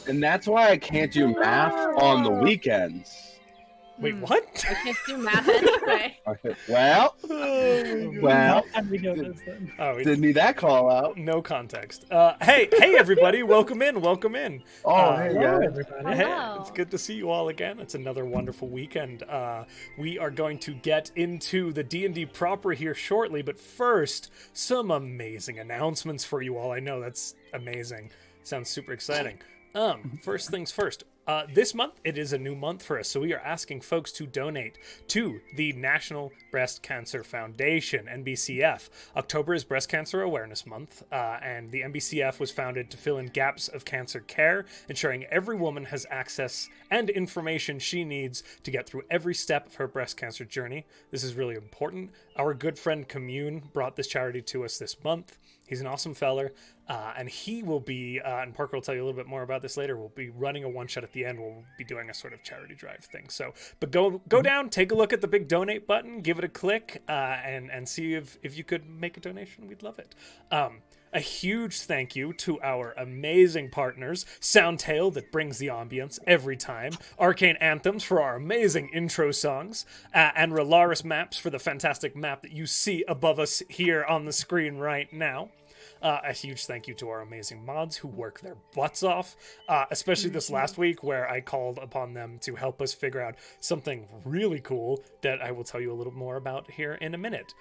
And that's why I can't do math on the weekends. Wait, what? I can't do math anyway. Well, How can we go this then? Oh, didn't need that call out. no context. Hey, everybody, welcome in. Oh, hey, Hello, guys. everybody. Hey, Hello. it's good to see you all again. It's another wonderful weekend. We are going to get into the D&D proper here shortly, but first, some amazing announcements for you all. I know that's amazing. Sounds super exciting. First things first. This month, it is a new month for us, so we are asking folks to donate to the National Breast Cancer Foundation, NBCF. October is Breast Cancer Awareness Month, and the NBCF was founded to fill in gaps of cancer care, ensuring every woman has access and information she needs to get through every step of her breast cancer journey. This is really important. Our good friend Commune brought this charity to us this month. He's an awesome feller, and he will be, and Parker will tell you a little bit more about this later, we'll be running a one-shot at the end. We'll be doing a sort of charity drive thing. So, but go down, take a look at the big donate button, give it a click, and see if you could make a donation. We'd love it. A huge thank you to our amazing partners, Soundtail that brings the ambience every time, Arcane Anthems for our amazing intro songs, and Relaris Maps for the fantastic map that you see above us here on the screen right now. A huge thank you to our amazing mods who work their butts off, especially this last week where I called upon them to help us figure out something really cool that I will tell you a little more about here in a minute.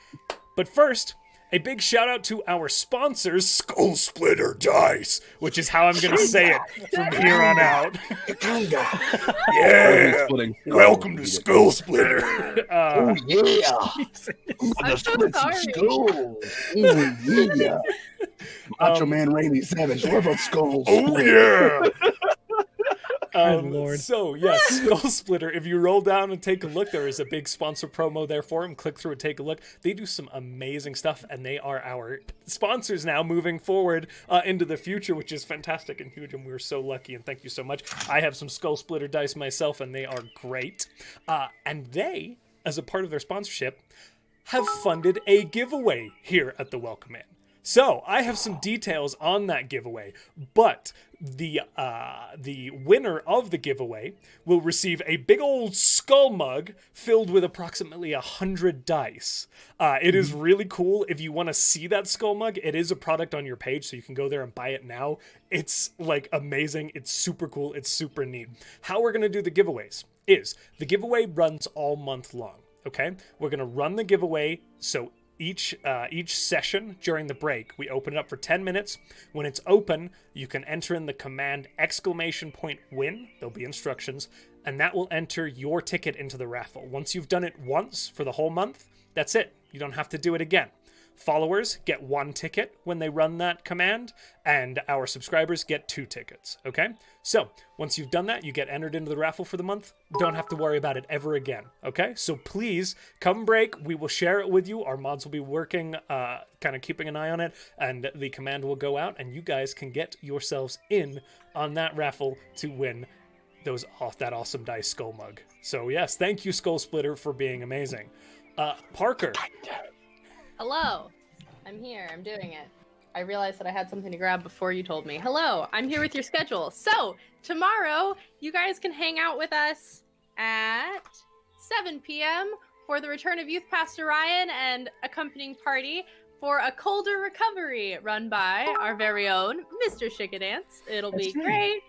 But first, a big shout out to our sponsors, Skull Splitter Dice, which is how I'm going to say it from here on out. Yeah, welcome to Skull Splitter. Oh, yeah. I'm so sorry. Oh, yeah. Macho Man Rainy Savage, what about skulls? Oh yeah. Good Lord. So yes, Skull Splitter. If you roll down and take a look, there is a big sponsor promo there for them. Click through and take a look. They do some amazing stuff, and they are our sponsors now moving forward into the future, which is fantastic and huge. And we're so lucky. And thank you so much. I have some Skull Splitter dice myself, and they are great. And they, as a part of their sponsorship, have funded a giveaway here at the Welcome Inn. So I have some details on that giveaway, but the winner of the giveaway will receive a big old skull mug filled with approximately 100 dice. It is really cool. If you want to see that skull mug, it is a product on your page, so you can go there and buy it now. It's like amazing. It's super cool. It's super neat. How we're gonna do the giveaways is the giveaway runs all month long. Okay, we're gonna run the giveaway so. Each session during the break, we open it up for 10 minutes. When it's open, you can enter in the command !win. There'll be instructions, and that will enter your ticket into the raffle. Once you've done it once for the whole month, that's it. You don't have to do it again. Followers get 1 ticket when they run that command, and our subscribers get 2 tickets, okay? So, once you've done that, you get entered into the raffle for the month. Don't have to worry about it ever again, okay? So please, come break, we will share it with you. Our mods will be working, kind of keeping an eye on it, and the command will go out, and you guys can get yourselves in on that raffle to win that awesome dice skull mug. So yes, thank you, Skull Splitter, for being amazing. Parker. Hello. I'm here. I'm doing it. I realized that I had something to grab before you told me. Hello. I'm here with your schedule. So, tomorrow, you guys can hang out with us at 7 p.m. for the return of Youth Pastor Ryan and accompanying party for a colder recovery run by our very own Mr. Chickadance. It'll be great.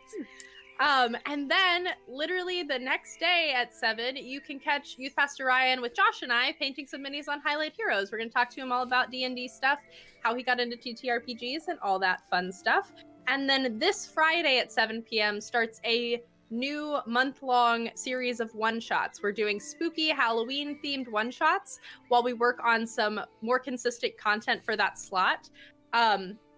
And then literally the next day at 7, you can catch Youth Pastor Ryan with Josh and I painting some minis on Highlight Heroes. We're going to talk to him all about D&D stuff, how he got into TTRPGs and all that fun stuff. And then this Friday at 7 p.m. starts a new month-long series of one-shots. We're doing spooky Halloween-themed one-shots while we work on some more consistent content for that slot.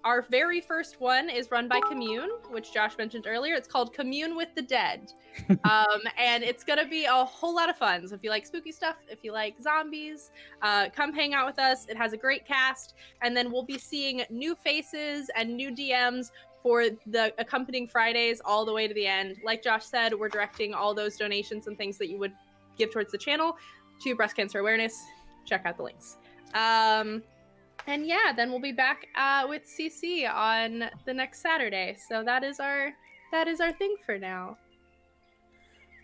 Our very first one is run by Commune, which Josh mentioned earlier. It's called Commune with the Dead. And it's going to be a whole lot of fun. So if you like spooky stuff, if you like zombies, come hang out with us. It has a great cast. And then we'll be seeing new faces and new DMs for the accompanying Fridays all the way to the end. Like Josh said, we're directing all those donations and things that you would give towards the channel to breast cancer awareness. Check out the links. And yeah, then we'll be back with CC on the next Saturday. So that is our that is our thing for now.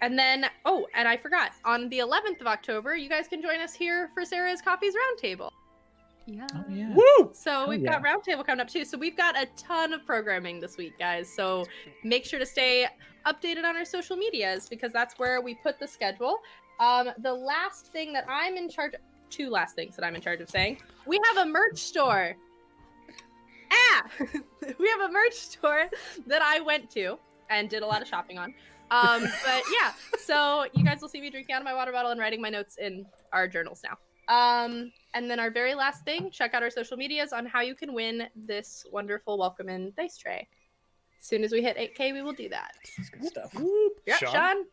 And then, and I forgot, on the 11th of October, you guys can join us here for Sarah's Coffee's Roundtable. Yeah. Oh, yeah. Woo! So we've got Roundtable coming up too. So we've got a ton of programming this week, guys. So make sure to stay updated on our social medias because that's where we put the schedule. The last thing that I'm in charge, two last things that I'm in charge of saying, we have a merch store. We have a merch store that I went to and did a lot of shopping on. But yeah, so you guys will see me drinking out of my water bottle and writing my notes in our journals now. And then our very last thing, check out our social medias on how you can win this wonderful welcome in dice tray. As soon as we hit 8K, we will do that. That's good stuff. Yep, Sean?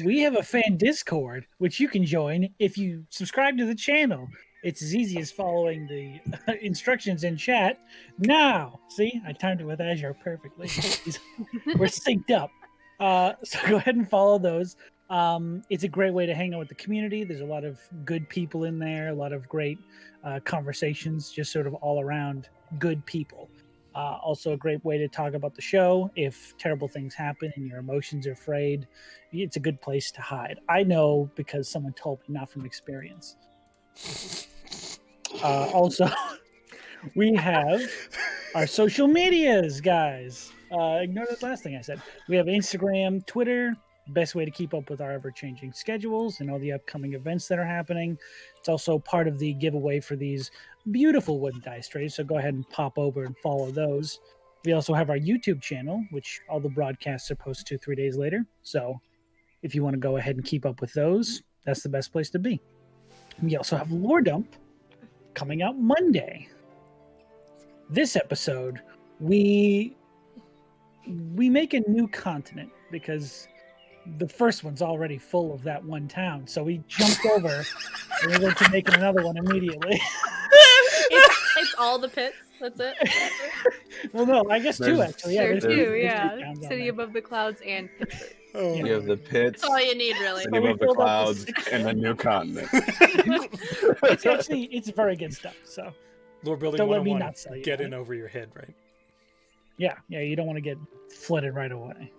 We have a fan Discord, which you can join if you subscribe to the channel. It's as easy as following the instructions in chat. Now, see, I timed it with Azure perfectly. We're synced up. So go ahead and follow those. It's a great way to hang out with the community. There's a lot of good people in there, a lot of great conversations, just sort of all around good people. Also a great way to talk about the show. If terrible things happen and your emotions are frayed, it's a good place to hide. I know because someone told me, not from experience. Also, we have our social medias, guys. Ignore that last thing I said. We have Instagram, Twitter. Best way to keep up with our ever-changing schedules and all the upcoming events that are happening. It's also part of the giveaway for these beautiful wooden dice trays, so go ahead and pop over and follow those. We also have our YouTube channel, which all the broadcasts are posted 2-3 days later. So if you want to go ahead and keep up with those, that's the best place to be. We also have Lore Dump coming out Monday. This episode, we make a new continent because the first one's already full of that one town. So we jumped over and we went to making another one immediately. It's all the pits. That's it. Well, no, I guess two actually. Yeah, there's Two, two yeah. towns on City there. above the clouds and Pittsburgh. You have the pits, That's all you need, really. city above the filled up clouds, with and a new continent. It's very good stuff. So Lore building Don't let me 101, not sell you get that. in over your head, right? yeah, you don't want to get flooded right away.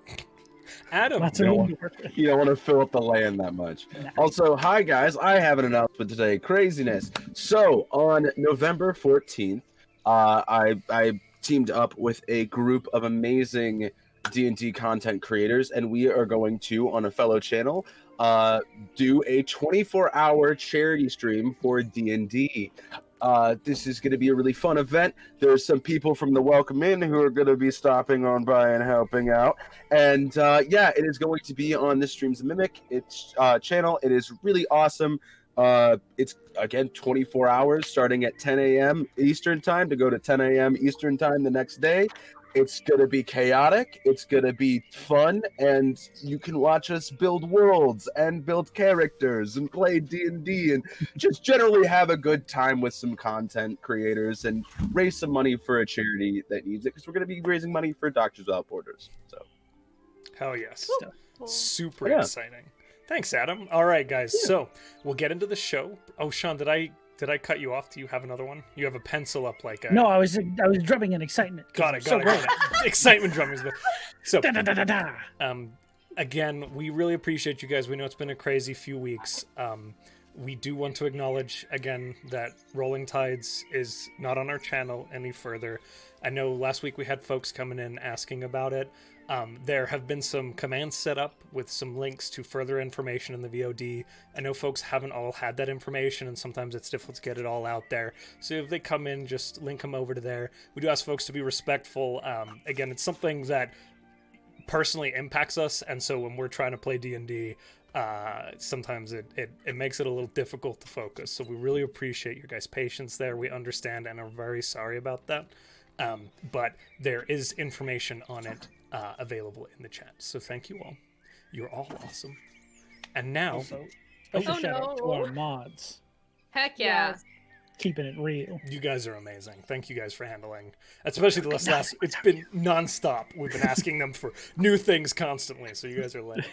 Adam, Lots You of don't room to work with. You don't want to fill up the land that much. No. Also, hi guys, I have an announcement today. Craziness. So on November 14th, I teamed up with a group of amazing D&D content creators, and we are going to, on a fellow channel, do a 24-hour charity stream for D&D. This is going to be a really fun event. There's some people from the Welcome Inn who are going to be stopping on by and helping out. And yeah, it is going to be on the Streams of Mimic channel. It is really awesome. It's, again, 24 hours starting at 10 a.m. Eastern Time to go to 10 a.m. Eastern Time the next day. It's going to be chaotic. It's going to be fun. And you can watch us build worlds and build characters and play D&D and just generally have a good time with some content creators and raise some money for a charity that needs it, because we're going to be raising money for Doctors Without Borders. So hell yes. Cool. Super Yeah. exciting. Thanks, Adam. All right, guys. So we'll get into the show. Oh, Sean, did I cut you off? Do you have another one? You have a pencil up like a... No, I was drumming in excitement. Got it. So Got it. Excitement drummers. So, da, da, da, da, da. again, we really appreciate you guys. We know it's been a crazy few weeks. We do want to acknowledge, again, that Rolling Tides is not on our channel any further. I know last week we had folks coming in asking about it. There have been some commands set up with some links to further information in the VOD. I know folks haven't all had that information, and sometimes it's difficult to get it all out there. So if they come in, just link them over to there. We do ask folks to be respectful. Again, it's something that personally impacts us, and so when we're trying to play D&D, sometimes it makes it a little difficult to focus. So we really appreciate your guys' patience there. We understand and are very sorry about that. But there is information on it available in the chat. So thank you all. You're all awesome. And now, Also, special Oh, shout out to no. our mods, Heck yeah. keeping it real. you guys are amazing. Thank you guys for handling, especially the last. It's been nonstop. We've been asking them for new things constantly. So you guys are legends.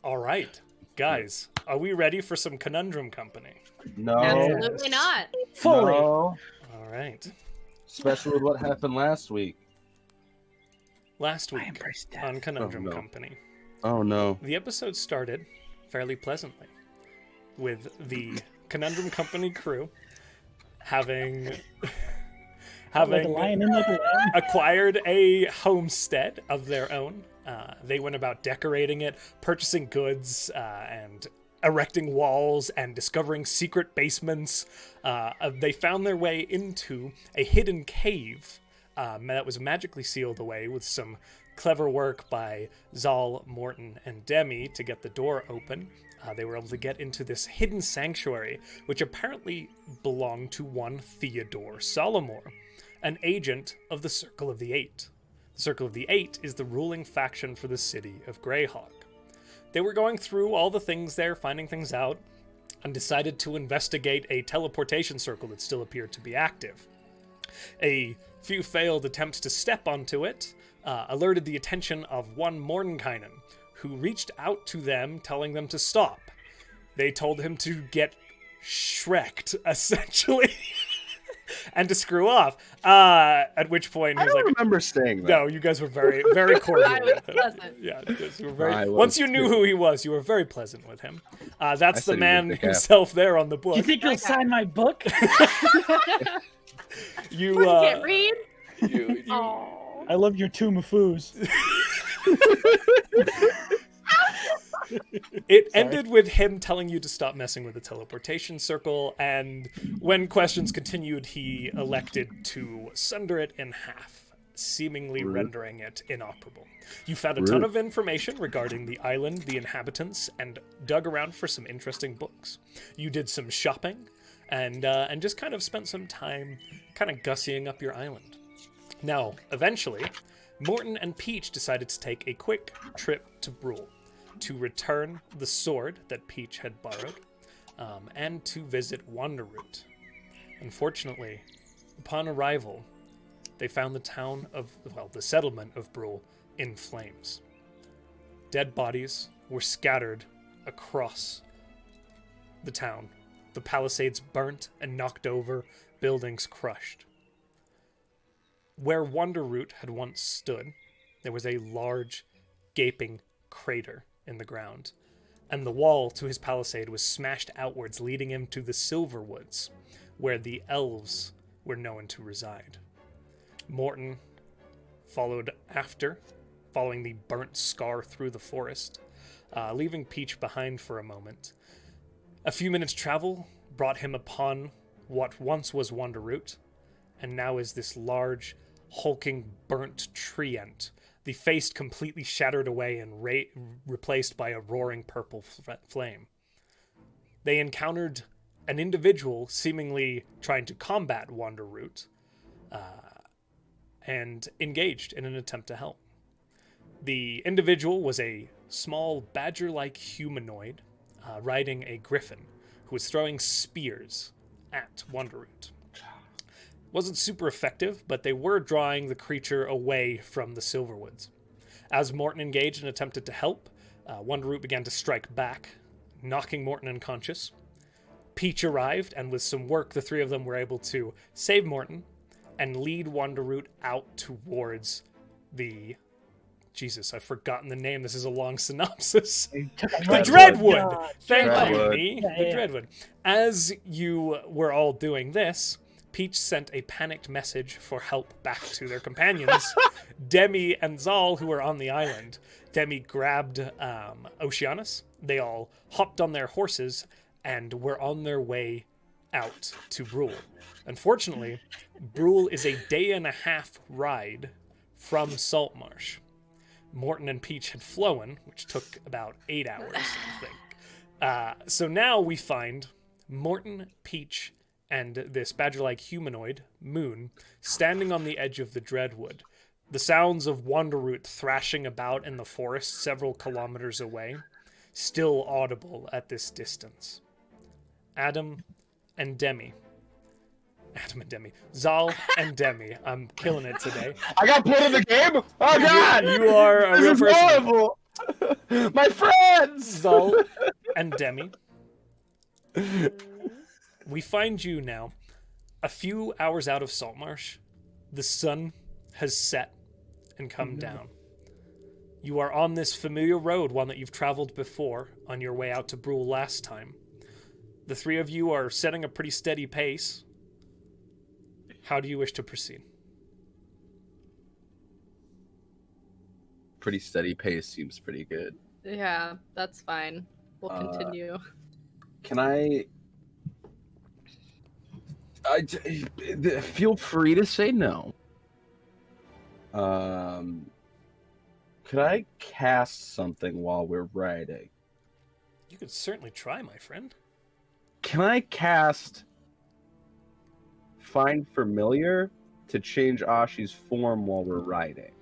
All right, guys, are we ready for some Conundrum Company? no, Absolutely not. Fully. no, All right. especially with what happened last week. Last I week embrace death. on Conundrum Oh, no. Company, Oh no. the episode started fairly pleasantly with the Conundrum Company crew having Like a lion in like a lamb. acquired a homestead of their own. They went about decorating it, purchasing goods, and erecting walls and discovering secret basements. They found their way into a hidden cave that was magically sealed away with some clever work by Zal, Morton, and Demi to get the door open. They were able to get into this hidden sanctuary, which apparently belonged to one Theodore Solomore, an agent of the Circle of the Eight. The Circle of the Eight is the ruling faction for the city of Greyhawk. They were going through all the things there, finding things out, and decided to investigate a teleportation circle that still appeared to be active. A few failed attempts to step onto it alerted the attention of one Mordenkainen, who reached out to them, telling them to stop. They told him to get shreked, essentially, and to screw off. At which point he I was don't like, remember saying that. "No, you guys were very, very cordial I was with him. pleasant. Yeah, because you were very. I was Once you knew too. who he was, you were very pleasant with him. That's I the said he was a man dick himself there on the book. Do you think you'll sign my book? You, What, you can't read? you, Oh. I love your Tomb of Foos. It ended with him telling you to stop messing with the teleportation circle, and when questions continued, he elected to sunder it in half, seemingly rendering it inoperable. You found a ton of information regarding the island, the inhabitants, and dug around for some interesting books. You did some shopping, and just kind of spent some time kind of gussying up your island. Now, eventually, Morton and Peach decided to take a quick trip to Brule, to return the sword that Peach had borrowed, and to visit Wanderroot. Unfortunately, upon arrival, they found the settlement of Brule in flames. Dead bodies were scattered across the town, the palisades burnt and knocked over, buildings crushed. Where Wanderroot had once stood, there was a large, gaping crater in the ground, and the wall to his palisade was smashed outwards, leading him to the Silverwoods, where the elves were known to reside. Morton followed after, following the burnt scar through the forest, leaving Peach behind for a moment. A few minutes' travel brought him upon what once was Wanderroot, and now is this large, hulking, burnt treant, the face completely shattered away and replaced by a roaring purple flame. They encountered an individual seemingly trying to combat Wanderroot, and engaged in an attempt to help. The individual was a small badger-like humanoid riding a griffin who was throwing spears at Wanderroot. Wasn't super effective, but they were drawing the creature away from the Silverwoods. As Morton engaged and attempted to help, Wanderroot began to strike back, knocking Morton unconscious. Peach arrived, and with some work, the three of them were able to save Morton and lead Wanderroot out towards the... Jesus, I've forgotten the name. This is a long synopsis. The Dreadwood! God. Thank you, Dreadwood. me. Yeah, The yeah. Dreadwood. As you were all doing this, Peach sent a panicked message for help back to their companions, Demi and Zal, who were on the island. Demi grabbed Oceanus. They all hopped on their horses and were on their way out to Brule. Unfortunately, Brule is a day-and-a-half ride from Saltmarsh. Morton and Peach had flown, which took about 8 hours, I think. So now we find Morton, Peach, and this badger-like humanoid, Moon, standing on the edge of the Dreadwood. The sounds of Wanderroot thrashing about in the forest several kilometers away, still audible at this distance. Adam and Demi. Zal and Demi. I'm killing it today. I got put in the game? Oh god! You are a This real is person. horrible! My friends! Zal and Demi. We find you now a few hours out of Saltmarsh. The sun has set, and come No. down. You are on this familiar road, one that you've traveled before on your way out to Brule last time. The three of you are setting a pretty steady pace. How do you wish to proceed? Pretty steady pace seems pretty good. Yeah, that's fine. We'll continue. Can I feel free to say no. Could I cast something while we're riding? You could certainly try, my friend. Can I cast Find Familiar to change Ashi's form while we're riding?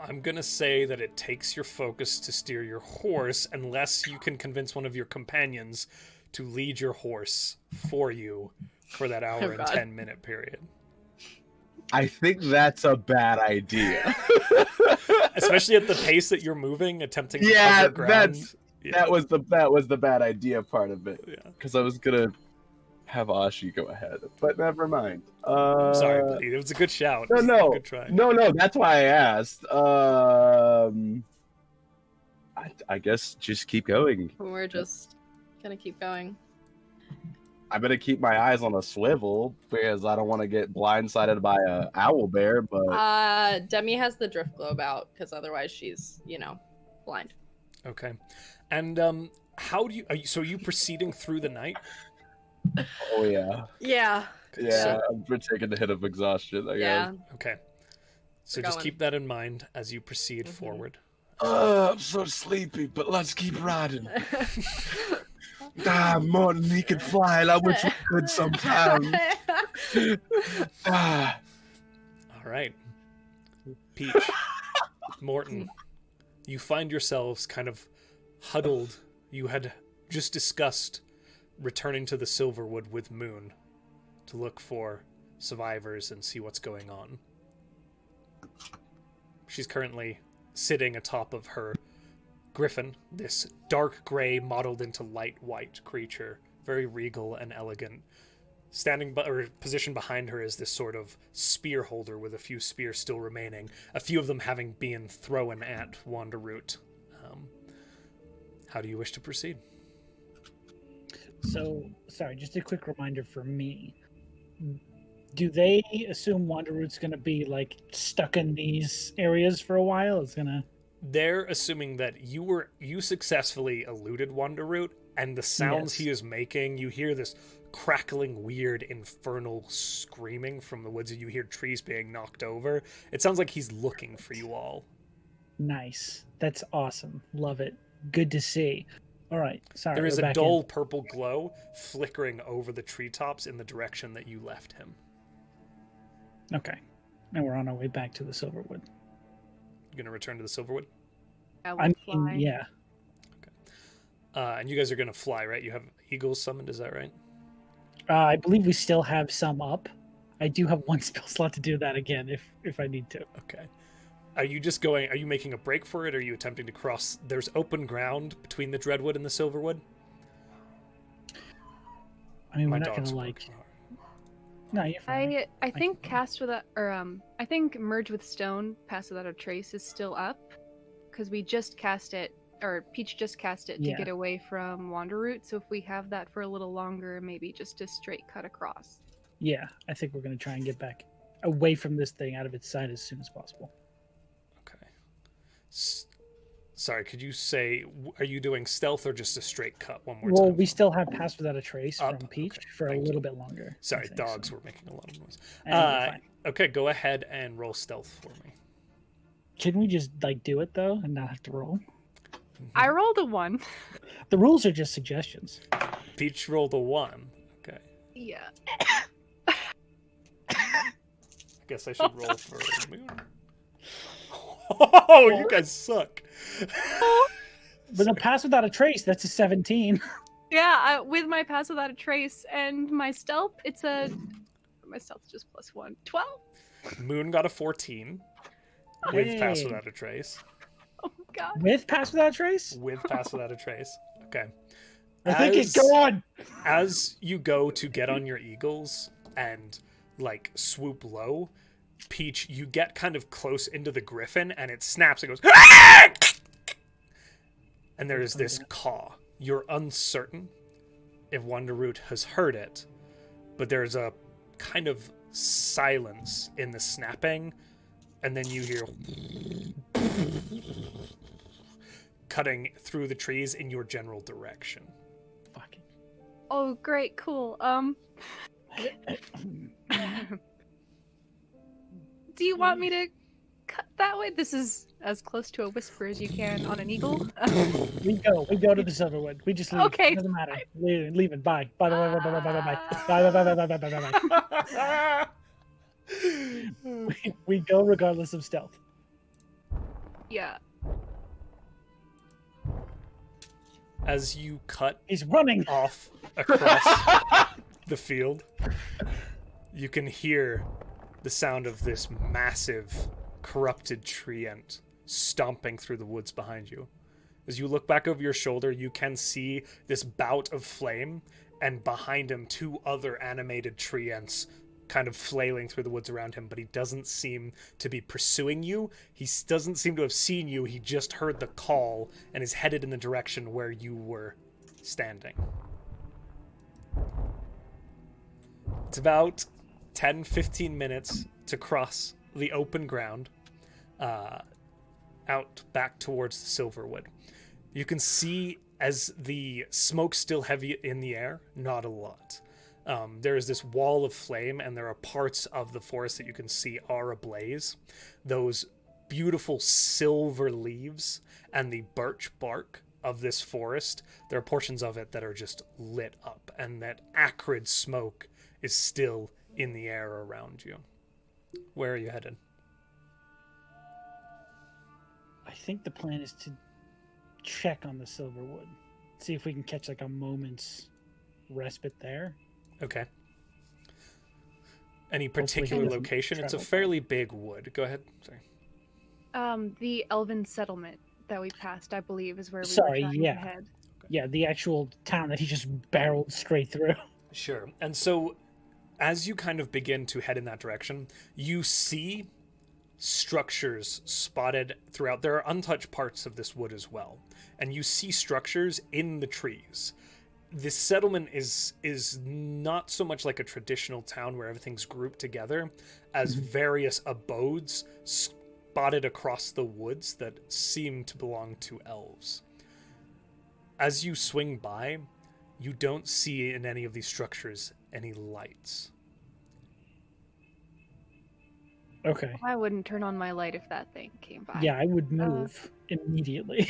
I'm going to say that it takes your focus to steer your horse unless you can convince one of your companions to lead your horse for you for that hour and God. 10-minute period. I think that's a bad idea. Especially at the pace that you're moving, attempting to Yeah, cover ground. that was the bad idea part of it. Yeah. Because I was gonna have Ashi go ahead, but never mind. I'm sorry, buddy. It was a good shout. No. Good try. No. That's why I asked. I guess just keep going. We're just gonna keep going. I'm gonna keep my eyes on a swivel because I don't want to get blindsided by a owl bear. But Demi has the drift globe out because otherwise she's, blind. Okay. And how do you... Are you proceeding through the night? oh yeah, Yeah. yeah, we're taking the hit of exhaustion. I Yeah. guess. Okay. So We're just going. keep that in mind as you proceed forward. I'm so sleepy, but let's keep riding. Morton, he can fly, and I wish we could sometime. All right. Peach, Morton, you find yourselves kind of huddled. You had just discussed returning to the Silverwood with Moon to look for survivors and see what's going on. She's currently sitting atop of her griffin, this dark gray modeled into light white creature, very regal and elegant. Positioned behind her is this sort of spear holder with a few spears still remaining, a few of them having been thrown at Wanderroot. How do you wish to proceed? So, sorry, just a quick reminder for me. Do they assume Wanderroot's going to be, stuck in these areas for a while? It's going to... They're assuming that you successfully eluded Wanderroot, and the sounds he is making, you hear this crackling, weird, infernal screaming from the woods, and you hear trees being knocked over. It sounds like he's looking for you all. Nice. That's awesome. Love it. Good to see. All right. Sorry. There is we're a back dull purple glow flickering over the treetops in the direction that you left him. in. Okay. And we're on our way back to the Silverwood. You gonna return to the Silverwood? I I will mean, fly. yeah. And you guys are gonna fly, right? You have eagles summoned, is that right? I believe we still have some up. I do have one spell slot to do that again if I need to. Okay. Are you making a break for it, or are you attempting to cross? There's open ground between the Dreadwood and the Silverwood? I mean, My we're not dog's gonna barking hard. No, you're fine. I think cast without I think merge with stone, pass without a trace is still up, because we just cast it, or Peach just cast it to Yeah. get away from Wanderroot. So if we have that for a little longer, maybe just a straight cut across. Yeah, I think we're gonna try and get back away from this thing, out of its sight as soon as possible. Okay. Sorry, could you say, are you doing stealth or just a straight cut one more Well, time? we still have pass without a trace Up, from Peach okay, for a thank little bit longer. I Sorry, think, dogs so. were making a lot of noise. You're fine. Okay, go ahead and roll stealth for me. Can we just do it though and not have to roll? I rolled a 1. The rules are just suggestions. Peach rolled a 1. Okay. Yeah. I guess I should roll for Moon. Oh, you guys suck. But the pass without a trace, that's a 17. Yeah, with my pass without a trace and my stealth, my stealth's just +1. 12? Moon got a 14 with pass Hey. without a trace. Oh god. With pass without a trace? With pass without a trace. Okay. I think it's As- gone. As you go to get on your eagles and swoop low, Peach, you get kind of close into the griffin, and it snaps. It goes, and there is this caw. You're uncertain if Wanderroot has heard it, but there's a kind of silence in the snapping, and then you hear cutting through the trees in your general direction. Fucking. Oh, great, cool. Do you want me to cut that way? This is as close to a whisper as you can on an eagle. We go to the Silverwood. We just leave. Okay. Doesn't matter. Leave it. Bye. Bye. Bye. Bye. Bye. Bye. Bye. Bye. Bye. Bye. Bye. Bye. Bye. We go regardless of stealth. Yeah. As you cut He's running. off across the field, you can hear the sound of this massive, corrupted treant stomping through the woods behind you. As you look back over your shoulder, you can see this bout of flame, and behind him, 2 other animated treants kind of flailing through the woods around him, but he doesn't seem to be pursuing you. He doesn't seem to have seen you. He just heard the call and is headed in the direction where you were standing. It's about 10-15 minutes to cross the open ground out back towards the Silverwood. You can see, as the smoke's still heavy in the air, not a lot. There is this wall of flame, and there are parts of the forest that you can see are ablaze. Those beautiful silver leaves and the birch bark of this forest, there are portions of it that are just lit up, and that acrid smoke is still in the air around you. Where are you headed? I think the plan is to check on the Silverwood. See if we can catch like a moment's respite there. Okay. Any particular location? It's a fairly big wood. Go ahead. Sorry. The Elven settlement that we passed, I believe, is where we Sorry, were trying yeah. to head. Yeah, the actual town that he just barreled straight through. Sure. And so, as you kind of begin to head in that direction, you see structures spotted throughout. There are untouched parts of this wood as well. And you see structures in the trees. This settlement is not so much like a traditional town where everything's grouped together as various abodes spotted across the woods that seem to belong to elves. As you swing by, you don't see in any of these structures any lights. Okay. I wouldn't turn on my light if that thing came by. Yeah, I would move immediately.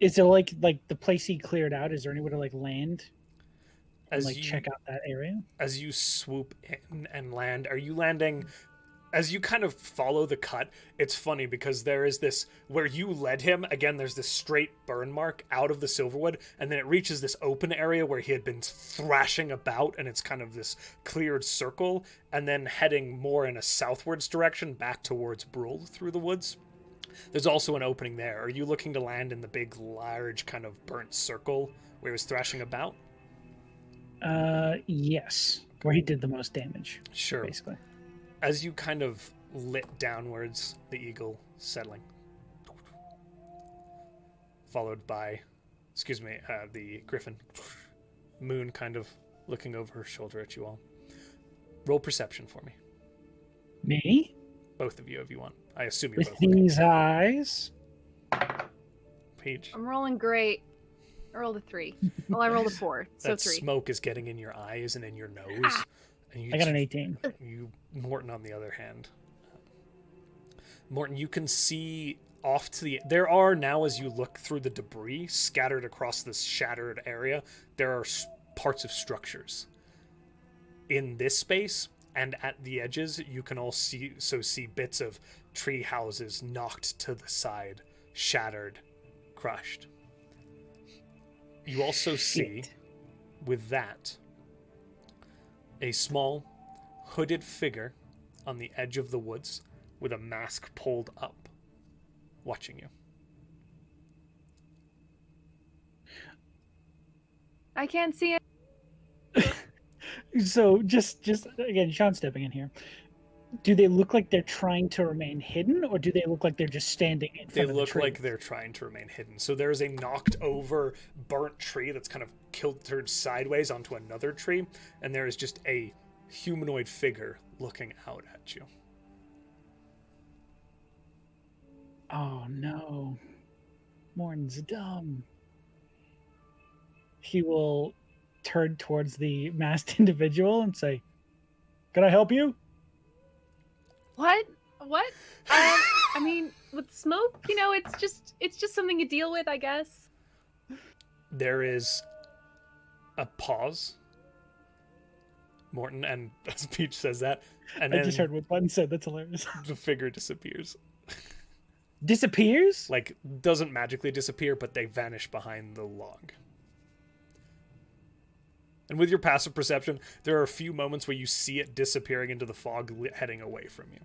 Is there like the place he cleared out? Is there anywhere to like land and like check out that area? As you swoop in and land, are you landing? As you kind of follow the cut, it's funny because there is this where you led him. Again, there's this straight burn mark out of the Silverwood, and then it reaches this open area where he had been thrashing about, and it's kind of this cleared circle, and then heading more in a southwards direction back towards Brule through the woods. There's also an opening there. Are you looking to land in the big, large kind of burnt circle where he was thrashing about? Yes, where he did the most damage. Sure. Basically. As you kind of lit downwards, the eagle settling. Followed by, the griffin. Moon kind of looking over her shoulder at you all. Roll perception for me. Me? Both of you, if you want. I assume you're With both looking. these eyes? Peach. I'm rolling great. I rolled a 3. Well, I rolled a 4, so That 3. smoke is getting in your eyes and in your nose. And you I got an 18. Morton, on the other hand. Morton, you can see off to the... There are now, as you look through the debris scattered across this shattered area, there are parts of structures. In this space, and at the edges, you can also see bits of tree houses knocked to the side, shattered, crushed. You also see, with that, a small, hooded figure on the edge of the woods with a mask pulled up, watching you. I can't see it. So just again, Sean stepping in here. Do they look like they're trying to remain hidden, or do they look like they're just standing in They front of the look tree? like they're trying to remain hidden. So there's a knocked over, burnt tree that's kind of kiltered sideways onto another tree, and there is just a humanoid figure looking out at you. Oh no. Morton's dumb. He will turn towards the masked individual and say, "Can I help you?" What? What? I mean, with smoke, it's just something to deal with, I guess. There is a pause. Morton, and as Peach says that, and I then just heard what Button said. That's hilarious. the figure disappears. Disappears? Like, doesn't magically disappear, but they vanish behind the log. And with your passive perception, there are a few moments where you see it disappearing into the fog, heading away from you.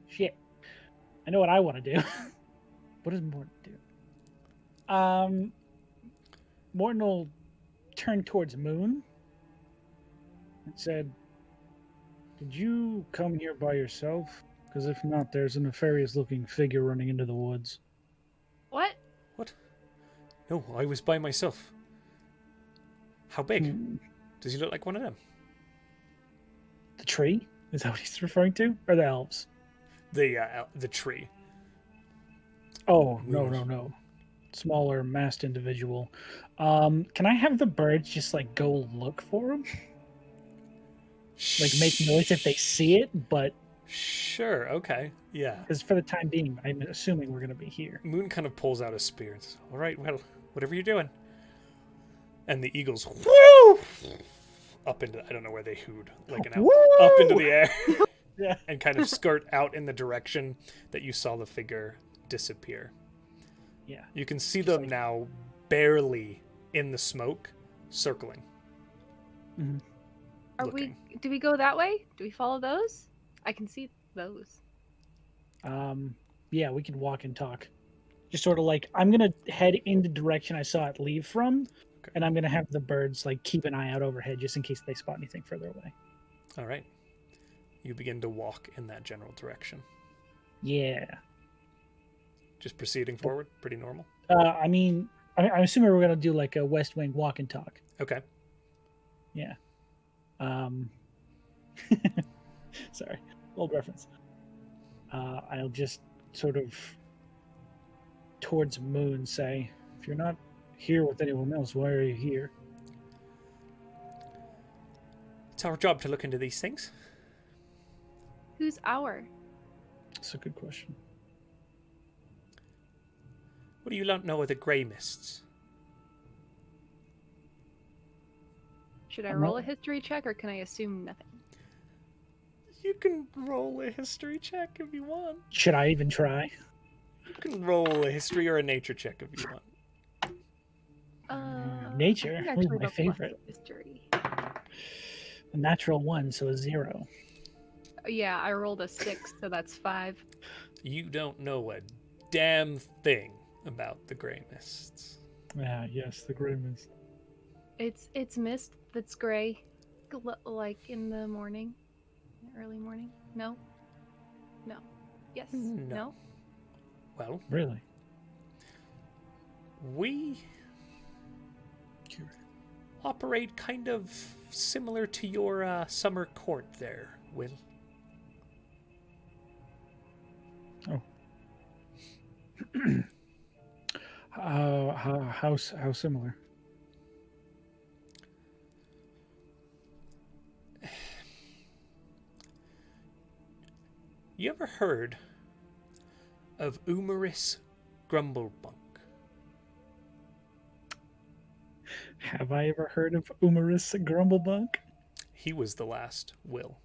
Shit. I know what I want to do. What does Morton do? Morton will turn towards Moon and said, "Did you come here by yourself? Because if not, there's a nefarious-looking figure running into the woods." What? What? No, I was by myself. How big? Does he look like one of them? The tree? Is that what he's referring to? Or the elves? The tree. Oh, no. Smaller, masked individual. Can I have the birds just, like, go look for him? Like, make noise if they see it, but... Sure, okay, yeah. Because for the time being, I'm assuming we're going to be here. Moon kind of pulls out a spear and says, "All right, well, whatever you're doing." And the eagles, whoo! Up into, I don't know where they hooed, like an owl, up into the air. Yeah. And kind of skirt out in the direction that you saw the figure disappear. Yeah. You can see them now barely in the smoke, circling. Mhm. Looking. Do we go that way? Do we follow those? I can see those. Yeah, we can walk and talk. Just sort of like, I'm going to head in the direction I saw it leave from, Okay. and I'm going to have the birds, like, keep an eye out overhead just in case they spot anything further away. All right. You begin to walk in that general direction. Yeah. Just proceeding forward, pretty normal. I mean, I'm assuming we're going to do, like, a West Wing walk and talk. Okay. Yeah. Sorry, old reference. I'll just sort of towards Moon say, "If you're not here with anyone else, why are you here?" It's our job to look into these things. Who's our? That's a good question. What do you not know of the grey mists? Should I I'm roll not- a history check or can I assume nothing? You can roll a history check if you want. Should I even try? You can roll a history or a nature check if you want. Nature? I think Ooh, actually my rolled favorite. History. A natural 1, so a 0. Yeah, I rolled a 6, so that's 5. You don't know a damn thing about the grey mists. Yeah, yes, the gray mist. It's mist that's gray, like in the morning, early morning. No. Yes. No. Well, Really? we operate kind of similar to your summer court there, Will. Oh. How similar? You ever heard of Umaris Grumblebunk? Have I ever heard of Umaris Grumblebunk? He was the last Will.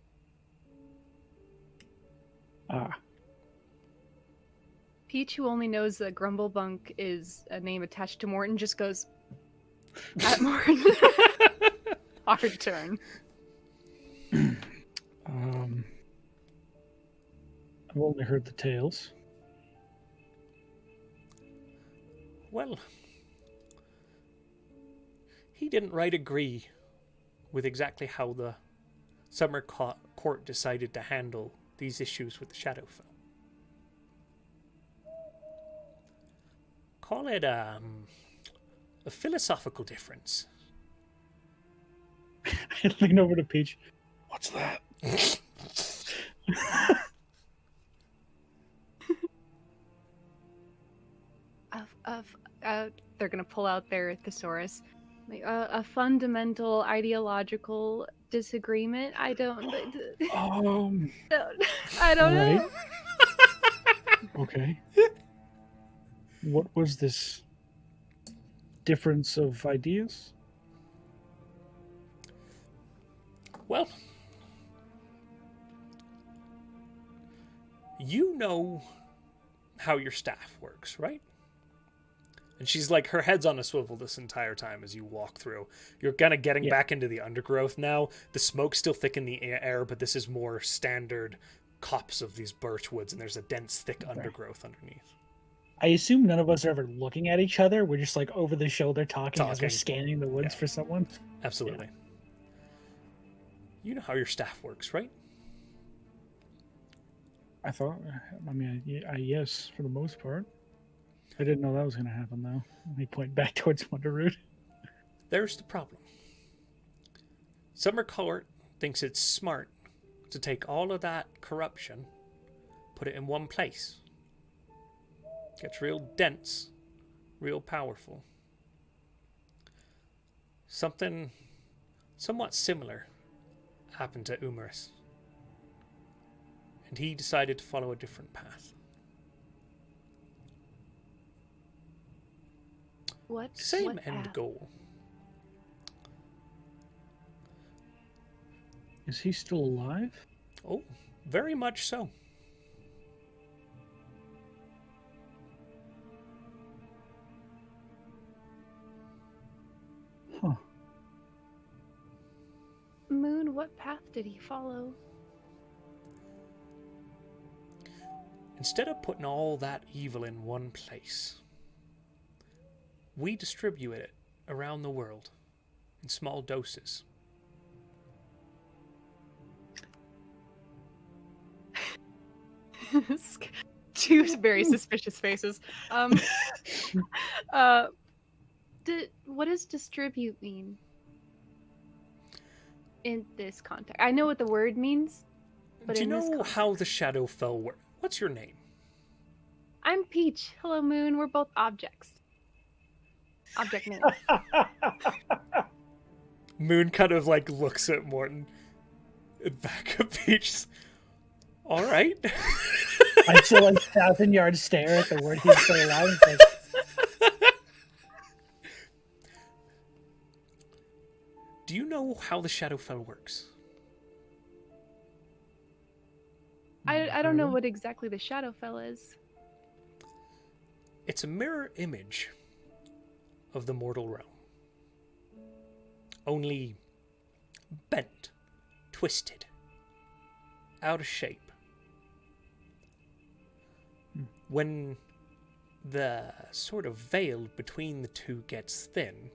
Ah, Peach, who only knows that Grumblebunk is a name attached to Morton, just goes at Morton. Hard turn. I've only heard the tales. Well, he didn't right agree with exactly how the Summer Court decided to handle these issues with the Shadowfell. Call it a philosophical difference. I lean over to Peach. What's that? They're gonna pull out their thesaurus. Like, a fundamental ideological disagreement. I don't Alright. know. Okay. What was this difference of ideas? Well, you know how your staff works, right? And she's like, her head's on a swivel this entire time as you walk through. You're kind of getting back into the undergrowth now. The smoke's still thick in the air, but this is more standard copse of these birch woods, and there's a dense, thick undergrowth underneath. I assume none of us are ever looking at each other. We're just like over the shoulder talking. As we're scanning the woods for someone. Absolutely. Yeah. You know how your staff works, right? Yes, for the most part. I didn't know that was going to happen, though. Let me point back towards Wonderroot. There's the problem. Summer Court thinks it's smart to take all of that corruption, put it in one place. Gets real dense, real powerful. Something somewhat similar happened to Umaris. And he decided to follow a different path. Same end goal. Is he still alive? Oh, very much so. Huh. Moon, what path did he follow? Instead of putting all that evil in one place, we distribute it around the world in small doses. Two very suspicious faces. What does distribute mean in this context? I know what the word means, but do you in this know context... how the Shadowfell works? What's your name? I'm Peach. Hello, Moon. We're both objects. Object name. Moon kind of like looks at Morton and back at Peach. All right. I still like 1,000-yard stare at the word he's still alive. Do you know how the Shadowfell works? I don't know what exactly the Shadowfell is. It's a mirror image of the mortal realm. Only bent, twisted, out of shape. When the sort of veil between the two gets thin,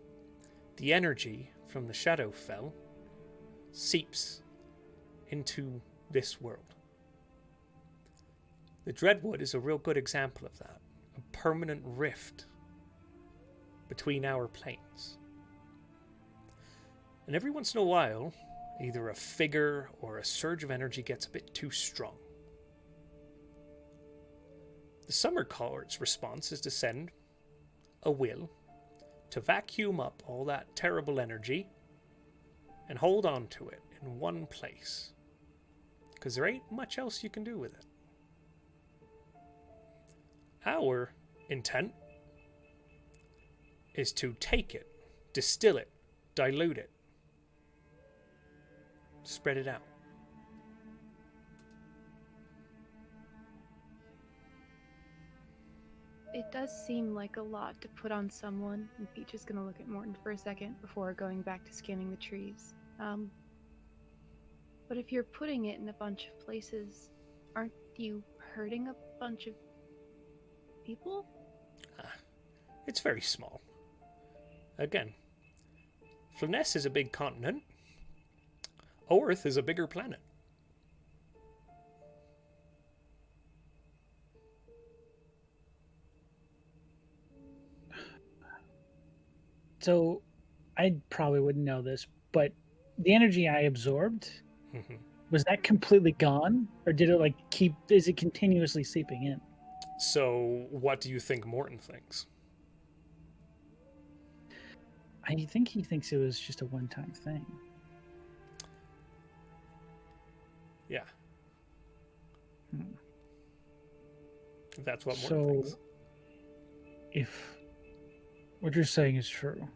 the energy from the Shadowfell seeps into this world. The Dreadwood is a real good example of that. A permanent rift between our planes. And every once in a while, either a figure or a surge of energy gets a bit too strong. The Summer Court's response is to send a will to vacuum up all that terrible energy and hold on to it in one place. Because there ain't much else you can do with it. Our intent is to take it, distill it, dilute it, spread it out. It does seem like a lot to put on someone, and Peach is going to look at Morton for a second before going back to scanning the trees. But if you're putting it in a bunch of places, aren't you hurting a bunch of people? It's very small. Again, Flyness is a big continent. Earth is a bigger planet. So, I probably wouldn't know this, but the energy I absorbed, was that completely gone? Or did it, like, is it continuously seeping in? So, what do you think Morton thinks? I think he thinks it was just a one-time thing. Yeah. Hmm. That's what Morton thinks. If what you're saying is true,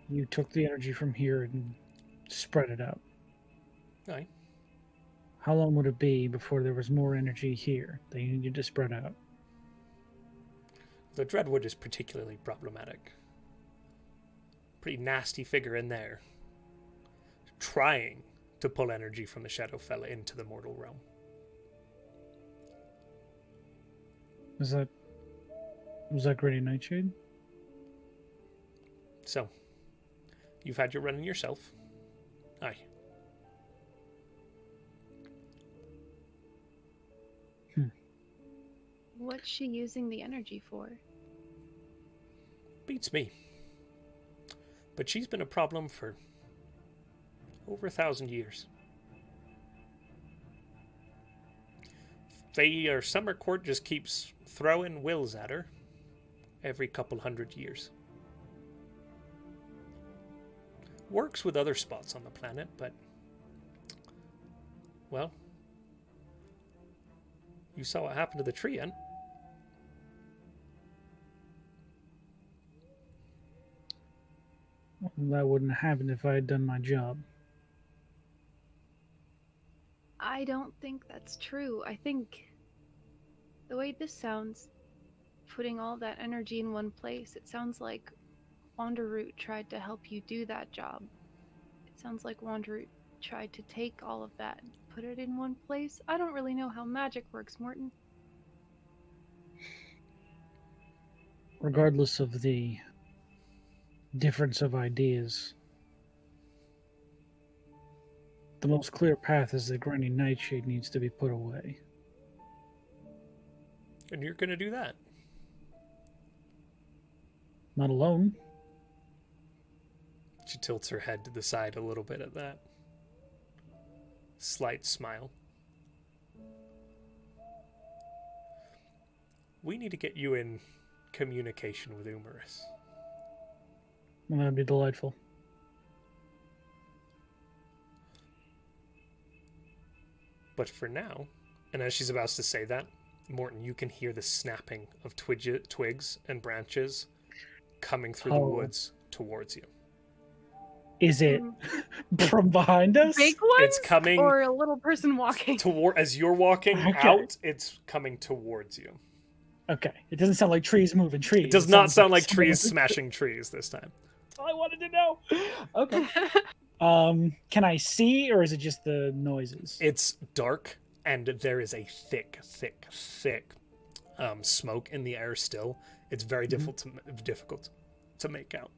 you took the energy from here and spread it out. Aye. How long would it be before there was more energy here that you needed to spread out? The Dreadwood is particularly problematic. Pretty nasty figure in there. Trying to pull energy from the Shadowfell into the mortal realm. Was that Gritty Nightshade? So, you've had your run-in yourself. Aye. What's she using the energy for? Beats me. But she's been a problem for over 1,000 years. Summer Court just keeps throwing wills at her every couple hundred years. Works with other spots on the planet, but, well, you saw what happened to the Treant. That wouldn't have happened if I had done my job. I don't think that's true. I think the way this sounds, putting all that energy in one place, it sounds like Wanderroot tried to help you do that job. It sounds like Wanderroot tried to take all of that and put it in one place. I don't really know how magic works, Morton. Regardless of the difference of ideas, the most clear path is that Granny Nightshade needs to be put away. And you're going to do that? Not alone. She tilts her head to the side a little bit at that. Slight smile. We need to get you in communication with Umerus. Well, that'd be delightful. But for now, and as she's about to say that, Morton, you can hear the snapping of twigs and branches coming through the woods towards you. Is it from behind us? Big ones? It's coming, or a little person walking? as you're walking out, it's coming towards you. Okay. It doesn't sound like trees moving trees. It does not sound like trees smashing trees this time. That's all I wanted to know. Okay. Can I see, or is it just the noises? It's dark, and there is a thick smoke in the air still. It's very difficult to make out.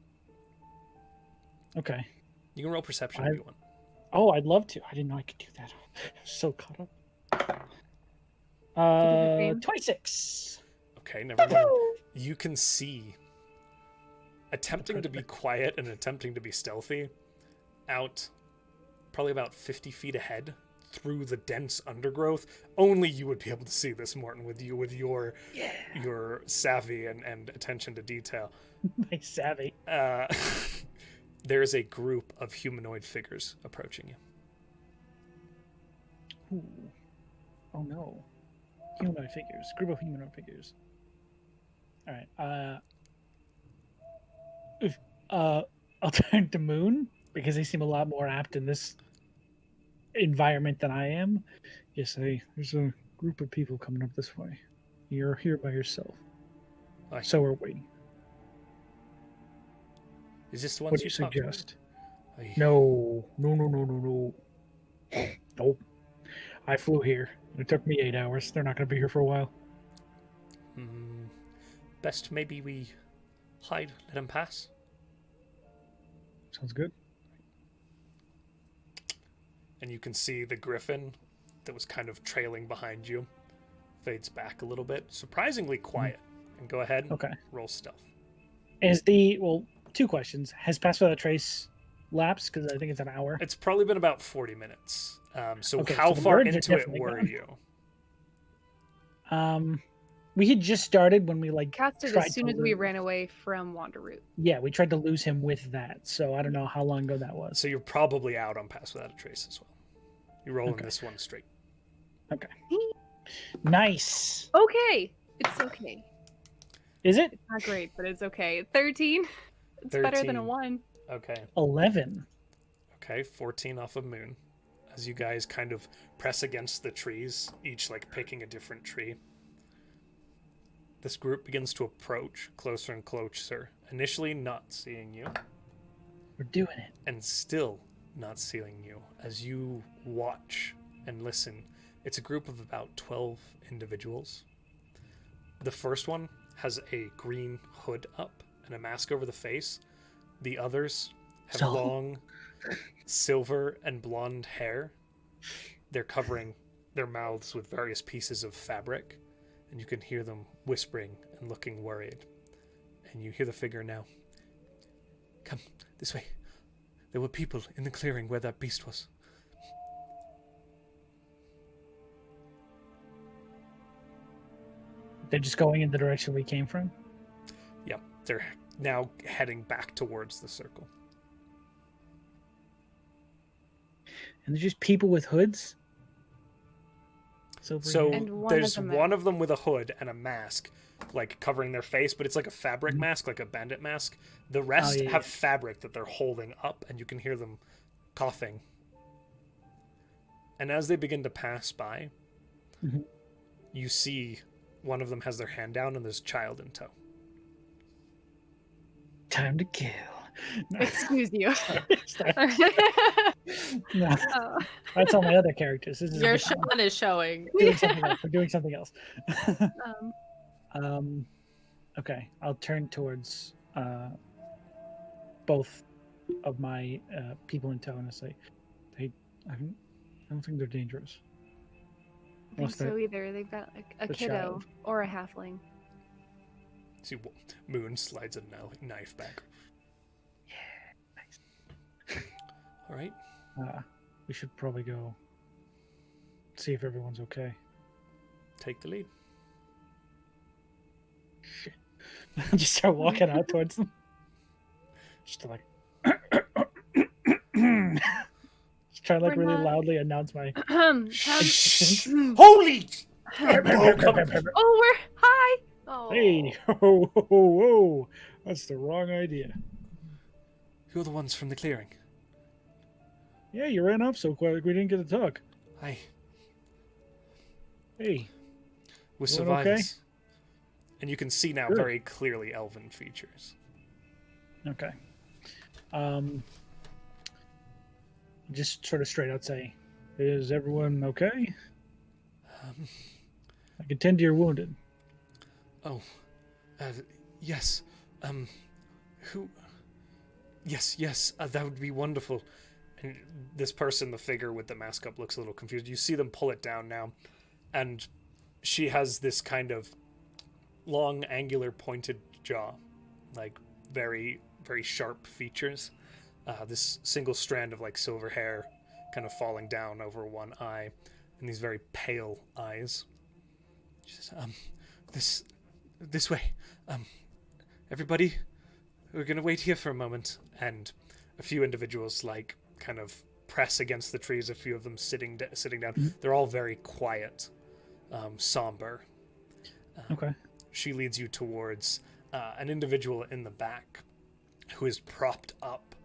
Okay. You can roll perception if you want. Oh, I'd love to. I didn't know I could do that. I'm so caught up. 26. Okay, never mind. You can see, attempting to be quiet and attempting to be stealthy, out probably about 50 feet ahead through the dense undergrowth. Only you would be able to see this, Morton, with your savvy and attention to detail. My savvy. There is a group of humanoid figures approaching you. Ooh. Oh no. Humanoid figures. Group of humanoid figures. Alright. I'll turn to Moon, because they seem a lot more apt in this environment than I am. Yes, there's a group of people coming up this way. You're here by yourself. Aye. So are we. Is this the What ones do you talked to? suggest? No. Nope. I flew here. It took me 8 hours. They're not going to be here for a while. Best maybe we hide, let him pass. Sounds good. And you can see the griffin that was kind of trailing behind you fades back a little bit, surprisingly quiet. And go ahead, Okay. roll stealth. Two questions. Has Pass Without a Trace lapsed? Because I think it's an hour. It's probably been about 40 minutes. So Okay, how so the far birds are into it definitely were gone. you? We had just started when we Cast it tried as soon to as we lose- ran away from Wanderroot. Yeah, we tried to lose him with that. So I don't know how long ago that was. So you're probably out on Pass Without a Trace as well. You're rolling Okay. this one straight. Okay. Nice. Okay, it's okay. Is it? It's not great, but it's okay. 13. It's better than a 13. 1. Okay. 11. Okay, 14 off of Moon. As you guys kind of press against the trees, each like picking a different tree. This group begins to approach closer and closer, initially not seeing you, We're doing it. and still not seeing you. As you watch and listen, it's a group of about 12 individuals. The first one has a green hood up and a mask over the face. The others have So- long silver and blonde hair. They're covering their mouths with various pieces of fabric, and you can hear them whispering and looking worried. And you hear the figure now. Come, this way. There were people in the clearing where that beast was. They're just going in the direction we came from. Yeah, they're now heading back towards the circle. And they're just people with hoods. Silver So hair. And one there's has a one of them with a hood and a mask, like covering their face, but it's like a fabric Mhm. mask, like a bandit mask. The rest yeah, have yeah. fabric that they're holding up, and you can hear them coughing. And as they begin to pass by, Mhm. you see one of them has their hand down and there's a child in tow. Time to kill. No, Excuse you. sorry. No, Oh. that's all my other characters. This is Your I'm Sean is showing. doing something else. We're doing something else. Um, Okay, I'll turn towards both of my people in tow and I say, I don't think they're dangerous. I think Unless so they're either. They've got like a the kiddo child. or a halfling. See, Moon slides a knife back. All right. we should probably go see if everyone's okay. Take the lead. Shit. Just start walking out towards them. Just like just try to like We're really not- loudly announce my Holy! Oh, we're hi. Oh, hey, ho, ho, ho, ho. That's the wrong idea. You're the ones from the clearing. Yeah, you ran off so quick we didn't get to talk. Hi. Hey, We're Everyone okay? survivors. And you can see now Good. very clearly elven features. okay. Just sort of straight out say, is everyone okay? Um, I can tend to your wounded. oh, yes. Who? Yes, that would be wonderful. And this person, the figure with the mask up, looks a little confused. You see them pull it down now, and she has this kind of long, angular, pointed jaw, like very, very sharp features. This single strand of like silver hair kind of falling down over one eye, and these very pale eyes. She says, this way. Everybody, we're gonna wait here for a moment. And a few individuals like kind of press against the trees, a few of them sitting down. Mm-hmm. They're all very quiet, somber. Okay. She leads you towards an individual in the back who is propped up,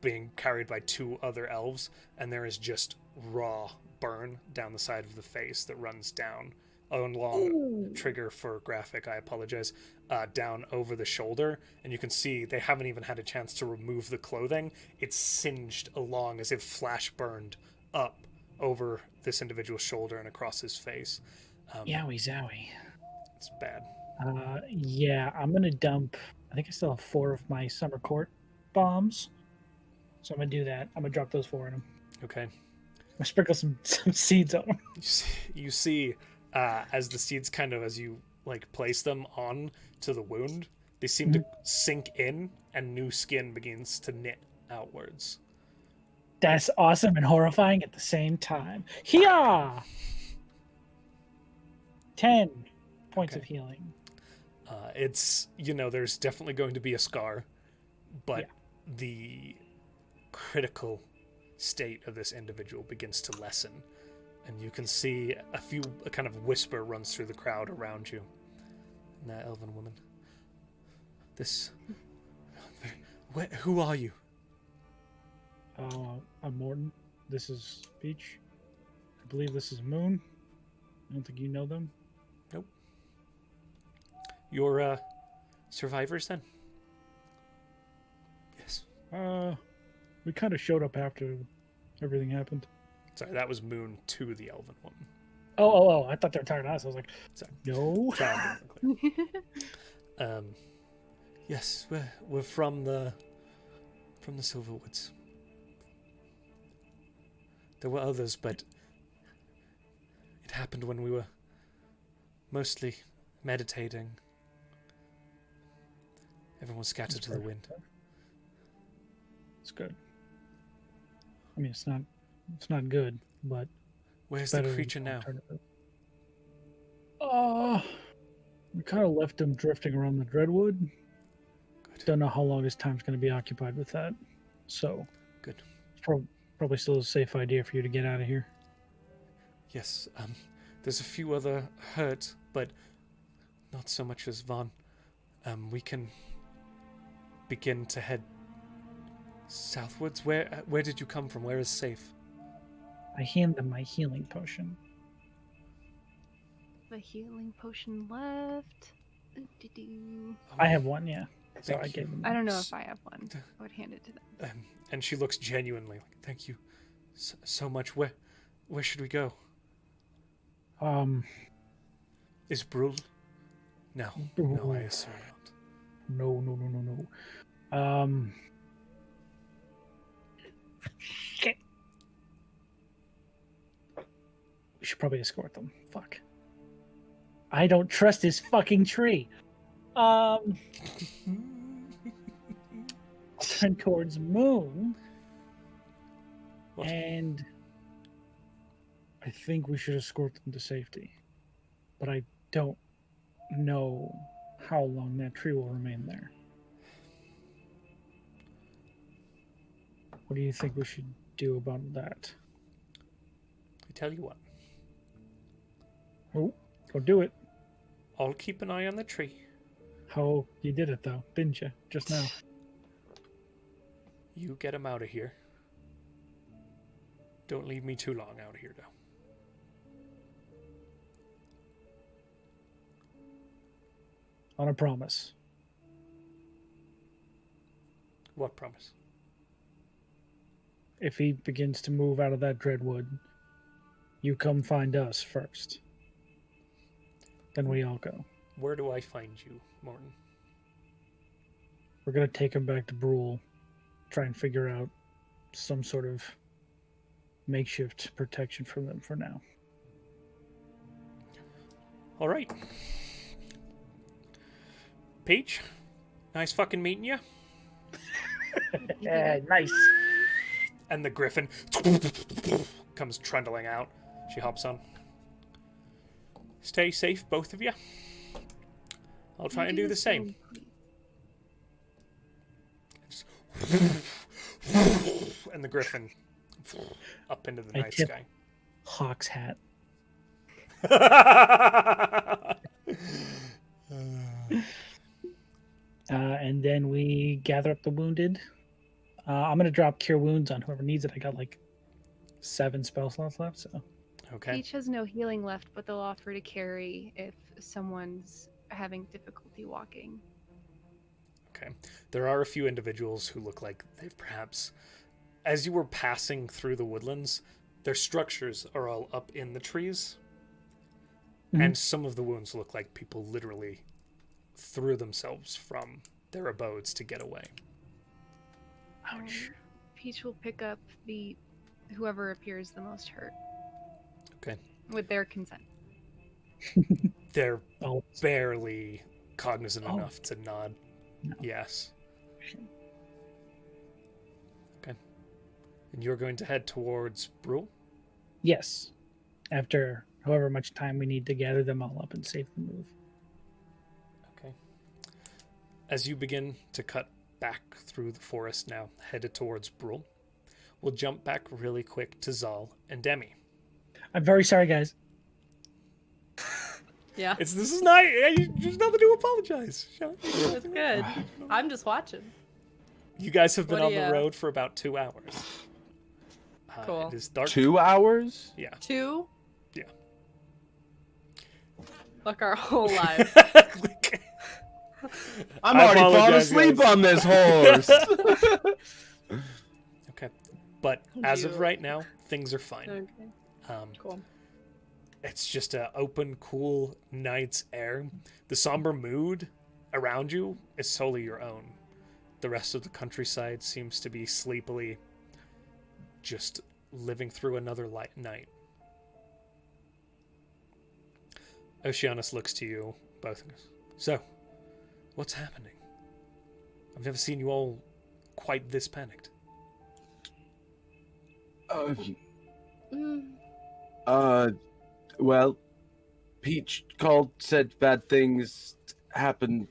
being carried by two other elves, and there is just raw burn down the side of the face that runs down along trigger for graphic, I apologize, down over the shoulder, and you can see they haven't even had a chance to remove the clothing. It's singed along as if flash burned up over this individual's shoulder and across his face. Yowie zowie. It's bad. Yeah, I'm gonna dump. I think I still have 4 of my summer court bombs So I'm gonna do that. I'm gonna drop those 4 in them. Okay. I'm gonna sprinkle some seeds on them. You see as the seeds kind of, as you like place them on to the wound, they seem to sink in and new skin begins to knit outwards. That's awesome and horrifying at the same time. Hiya! 10 points of healing. It's, there's definitely going to be a scar, but the critical state of this individual begins to lessen, and you can see a kind of whisper runs through the crowd around you. And that elven woman. Who are you? I'm Morton. This is Peach. I believe this is Moon. I don't think you know them. Nope. You're survivors then? Yes. We kind of showed up after everything happened. Sorry, that was Moon to the elven woman. Oh! I thought they were talking to us. I was like, Sorry. no. Yes, we're from the Silverwoods. There were others, but it happened when we were mostly meditating. Everyone scattered to the wind. It's good. I mean, it's not good, but Where's the creature now? We kind of left him drifting around the Dreadwood. Good. Don't know how long his time's going to be occupied with that. So, Good. Probably still a safe idea for you to get out of here. Yes, there's a few other hurt, but not so much as Vaughn. We can begin to head southwards. Where did you come from? Where is safe? I hand them my healing potion. The healing potion left. Ooh-dee-doo. I have one, yeah. So Thank I you. gave them. I don't know if I have one. I would hand it to them. And she looks genuinely like, thank you so much. Where should we go? Is Brule? No, I assume not. No. Shit. We should probably escort them. Fuck. I don't trust this fucking tree. I'll turn towards Moon. What? And I think we should escort them to safety. But I don't know how long that tree will remain there. What do you think we should do about that? I tell you what, Oh, go do it. I'll keep an eye on the tree. How you did it though, didn't you? Just now. You get him out of here. Don't leave me too long out here, though. On a promise. What promise? If he begins to move out of that Dreadwood, you come find us first. Then we all go. Where do I find you, Morton? We're gonna take him back to Brule, try and figure out some sort of makeshift protection from them for now. All right. Peach, nice fucking meeting you. Yeah, nice. And the griffin comes trundling out. She hops on. Stay safe, both of you. I'll try and do the same. And the griffin up into the night sky. Hawk's hat. And then we gather up the wounded. I'm going to drop Cure Wounds on whoever needs it. I got like 7 spell slots left, so. Okay. Peach has no healing left, but they'll offer to carry if someone's having difficulty walking. Okay. There are a few individuals who look like they've perhaps, as you were passing through the woodlands, their structures are all up in the trees. Mhm. And some of the wounds look like people literally threw themselves from their abodes to get away. Ouch. Peach will pick up the whoever appears the most hurt. Okay. With their consent. They're Oh, barely cognizant Oh. enough to nod. No. Yes. Okay. And you're going to head towards Brule? yes. After however much time we need to gather them all up and safely move. Okay. As you begin to cut back through the forest now, headed towards Brule, we'll jump back really quick to Zal and Demi. I'm very sorry, guys. Yeah, This is not. There's nothing to apologize. Sean. it's good. I'm just watching. You guys have been What on do the you- road for about 2 hours. Cool. It is dark. 2 hours? Yeah. 2? Yeah. Like our whole life. I'm I already falling apologize, asleep guys. on this horse. Okay. But as of You- right now, things are fine. Okay, cool. It's just an open, cool night's air. The somber mood around you is solely your own. The rest of the countryside seems to be sleepily just living through another light night. Oceanus looks to you both and goes, so, what's happening? I've never seen you all quite this panicked. Mm, Well, Peach called, said bad things happened.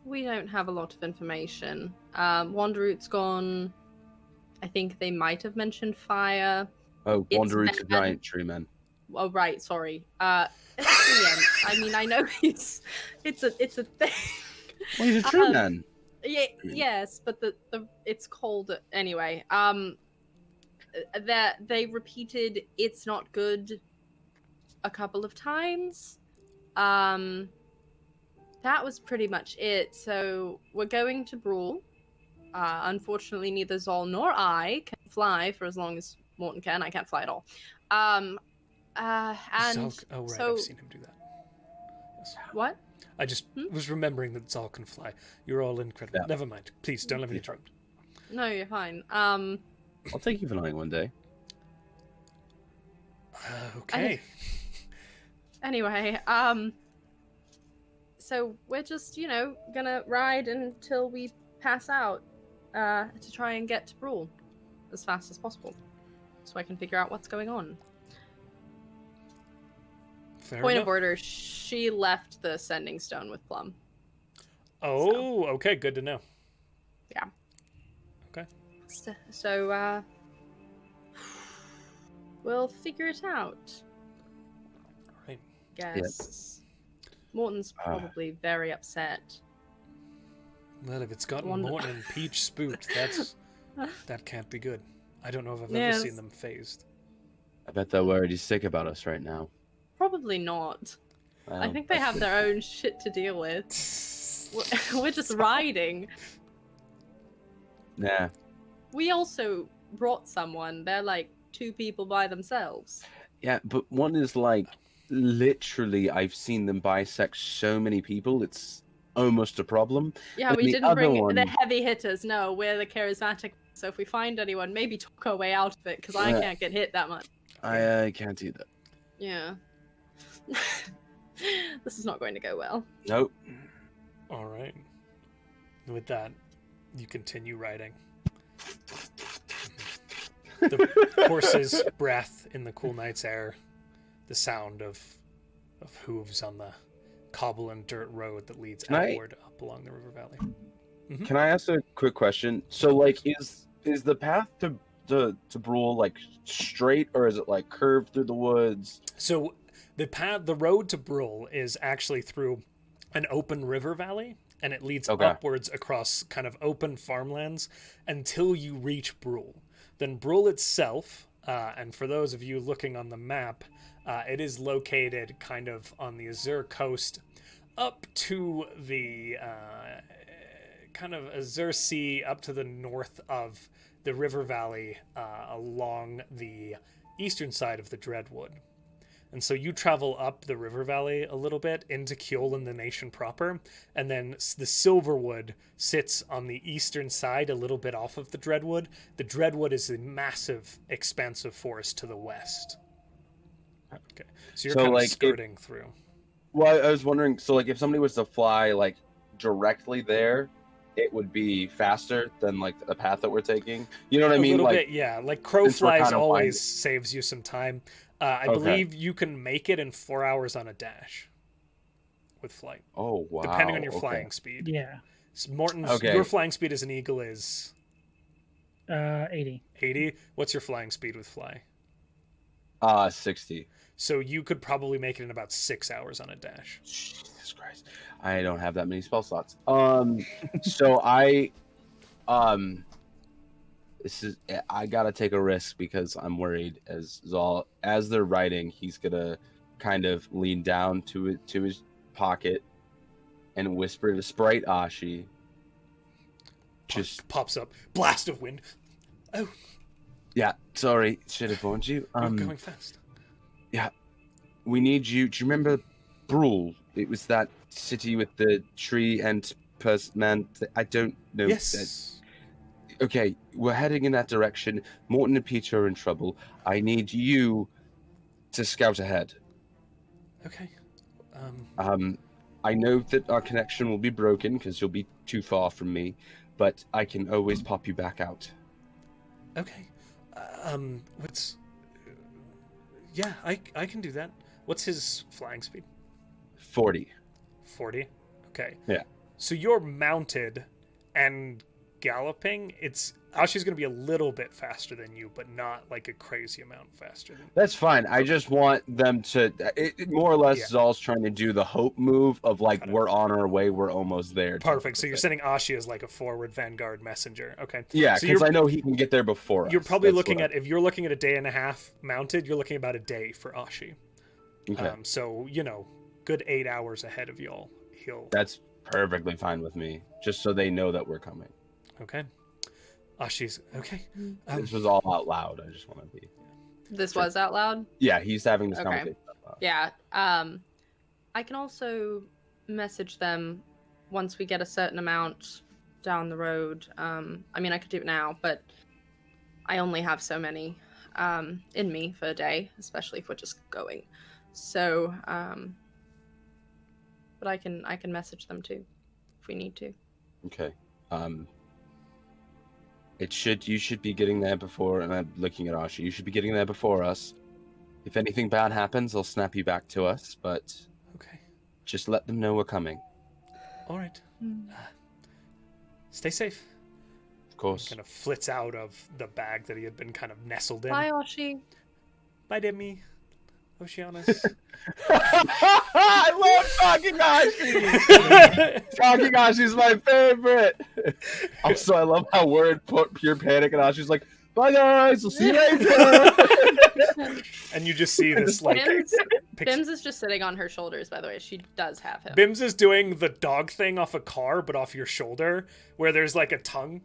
we don't have a lot of information. Wanderoot's gone. I think they might have mentioned fire. Oh, It's Wanderoot's a bad. giant tree man. Oh, right, sorry. It's Ian. I mean, I know it's a thing. Well, he's a tree Um, man. Yeah, yes, but the it's cold anyway. That they repeated it's not good a couple of times. That was pretty much it. So we're going to Brule. Unfortunately, neither Zol nor I can fly for as long as Morton can. I can't fly at all. And Zalk, oh right, so I've seen him do that. Yes. what? I just was remembering that Zal can fly. You're all incredible. Yeah. Never mind. Please don't let me interrupt. No, you're fine. I'll take you flying one day. Okay. Anyway, so we're just, gonna ride until we pass out, to try and get to Brule as fast as possible, so I can figure out what's going on. Fair Point enough. of order, she left the sending stone with Plum. Oh, okay. Good to know. Yeah. Okay. So, we'll figure it out. Right. Guess. Morton's probably very upset. Well, if it's gotten Wonder- Morton and Peach spooked, that can't be good. I don't know if I've ever Yes. seen them phased. I bet they're worried he's sick about us right now. Probably not. I Well, think they that's have good. their own shit to deal with. We're just riding. Nah. We also brought someone. They're like 2 people by themselves. Yeah, but one is like literally I've seen them bisect so many people, it's almost a problem. Yeah, And we the didn't other bring one- the heavy hitters. No, we're the charismatic. So if we find anyone, maybe talk our way out of it, because I Yeah. can't get hit that much. I can't either. Yeah. This is not going to go well. Nope. All right. With that, you continue riding. The horse's breath in the cool night's air, the sound of hooves on the cobble and dirt road that leads Can I- outward up along the river valley. Can I ask a quick question? So like is the path to Brule like straight or is it like curved through the woods? So the road to Brule is actually through an open river valley, and it leads Okay. upwards across kind of open farmlands until you reach Brule. Then Brule itself, and for those of you looking on the map, it is located kind of on the Azure coast up to the kind of Azure Sea up to the north of the river valley along the eastern side of the Dreadwood. And so you travel up the river valley a little bit into Kjolin, the nation proper, and then the Silverwood sits on the eastern side, a little bit off of the Dreadwood. The Dreadwood is a massive, expansive forest to the west. Okay, so you're kind of skirting through. Well, I was wondering, so like if somebody was to fly like directly there, it would be faster than like the path that we're taking. You know what I mean? A little like, bit, yeah. Like crow flies kind of always saves you some time. I believe you can make it in 4 hours on a dash with flight. Oh wow! Depending on your flying speed. Yeah. So Morton's your flying speed as an eagle is 80. 80. What's your flying speed with fly? 60. So you could probably make it in about 6 hours on a dash. Jesus Christ. I don't have that many spell slots. So I gotta take a risk because I'm worried as they're writing, he's gonna kind of lean down to his pocket and whisper to Sprite Ashi. Just pops up. Blast of wind. Oh. Yeah, sorry, should have warned you. You're going fast. Yeah. We need you. Do you remember Brule? It was that city with the tree and man. I don't know. Yes. Okay, we're heading in that direction. Morton and Peter are in trouble. I need you to scout ahead. Okay. I know that our connection will be broken because you'll be too far from me, but I can always pop you back out. Okay. What's... Yeah, I can do that. What's his flying speed? 40. 40? Okay. Yeah. So you're mounted and galloping. Ashi's going to be a little bit faster than you, but not like a crazy amount faster than you. That's fine. I just want them to... It more or less, Zal's trying to do the hope move of like, we're on our way, we're almost there. Perfect. So you're sending Ashi as like a forward vanguard messenger. Okay. Yeah, so because I know he can get there before us. You're probably looking at, if you're looking at a day and a half mounted, you're looking about a day for Ashi. Okay. So, good 8 hours ahead of y'all. That's perfectly fine with me, just so they know that we're coming. Okay. Ashi's okay. This was all out loud. I just want to be. This was out loud? Yeah, he's having this conversation out loud. Yeah. I can also message them once we get a certain amount down the road. I mean, I could do it now, but I only have so many in me for a day, especially if we're just going. So, but I can message them too, if we need to. Okay. You should be getting there before, and I'm looking at Ashi. You should be getting there before us. If anything bad happens, they'll snap you back to us, but okay. Just let them know we're coming. All right. Stay safe. Of course. He kind of flits out of the bag that he had been kind of nestled in. Bye, Ashi. Bye, Demi. Oceanus. I love Talking Ashi! Talking Ashi's my favorite! Also, I love how Word put pure panic and Ashi's like, bye guys, we'll see you later! And you just see this, like... Bims is just sitting on her shoulders, by the way. She does have him. Bims is doing the dog thing off a car, but off your shoulder, where there's, like, a tongue.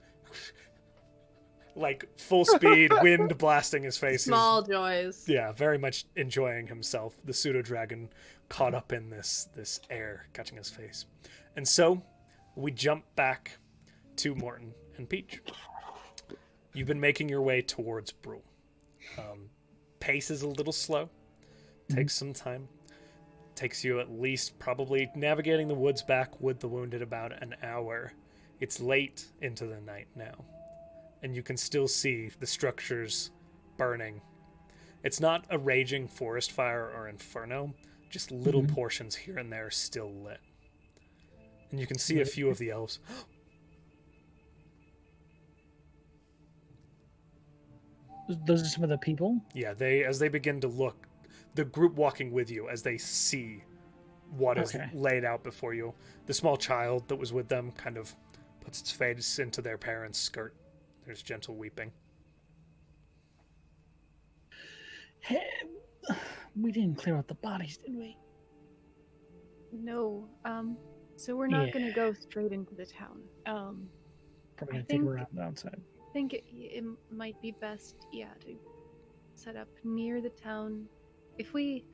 Like, full speed, wind blasting his face. Small joys. Yeah, very much enjoying himself. The pseudo-dragon caught up in this air, catching his face. And so, we jump back to Morton and Peach. You've been making your way towards Brule. Pace is a little slow. Takes some time. Takes you at least probably navigating the woods back with the wounded about an hour. It's late into the night now. And you can still see the structures burning. It's not a raging forest fire or inferno, just little portions here and there still lit. And you can see a few of the elves. Those are some of the people? Yeah, as they begin to look, the group walking with you, as they see what is laid out before you, the small child that was with them kind of puts its face into their parents' skirt. There's gentle weeping. Hey, we didn't clear out the bodies, did we? No. So we're not going to go straight into the town. Probably going to take a round outside. I think it might be best, to set up near the town. If we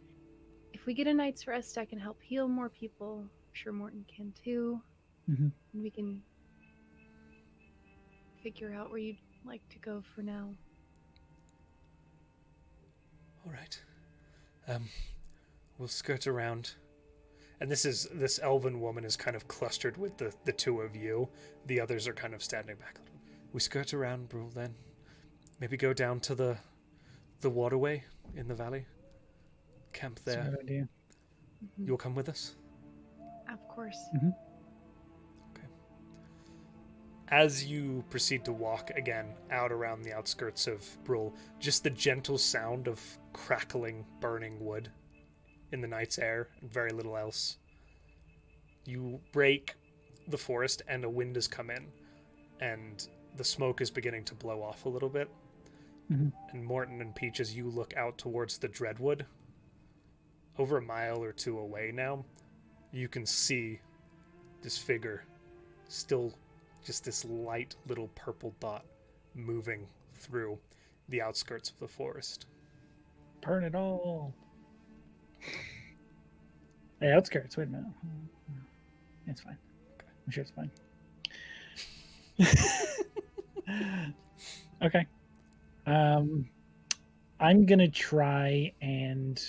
if we get a night's rest, I can help heal more people. I'm sure Morton can too. Mhm. And we can figure out where you'd like to go for now. All right. We'll skirt around. And this elven woman is kind of clustered with the two of you. The others are kind of standing back a little. We skirt around Brule then. Maybe go down to the waterway in the valley. Camp That's a there. good idea. You'll come with us? Of course. As you proceed to walk again out around the outskirts of Brule, just the gentle sound of crackling, burning wood in the night's air, and very little else. You break the forest, and a wind has come in, and the smoke is beginning to blow off a little bit. Mhm. And Morton and Peach, as you look out towards the Dreadwood, over a mile or two away now, you can see this figure, still just this light little purple dot moving through the outskirts of the forest. Burn it all. Hey, outskirts. Wait a minute. It's fine. I'm sure it's fine. Okay. I'm gonna try and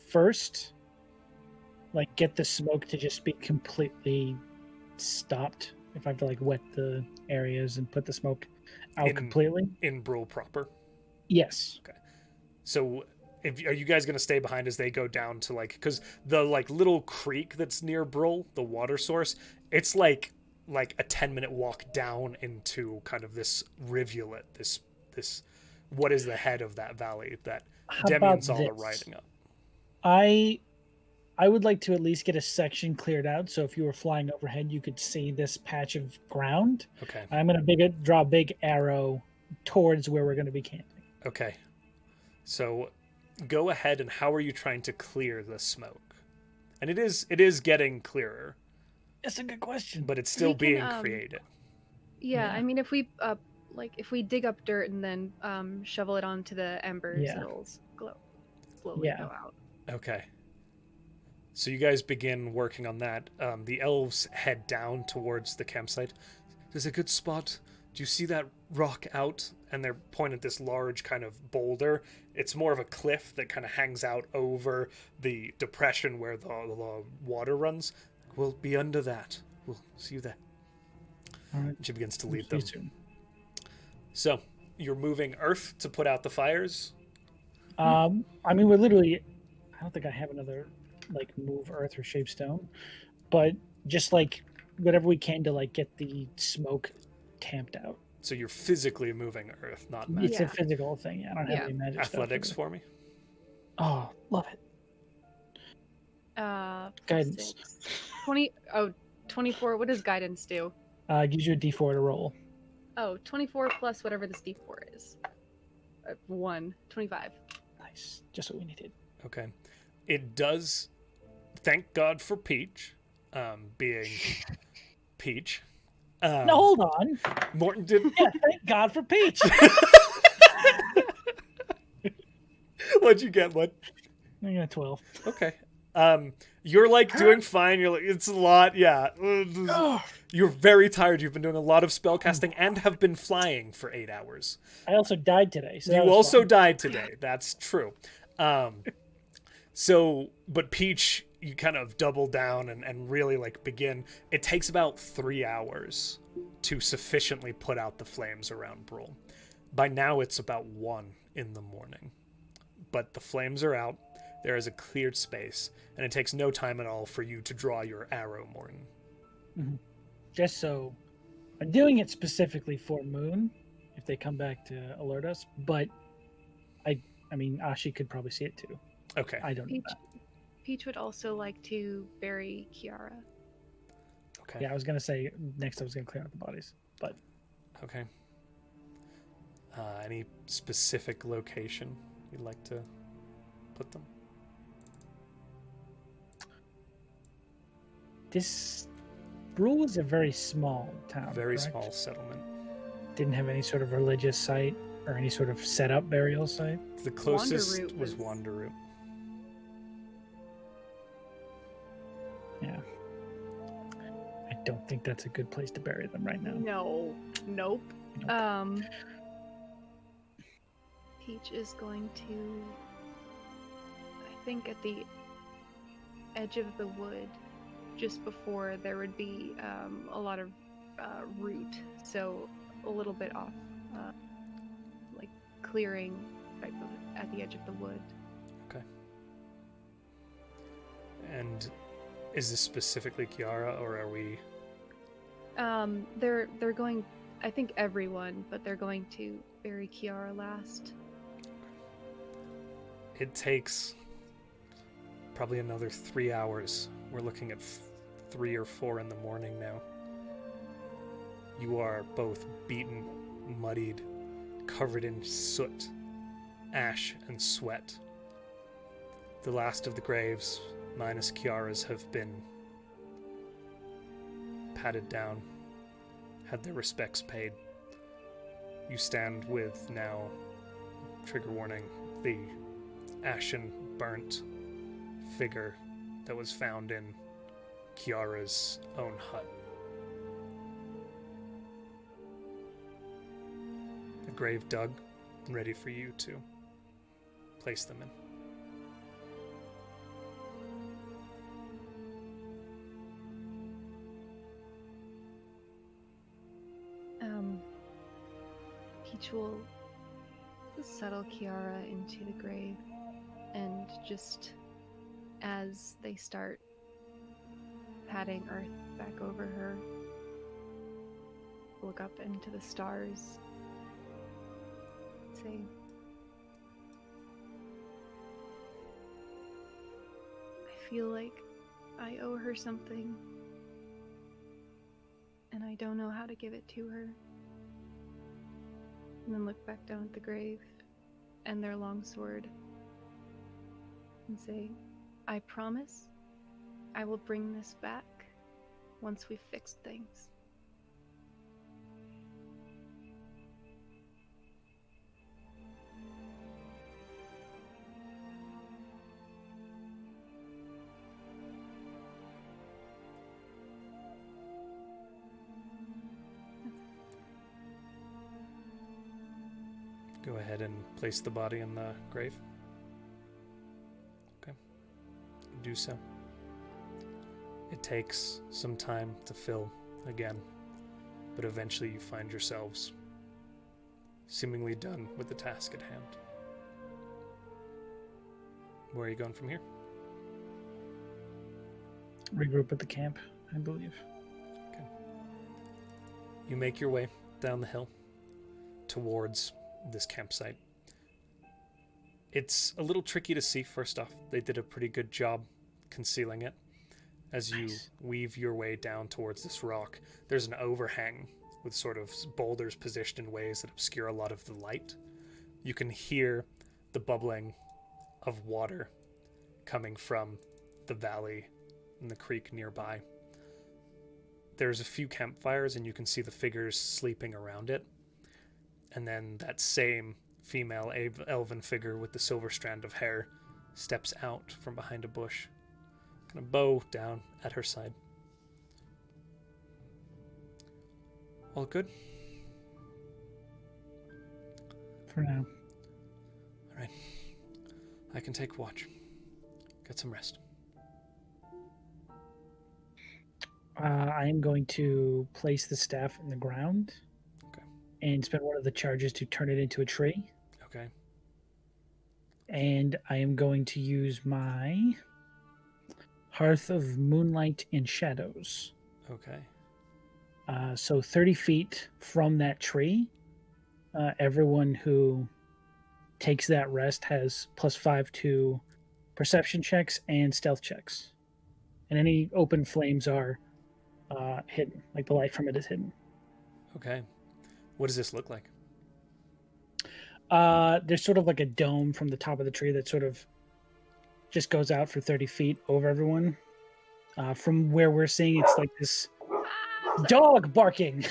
first, like, get the smoke to just be completely stopped. If I have to like wet the areas and put the smoke out completely. In Brule proper. Yes. Okay. So, are you guys gonna stay behind as they go down to like, because the like little creek that's near Brule, the water source, it's like a 10-minute walk down into kind of this rivulet, this what is the head of that valley that Demian's all are riding up. I would like to at least get a section cleared out, so if you were flying overhead, you could see this patch of ground. Okay. I'm going to draw a big arrow towards where we're going to be camping. Okay. So, go ahead, and how are you trying to clear the smoke? And it is getting clearer. That's a good question. But it's still We can, being created. Yeah, Yeah. I mean, if we if we dig up dirt and then shovel it onto the embers, Yeah. it'll slowly Yeah. go out. Okay. So you guys begin working on that. The elves head down towards the campsite. There's a good spot. Do you see that rock out? And they're pointing at this large kind of boulder. It's more of a cliff that kind of hangs out over the depression where the water runs. We'll be under that. We'll see you there. All right. She begins to lead See you them. soon. So, you're moving earth to put out the fires? I mean, we're literally. I don't think I have another like move earth or shape stone, but just like whatever we can to like get the smoke tamped out. So you're physically moving earth, not It's magic. a physical thing. I don't have Yeah. any magic Athletics stuff. for me? Oh, love it. Guidance. 24. What does guidance do? Gives you a D4 to roll. Oh, 24 plus whatever this D4 is. 25. Nice. Just what we needed. Okay. It does. Thank God for Peach, being Peach. No, hold on. Morton did. Yeah, thank God for Peach. What'd you get? What? I got 12. Okay. You're like doing fine. You're like, it's a lot. Yeah. You're very tired. You've been doing a lot of spell casting and have been flying for 8 hours. I also died today. So that You was also fun. died today. That's true. But Peach, you kind of double down and really like begin. It takes about 3 hours to sufficiently put out the flames around Brule. By now, it's about 1 in the morning. But the flames are out. There is a cleared space, and it takes no time at all for you to draw your arrow, Morton. Mhm. Just so I'm doing it specifically for Moon, if they come back to alert us. But I mean, Ashi could probably see it too. Okay. I don't know. Peach, Peach would also like to bury Kiara. Okay. Yeah, I was gonna say next I was gonna clear out the bodies, but Okay. Any specific location you'd like to put them? this Brule was a very small town. Very correct? small settlement. Didn't have any sort of religious site or any sort of set up burial site. The closest Wanderroot was was- Wanderroot. don't think that's a good place to bury them right now. No. Nope. Peach is going to, I think, at the edge of the wood, just before there would be a lot of root, so a little bit off, like clearing right at the edge of the wood. Okay. And is this specifically Kiara, or are we? They're going. I think everyone, but they're going to bury Kiara last. It takes probably another 3 hours. We're looking at 3 or 4 in the morning now. You are both beaten, muddied, covered in soot, ash, and sweat. The last of the graves, minus Kiara's, have been patted down, had their respects paid. You stand with now, trigger warning, the ashen, burnt figure that was found in Kiara's own hut. The grave dug and ready for you to place them in. Peach will settle Kiara into the grave, and just as they start patting earth back over her, look up into the stars, say, I feel like I owe her something, and I don't know how to give it to her. And then look back down at the grave and their longsword and say, I promise I will bring this back once we've fixed things. Go ahead and place the body in the grave. Okay. Do so. It takes some time to fill again, but eventually you find yourselves seemingly done with the task at hand. Where are you going from here? Regroup at the camp, I believe. Okay. You make your way down the hill towards this campsite. It's a little tricky to see, first off. They did a pretty good job concealing it. As you weave your way down towards this rock, there's an overhang with sort of boulders positioned in ways that obscure a lot of the light. You can hear the bubbling of water coming from the valley and the creek nearby. There's a few campfires, and you can see the figures sleeping around it. And then that same female elven figure with the silver strand of hair steps out from behind a bush, kind of bow down at her side. All good? For now. All right. I can take watch. Get some rest. I am going to place the staff in the ground. Okay. And spend one of the charges to turn it into a tree. Okay. And I am going to use my Hearth of Moonlight and Shadows. Okay. So 30 feet from that tree, everyone who takes that rest has +5 to perception checks and stealth checks. And any open flames are hidden, like the light from it is hidden. Okay. What does this look like? There's sort of like a dome from the top of the tree that sort of just goes out for 30 feet over everyone. From where we're seeing, it's like this dog barking.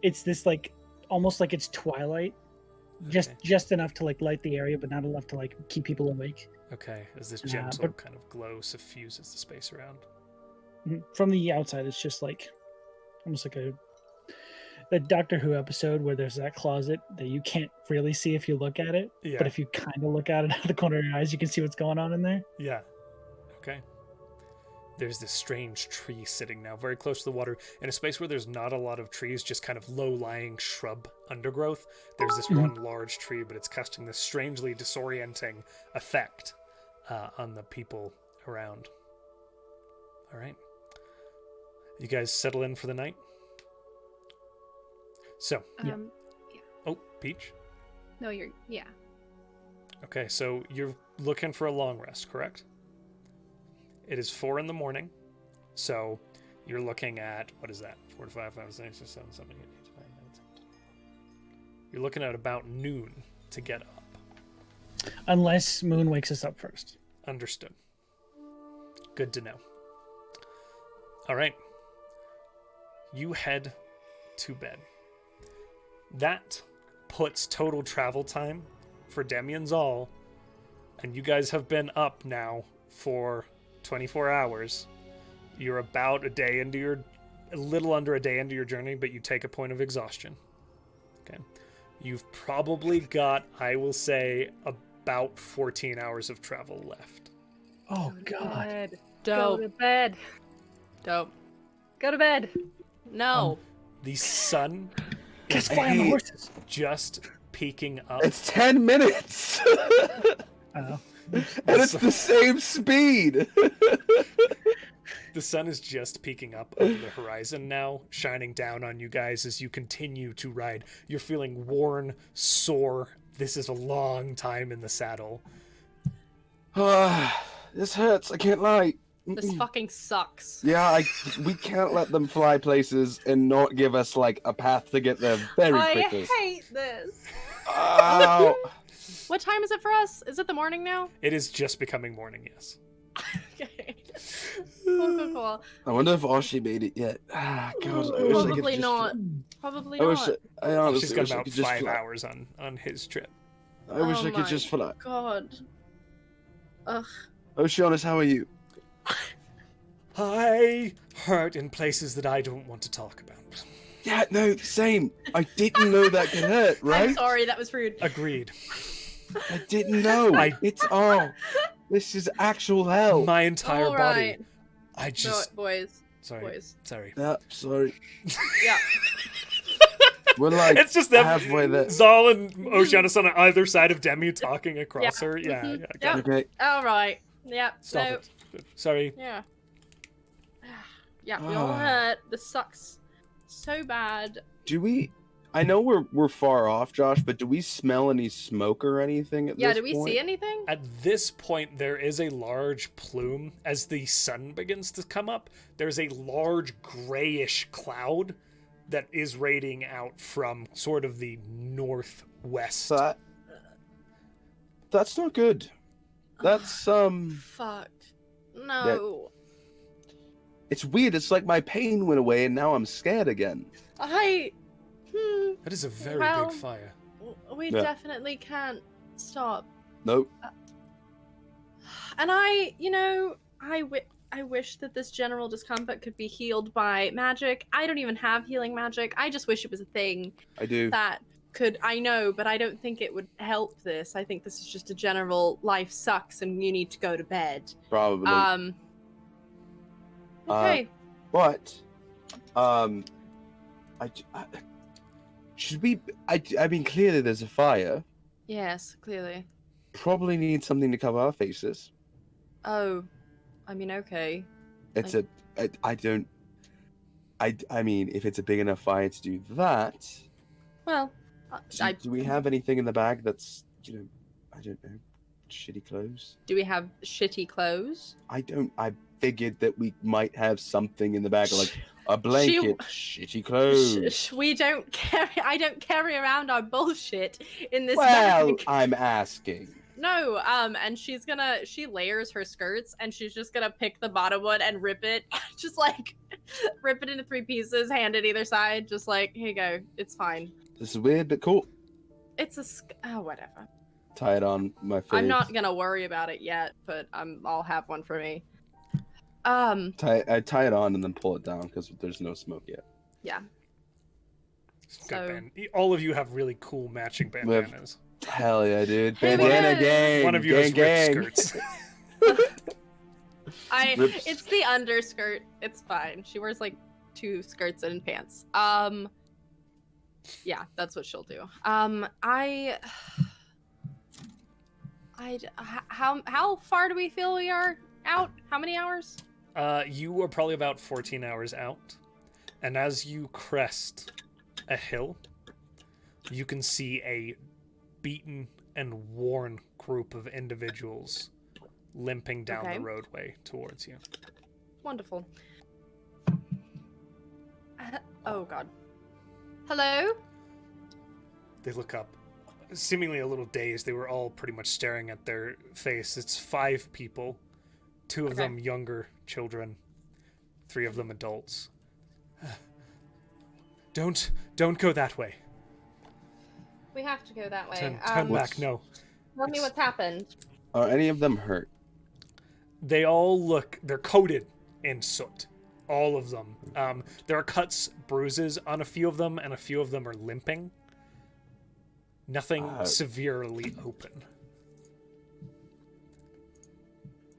It's this like almost like it's twilight just enough to like light the area, but not enough to like keep people awake. Okay, as this but- gentle kind of glow suffuses the space around. From the outside, it's just like almost like the Doctor Who episode where there's that closet that you can't really see if you look at it, Yeah. but if you kind of look at it out of the corner of your eyes, you can see what's going on in there. Yeah. Okay. There's this strange tree sitting now very close to the water in a space where there's not a lot of trees, just kind of low-lying shrub undergrowth. There's this one large tree, but it's casting this strangely disorienting effect on the people around. All right. You guys settle in for the night? So, oh, Peach? No, yeah. Okay, so you're looking for a long rest, correct? It is 4 a.m, so you're looking at, what is that? 4 to 5, 5, 6, 7, 7, 8, 9, 10. You're looking at about noon to get up. Unless Moon wakes us up first. Understood. Good to know. All right. You head to bed. That puts total travel time for Demian's All, and you guys have been up now for 24 hours. You're about a little under a day into your journey, but you take a point of exhaustion. Okay. You've probably got, I will say, about 14 hours of travel left. Oh, God. Dope. Go to bed. Dope. Go to bed. No. The sun Guys, is fly on the horses. just peeking up. It's 10 minutes, Oh. and it's the same speed. The sun is just peeking up over the horizon now, shining down on you guys as you continue to ride. You're feeling worn, sore. This is a long time in the saddle. This hurts. I can't lie. This fucking sucks. Yeah, we can't let them fly places and not give us like a path to get there very quickly. I hate this. Ow. What time is it for us? Is it the morning now? It is just becoming morning, yes. Okay. Cool. I wonder if Oshi made it yet. Ah, God, I wish I could Probably just not. Probably I wish not. I honestly She's got wish I about could just 5 fly. hours on his trip. I wish Oh I could my just fly. God. Ugh. Oceanus, how are you? I hurt in places that I don't want to talk about. Yeah, no, same. I didn't know that could hurt, right? I'm sorry, that was rude. Agreed. I didn't know. This is actual hell. My entire All body. right. I No, just boys. sorry. Boys. Sorry. Yeah, sorry. Yeah. We're like It's just them, halfway there. Zal and Oceanus on either side of Demi talking across her. Yeah, Mhm. yeah. Yep. Got it. Okay. All right. Yeah. Stop no. it. Sorry. Yeah. Yeah, we all hurt. This sucks so bad. Do we? I know we're far off, Josh, but do we smell any smoke or anything at Yeah, this do we point? see anything? At this point, there is a large plume. As the sun begins to come up, there's a large grayish cloud that is radiating out from sort of the northwest. That's not good. That's Fuck. No. It's weird. It's like my pain went away and now I'm scared again. That is a very Well- big fire. We Yeah. definitely can't stop. Nope. And I wish that this general discomfort could be healed by magic. I don't even have healing magic. I just wish it was a thing I do. that could, I know, but I don't think it would help this. I think this is just a general life sucks and you need to go to bed. Probably. Okay. But, should we? I mean, clearly there's a fire. Yes, clearly. Probably need something to cover our faces. Oh, I mean, okay. It's I don't. I mean, if it's a big enough fire to do that, Well, do we have anything in the bag that's, I don't know, shitty clothes? do we have shitty clothes? I figured that we might have something in the bag, like a blanket, shitty clothes. We don't carry. I don't carry around our bullshit in this Well, bag. I'm asking. No, and she layers her skirts and she's just gonna pick the bottom one and rip it, just like rip it into 3 pieces, hand it either side, just like, here you go, it's fine. This is weird, but cool. whatever. Tie it on my face. I'm not gonna worry about it yet, but I'll have one for me. I tie it on and then pull it down because there's no smoke yet. Yeah. Good all of you have really cool matching We have- bandanas. Hell yeah, dude! Hey, Bandana look. gang. One of you gang, has gang. ripped skirts. Rips. It's the underskirt. It's fine. She wears like 2 skirts and pants. Yeah, that's what she'll do. How far do we feel we are out? How many hours? You are probably about 14 hours out, and as you crest a hill, you can see a beaten and worn group of individuals limping down Okay. the roadway towards you. Wonderful. Oh god. Hello? They look up, seemingly a little dazed. They were all pretty much staring at their face. It's 5 people, 2 of Okay. them younger children, 3 of them adults. Don't go that way. We have to go that way. Turn back. No. Tell me what's happened. Are any of them hurt? They all look. They're coated in soot. All of them. There are cuts, bruises on a few of them, and a few of them are limping. Nothing severely open.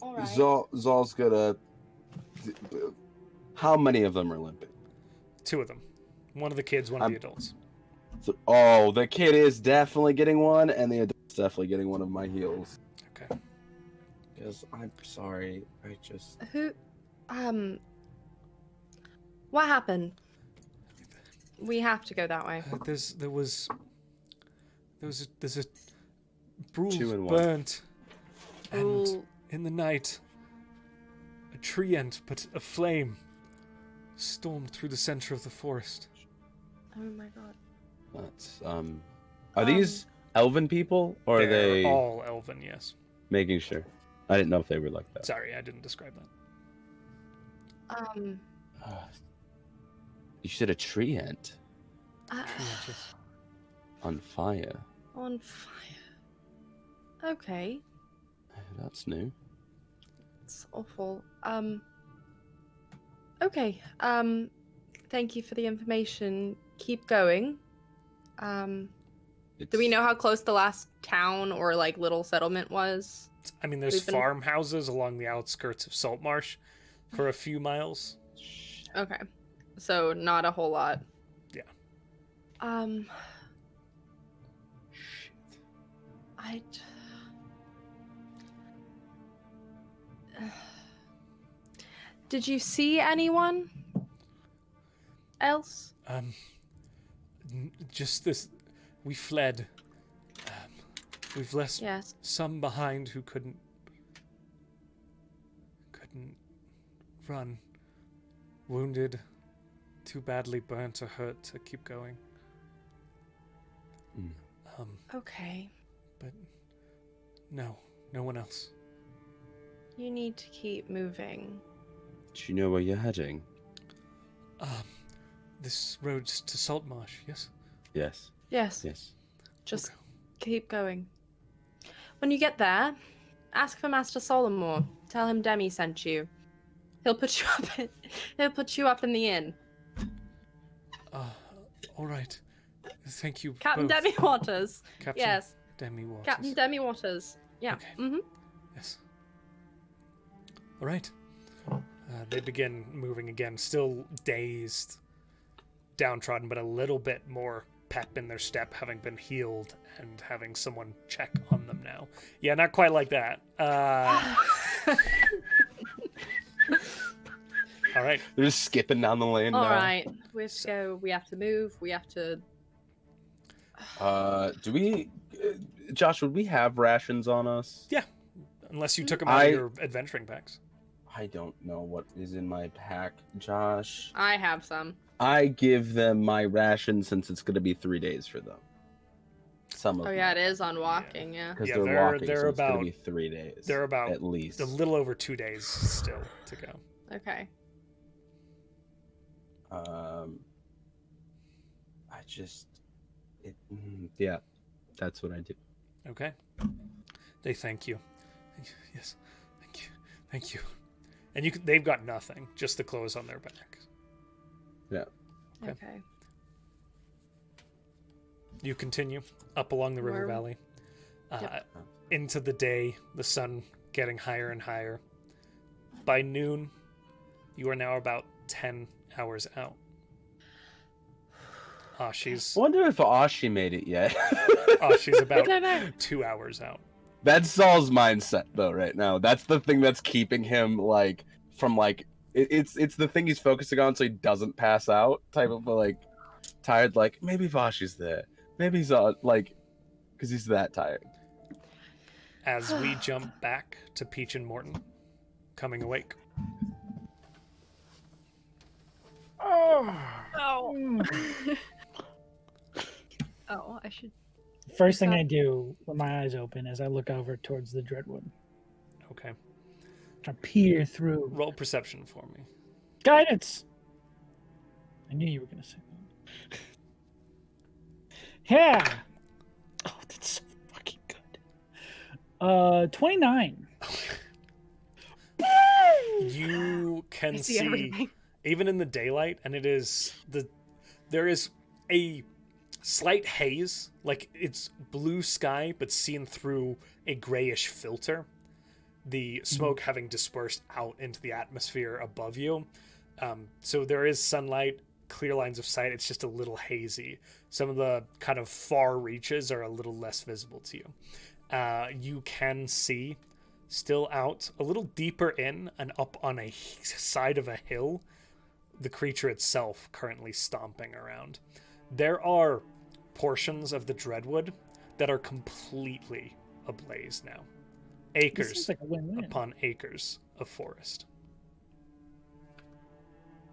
All right. Zol's gonna. How many of them are limping? 2 of them. One of the kids, one of the adults. Oh, the kid is definitely getting one, and the adult's definitely getting one of my heals. Okay. Because I'm sorry, I just. Who? What happened? We have to go that way. There's a brule 2 and 1. burnt, and Brule- in the night, a tree ant, but a flame, stormed through the center of the forest. Oh my god. That's Are these elven people, or are They're they all elven? Yes. making sure? I didn't know if they were like that. Sorry, I didn't describe that. You said a tree ant Tree ant, yes. on fire. On fire. Okay. That's new. It's awful. Okay. Thank you for the information. Keep going. Do we know how close the last town or like little settlement was? I mean, there's We've been- farmhouses along the outskirts of Saltmarsh for a few miles. Okay. So not a whole lot. Yeah. Did you see anyone else? Just this. We fled. We've left Yes. some behind who couldn't run. Wounded, too badly burnt or hurt to keep going. Okay. But no one else. You need to keep moving. Do you know where you're heading? This road's to Saltmarsh, yes? Yes. Yes. Yes. Just Okay. keep going. When you get there, ask for Master Solomon. Tell him Demi sent you. He'll put you up in the inn. All right. Thank you. Captain both. Demi Waters. Captain Yes. Demi Waters. Captain Demi Waters. Yeah. Okay. Mhm. Yes. All right. They begin moving again, still dazed, downtrodden, but a little bit more pep in their step, having been healed and having someone check on them now. Yeah, not quite like that. All right. They're just skipping down the lane All now. right. We have to go. We have to move. We have to. Do we, Josh? Would we have rations on us? Yeah. Unless you took them out of your adventuring packs. I don't know what is in my pack, Josh. I have some. I give them my ration since it's going to be 3 days for them. Some of Oh them. yeah, it is on walking. Yeah. Because Yeah, they're they're- walking, they're so it's going about- to be 3 days. They're about at least a little over 2 days still to go. Okay. Yeah. that's what I do. Okay. They thank you. Yes, thank you, thank you. And they've got nothing, just the clothes on their back. Yeah. Okay. You continue up along the river Where- valley, Yep. into the day, the sun getting higher and higher. By noon, you are now about 10 hours out. She's I wonder if Ashi made it yet. she's about No, no. 2 hours out. That's Saul's mindset though right now. That's the thing that's keeping him like from like it's the thing he's focusing on so he doesn't pass out type of like tired like maybe Vashi's there. Maybe he's like because he's that tired. As we jump back to Peach and Morton coming awake. Oh. Mm. Oh, I should. First thing I do when my eyes open is I look over towards the Dreadwood. Okay. I peer through. Roll perception for me. Guidance! I knew you were going to say that. Yeah! Oh, that's so fucking good. 29. You can I see see everything. even in the daylight, and there is a slight haze, like it's blue sky, but seen through a grayish filter. The smoke having dispersed out into the atmosphere above you. So there is sunlight, clear lines of sight. It's just a little hazy. Some of the kind of far reaches are a little less visible to you. You can see still out a little deeper in and up on a side of a hill, the creature itself currently stomping around. There are portions of the Dreadwood that are completely ablaze now. This Acres seems like a win-win. upon acres of forest.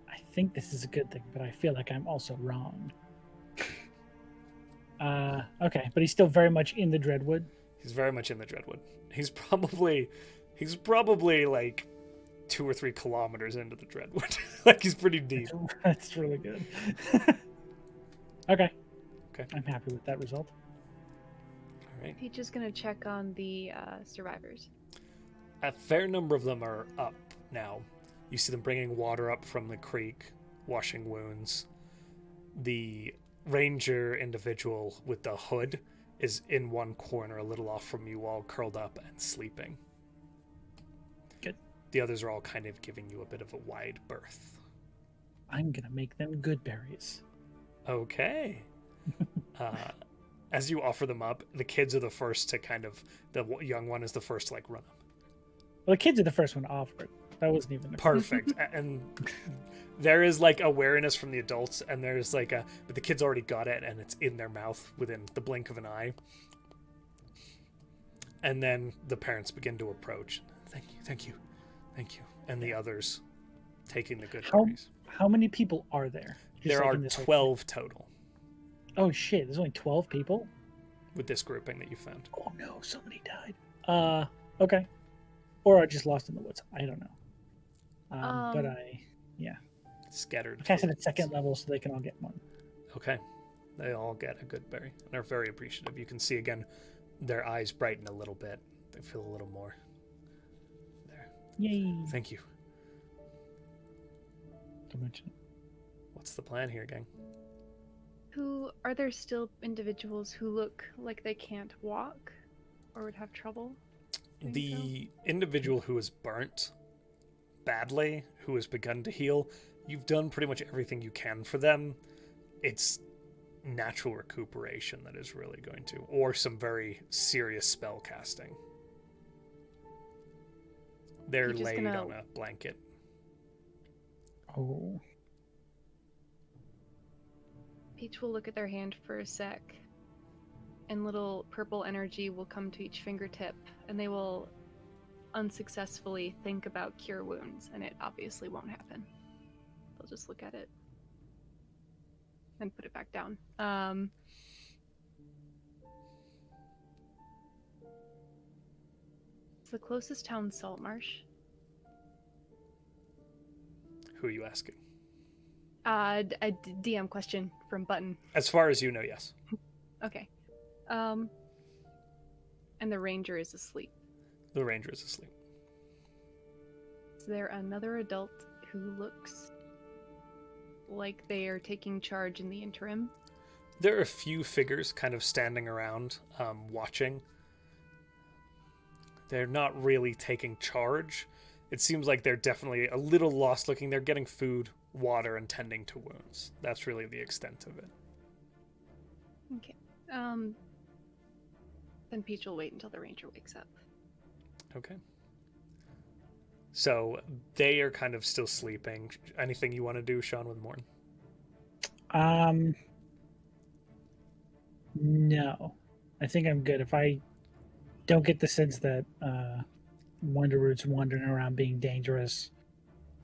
I think this is a good thing, but I feel like I'm also wrong. Okay, but he's still very much in the Dreadwood. He's very much in the Dreadwood. He's probably like 2 or 3 kilometers into the Dreadwood. Like he's pretty deep. That's really good. Okay. Okay. I'm happy with that result. All right. Peach is gonna check on the survivors. A fair number of them are up now. You see them bringing water up from the creek, washing wounds. The ranger individual with the hood is in one corner, a little off from you all, curled up and sleeping. Good. The others are all kind of giving you a bit of a wide berth. I'm gonna make them good berries. Okay. As you offer them up, the kids are the first to the young one is the first to like run up. Well, the kids are the first one to offer it. That wasn't even Perfect. And there is like awareness from the adults, and there's like but the kids already got it, and it's in their mouth within the blink of an eye. And then the parents begin to approach. Thank you, thank you, thank you. And the others taking the good berries. How many people are there? Just There like are in this, 12 total Oh shit! There's only 12 people. with this grouping that you found. Oh no! Somebody died. Okay. Or I just lost in the woods. I don't know. But I Scattered. cast it at second level so they can all get one. Okay. They all get a good berry and are very appreciative. You can see again their eyes brighten a little bit. They feel a little more there. Yay! Thank you. Don't mention it. What's the plan here, gang? Who are there still individuals who look like they can't walk or would have trouble? doing The individual who is burnt badly, who has begun to heal, you've done pretty much everything you can for them. It's natural recuperation that is really going to, or some very serious spell casting. They're You're just laid gonna- on a blanket. Oh. Peach will look at their hand for a sec, and little purple energy will come to each fingertip, and they will unsuccessfully think about cure wounds, and it obviously won't happen. They'll just look at it and put it back down. Is the closest town Saltmarsh? Who are you asking? A DM question from Button. As far as you know, yes. Okay. And the ranger is asleep. The ranger is asleep. Is there another adult who looks like they are taking charge in the interim? There are a few figures kind of standing around, watching. They're not really taking charge. It seems like they're definitely a little lost looking. They're getting food, water, and tending to wounds. That's really the extent of it. Okay. Then Peach will wait until the ranger wakes up. Okay. So they are kind of still sleeping. Anything you want to do, Sean, with Morton? No. I think I'm good. If I don't get the sense that Wonderroot's wandering around being dangerous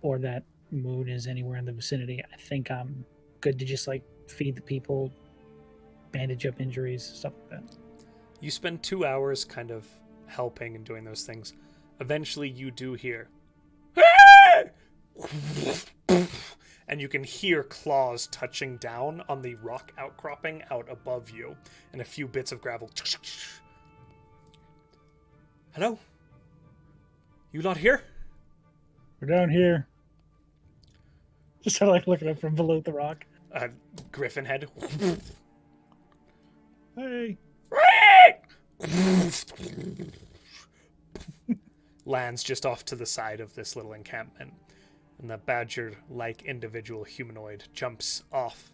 or that Moon is anywhere in the vicinity, I think I'm good to just like feed the people, bandage up injuries, stuff like that. You spend 2 hours kind of helping and doing those things. Eventually you do hear and you can hear claws touching down on the rock outcropping out above you and a few bits of gravel. Hello? You not here? We're down here. Just sort of like looking up from below the rock. Griffin head. Hey. Lands just off to the side of this little encampment, and the badger-like individual humanoid jumps off.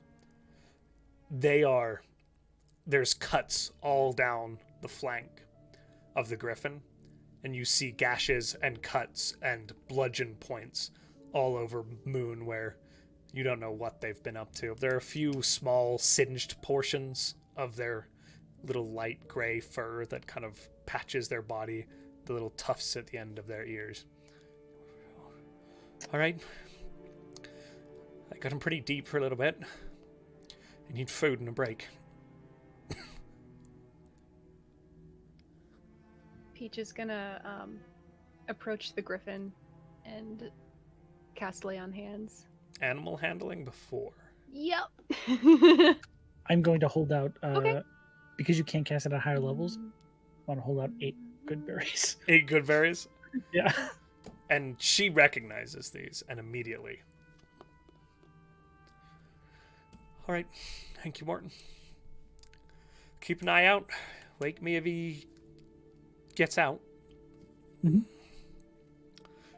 There's cuts all down the flank of the griffin, and you see gashes and cuts and bludgeon points all over Moon where you don't know what they've been up to. There are a few small singed portions of their little light gray fur that kind of patches their body, the little tufts at the end of their ears. All right. I got him pretty deep for a little bit. I need food and a break. Peach is gonna approach the griffin and cast Lay on Hands. Animal handling before. Yep. I'm going to hold out, Okay. because you can't cast it at higher levels, I want to hold out 8 good berries. 8 good berries. Yeah. And she recognizes these and immediately. All right. Thank you, Morton. Keep an eye out. Wake me if he gets out. Mhm.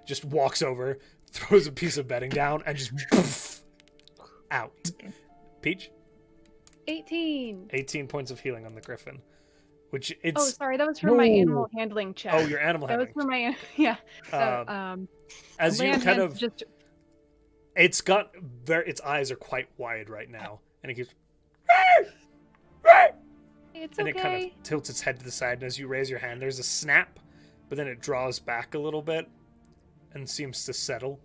Just walks over, throws a piece of bedding down, and just poof, out. Peach? 18. 18 points of healing on the griffin. Which Oh, it's... sorry, that was for my animal handling check. Oh, your animal That was handling. for my yeah. So, As Lay you on kind Hands of... just It's got... its eyes are quite wide right now. And it keeps... it's And okay. it kind of tilts its head to the side, and as you raise your hand, there's a snap, but then it draws back a little bit and seems to settle.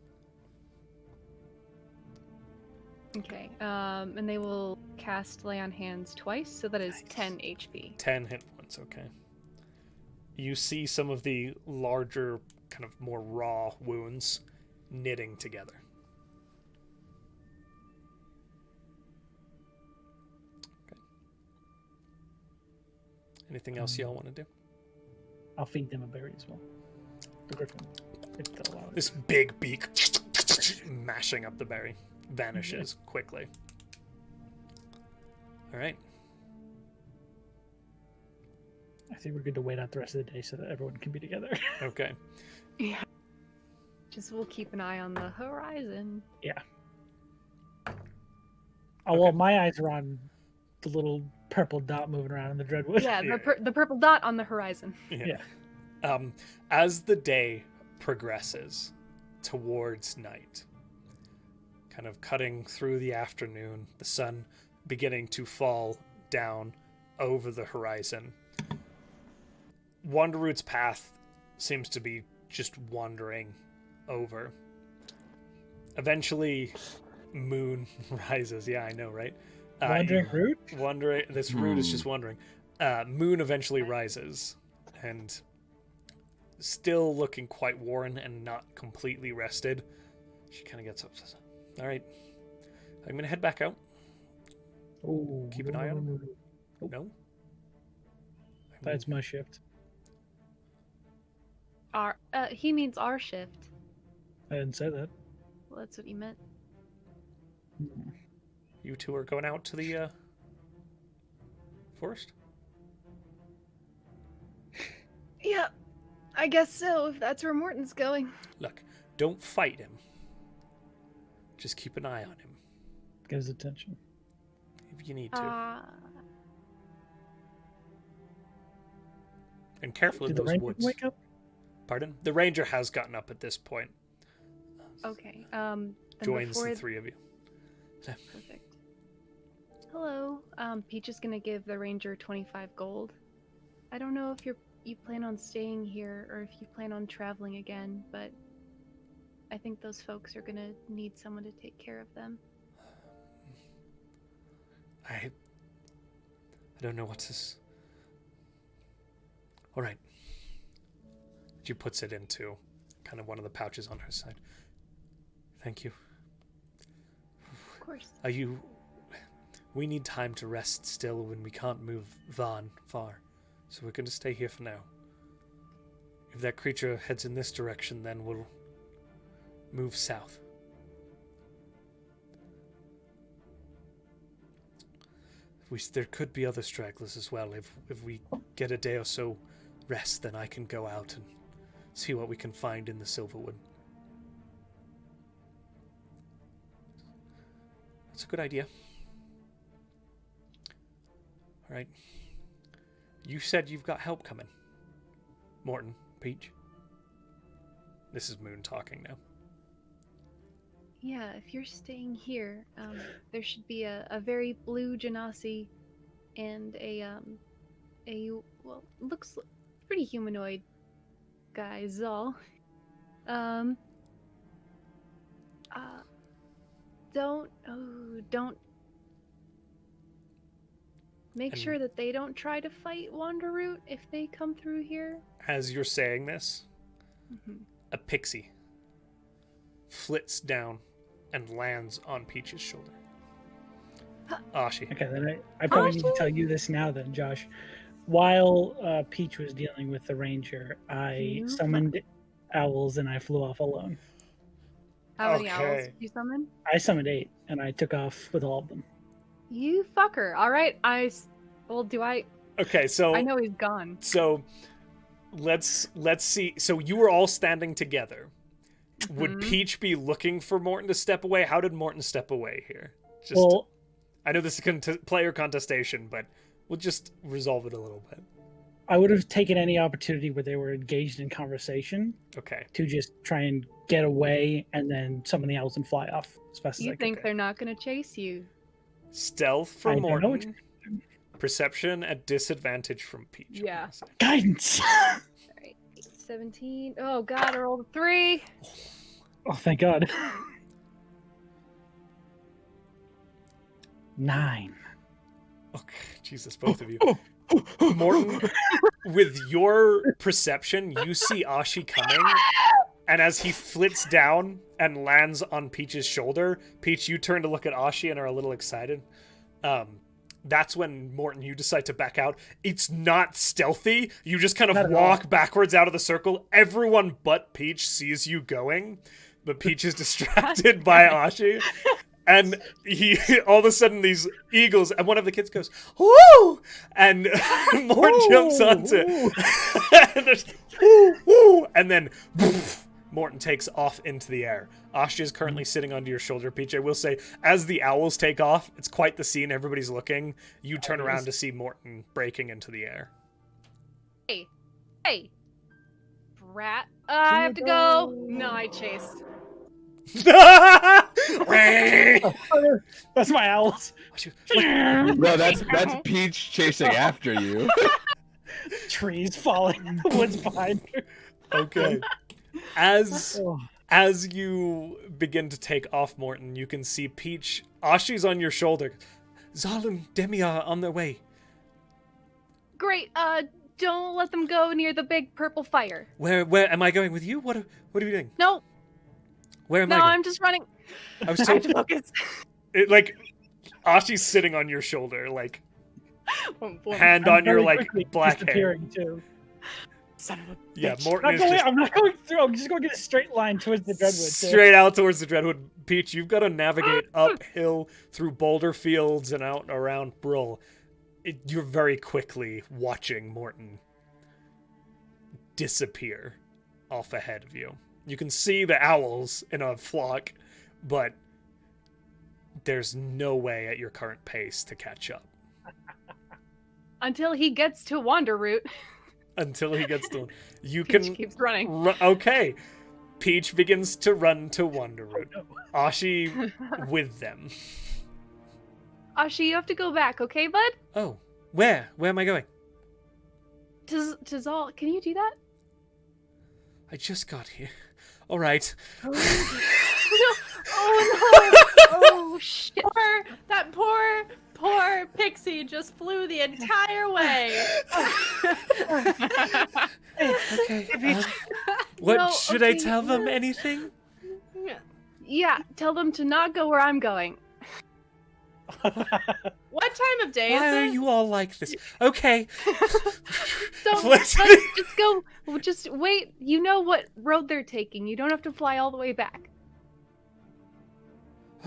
Okay. And they will cast Lay on Hands twice, so that is 10 HP. 10 hit points, okay. You see some of the larger, kind of more raw wounds knitting together. Okay. Anything else y'all want to do? I'll feed them a berry as well. The griffin. If they'll allow it. This big beak mashing up the berry vanishes quickly. All right. I think we're good to wait out the rest of the day so that everyone can be together. Okay. Yeah. Just we'll keep an eye on the horizon. Yeah. Oh, well, my eyes are on the little purple dot moving around in the Dreadwood. Yeah, Yeah. the purple dot on the horizon. Yeah. As the day progresses towards night, kind of cutting through the afternoon, the sun beginning to fall down over the horizon, Wanderroot's path seems to be just wandering over. Eventually, Moon rises. Yeah, I know, right? Wandering route? Wandering. This route is just wandering. Moon eventually rises, and still looking quite worn and not completely rested. She kind of gets up. Says, "All right, I'm gonna head back out. Oh, Keep an eye on him." No. That's my shift. He means our shift. I didn't say that. Well, that's what he meant. You two are going out to the forest? Yeah, I guess so, if that's where Morton's going. Look, don't fight him. Just keep an eye on him. Get his attention. If you need to. Ah. And careful in Did the those ranger woods. wake up? Pardon? The ranger has gotten up at this point. Okay. Then Joins before the three of you. Perfect. Hello. Peach is gonna give the ranger 25 gold. I don't know if you plan on staying here or if you plan on traveling again, but I think those folks are gonna need someone to take care of them. I don't know what to... All right. She puts it into kind of one of the pouches on her side. Thank you. Of course. We need time to rest still when we can't move Vaughn far. So we're going to stay here for now. If that creature heads in this direction, then we'll move south. There could be other stragglers as well. If we get a day or so rest, then I can go out and see what we can find in the Silverwood. That's a good idea. All right. You said you've got help coming. Morton, Peach. This is Moon talking now. Yeah, if you're staying here, there should be a very blue genasi and looks pretty humanoid guy, Zal. Don't make sure that they don't try to fight Wanderroot if they come through here. As you're saying this, Mm-hmm. a pixie flits down and lands on Peach's shoulder. Ashi. Okay, then I probably need to tell you this now then, Josh. While Peach was dealing with the ranger, I summoned owls and I flew off alone. How many Okay. owls did you summon? I summoned 8 and I took off with all of them. You fucker. All right, do I? Okay, so I know he's gone. So let's see. So you were all standing together. Would Mhm. Peach be looking for Morton to step away? How did Morton step away here? Just, Well, I know this is a player contestation, but we'll just resolve it a little bit. I would have taken any opportunity where they were engaged in conversation Okay. to just try and get away and then summon the owls and fly off as fast as I You could. think they're not going to chase you? Stealth for I don't know what Morton. Perception at disadvantage from Peach. I'm Yeah. gonna say. Guidance! All right, 17. Oh God, I rolled a 3. Oh, thank God. 9. Okay, Jesus, both of you. Morton, with your perception, you see Ashi coming, and as he flits down and lands on Peach's shoulder, Peach, you turn to look at Ashi and are a little excited. That's when, Morton, you decide to back out. It's not stealthy. You just kind Not of at walk backwards out of the circle. Everyone but Peach sees you going, but Peach is distracted by Ashi. And he, all of a sudden, these eagles, and one of the kids goes, "Woo!" And Morton jumps onto and there's, "Woo, woo!" And then poof, Morton takes off into the air. Asha is currently sitting onto your shoulder, Peach. I will say, as the owls take off, it's quite the scene. Everybody's looking. You turn around to see Morton breaking into the air. Hey, brat. I have to go. No, I chased. That's my owls. No, that's Peach chasing after you. Trees falling in the woods behind her. Okay. As you begin to take off, Morton, you can see Peach. Ashi's on your shoulder. Zal and Demi are on their way. Great. Don't let them go near the big purple fire. Where am I going with you? What are you doing? No, Where am no, I going? I'm just running. I was I have told to focus. like Ashi's sitting on your shoulder, like Boom, boom. Hand I'm on your very like quickly black hair. disappearing too. Son of a Yeah, bitch. Morton is I'm just not going through. I'm just going to get a straight line towards the Dreadwood. too. straight out towards the Dreadwood. Peach, you've got to navigate uphill through boulder fields and out and around Brill. You're very quickly watching Morton disappear off ahead of you. You can see the owls in a flock, but there's no way at your current pace to catch up Until he gets to Wander Route. until he gets to. You Peach can. keeps running. Okay. Peach begins to run to Wander Route. no. Ashi with them. Ashi, you have to go back, okay, bud? Oh, where? Where am I going? To Zal, can you do that? I just got here. All right. No. Oh no! Oh shit! That poor pixie just flew the entire way. Okay. What No, should I okay, tell them? Anything? Yeah, tell them to not go where I'm going. What time of day Why are is it? you all like this? Okay. Don't Let's- just go. Just wait. You know what road they're taking. You don't have to fly all the way back.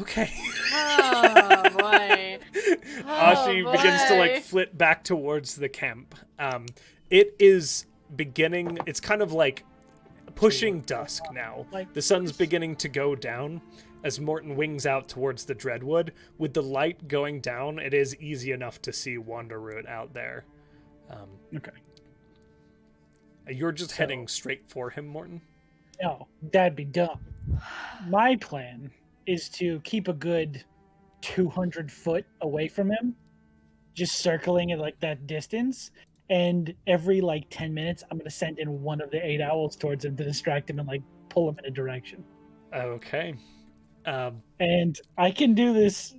Okay. Oh boy. Ashi Oh, begins to like boy. flit back towards the camp. It is beginning. It's kind of like pushing dusk now. The sun's beginning to go down as Morton wings out towards the Dreadwood. With the light going down, it is easy enough to see Wander Route out there. Okay. You're just heading straight for him, Morton? No, that'd be dumb. My plan is to keep a good 200 foot away from him, just circling at like that distance. And every like 10 minutes, I'm going to send in one of the 8 owls towards him to distract him and like pull him in a direction. Okay. And I can do this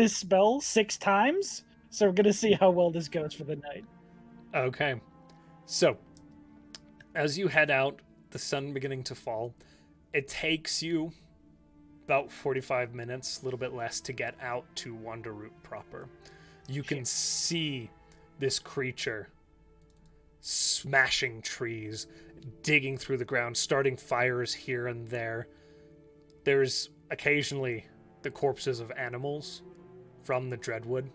spell 6 times. So we're going to see how well this goes for the night. Okay. So, as you head out, the sun beginning to fall, it takes you about 45 minutes, a little bit less, to get out to Wander Route proper. You can see this creature smashing trees, digging through the ground, starting fires here and there. There's occasionally the corpses of animals from the Dreadwood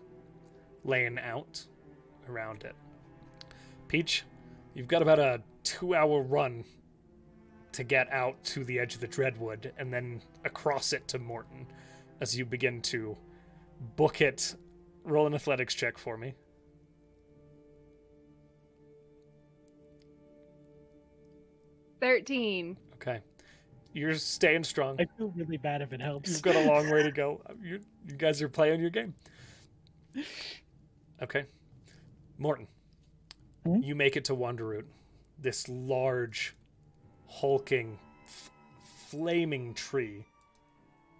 laying out around it. Peach, you've got about a 2-hour run to get out to the edge of the Dreadwood and then across it to Morton as you begin to book it. Roll an athletics check for me. 13. Okay. You're staying strong. I feel really bad if it helps. You've got a long way to go. You guys are playing your game. Okay. Morton, you make it to Wander Route. This large, hulking, flaming tree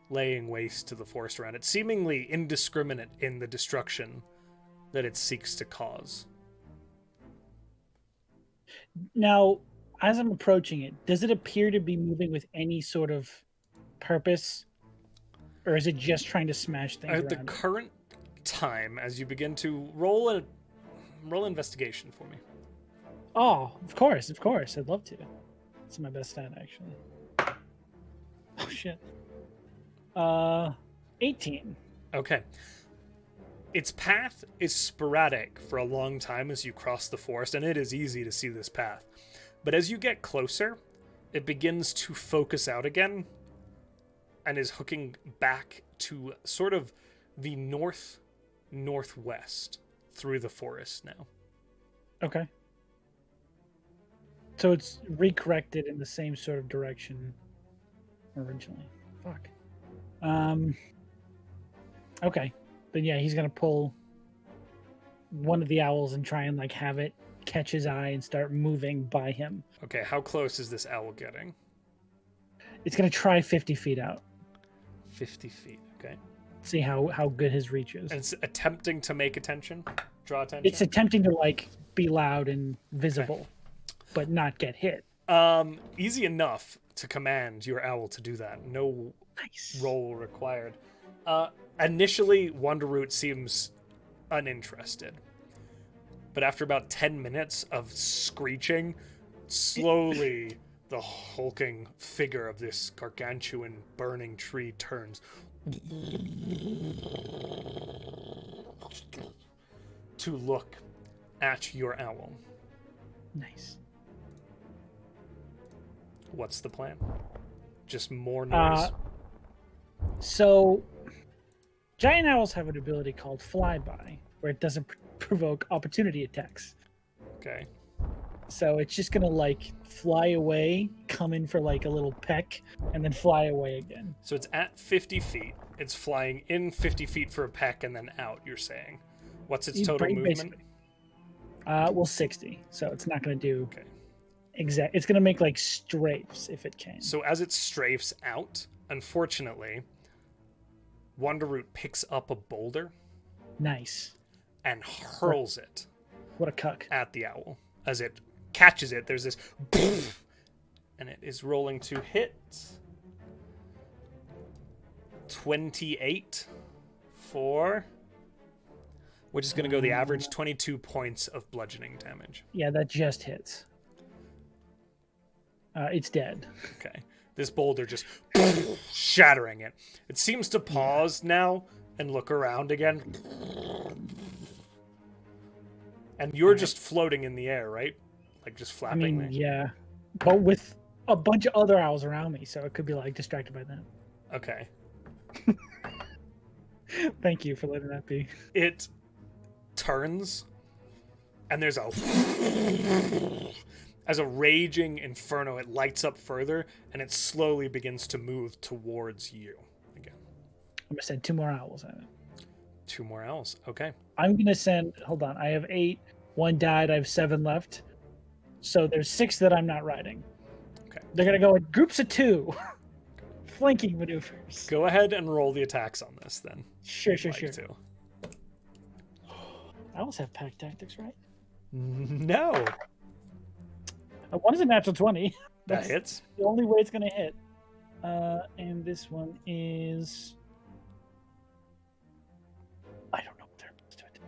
laying waste to the forest around it, seemingly indiscriminate in the destruction that it seeks to cause. Now, as I'm approaching it, does it appear to be moving with any sort of purpose? Or is it just trying to smash things At the around it? current time, as you begin to roll investigation for me. Oh, of course. I'd love to. It's my best stat, actually. Oh, shit. 18. Okay. Its path is sporadic for a long time as you cross the forest, and it is easy to see this path. But as you get closer, it begins to focus out again and is hooking back to sort of the northwest through the forest now. Okay. So it's recorrected in the same sort of direction originally. Fuck. Okay. Then yeah, he's gonna pull one of the owls and try and like have it catch his eye and start moving by him. Okay, how close is this owl getting? It's gonna try 50 feet out. 50 feet, okay. See how good his reach is. And it's attempting to make attention? Draw attention? It's attempting to like be loud and visible, but not get hit. Easy enough to command your owl to do that. No Nice. roll required. Initially, Wander Route seems uninterested. but after about 10 minutes of screeching, slowly the hulking figure of this gargantuan burning tree turns to look at your owl. Nice. What's the plan? Just more noise? So, giant owls have an ability called flyby, where it doesn't provoke opportunity attacks. Okay. So it's just gonna like fly away, come in for like a little peck, and then fly away again. So it's at 50 feet. It's flying in 50 feet for a peck and then out, you're saying. What's its total movement? Basically. Well, 60. So it's not gonna do Okay. exact. It's gonna make like strafes if it can. So as it strafes out, unfortunately, Wanderroot picks up a boulder Nice. and hurls it What a cuck. at the owl. As it catches it, there's this and it is rolling to hit 28 for, which is going to go the average 22 points of bludgeoning damage. Yeah, that just hits. It's dead. Okay. This boulder just shattering it. It seems to pause now and look around again. And you're just floating in the air, right? Like just I flapping mean, there? yeah, but with a bunch of other owls around me, so it could be like distracted by them. Okay. Thank you for letting that be. It turns and there's a as a raging inferno, it lights up further and it slowly begins to move towards you again. I'm gonna send 2 more owls at it. 2 more owls. Okay. I'm gonna send. Hold on, I have 8. 1 died. I have 7 left. So there's 6 that I'm not riding. Okay. They're gonna go in groups of 2, flanking maneuvers. Go ahead and roll the attacks on this then. Sure, if sure, you'd sure. like to. Owls have pack tactics, right? No. One is a natural 20. That That's hits. the only way it's gonna hit. And this one is. I don't know what they're supposed to do.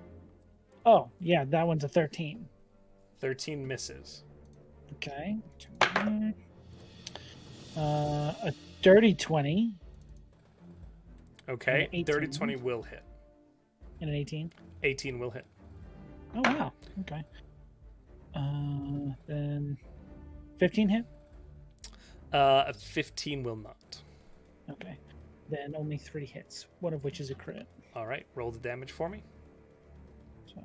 Oh, yeah, that one's a 13. 13 misses. Okay. A dirty 20 Okay. An 30 18. 20 will hit. and an 18. 18 will hit. Oh, wow. Okay. Then 15 hit? 15 will not. Okay. Then only 3 hits, one of which is a crit. All right. Roll the damage for me. So,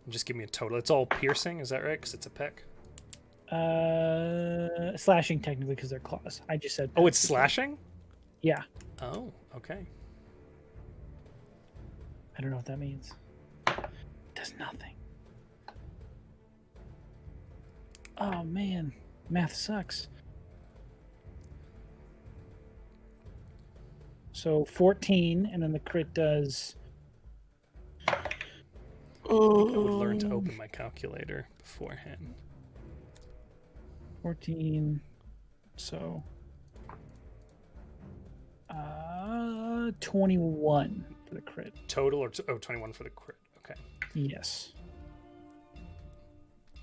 Just give me a total. It's all piercing, is that right? Because it's a peck. slashing technically because they're claws. I just said. Oh, it's peck. slashing? Yeah. Oh, okay. I don't know what that means. It does nothing. Oh man, math sucks. So 14, and then the crit does. I would learn to open my calculator beforehand. 14. So 21 for the crit. Total or 21 for the crit. Okay. Yes.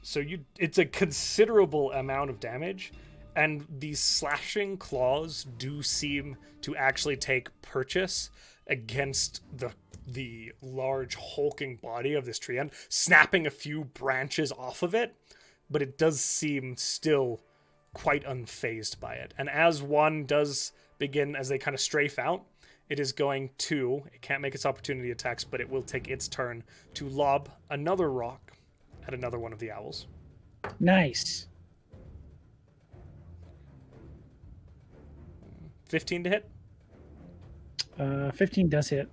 So it's a considerable amount of damage, and these slashing claws do seem to actually take purchase against the large hulking body of this tree and snapping a few branches off of it, but it does seem still quite unfazed by it. And as one does begin, as they kind of strafe out, it is going to, it can't make its opportunity attacks, but it will take its turn to lob another rock at another one of the owls. Nice. 15 to hit. 15 does hit.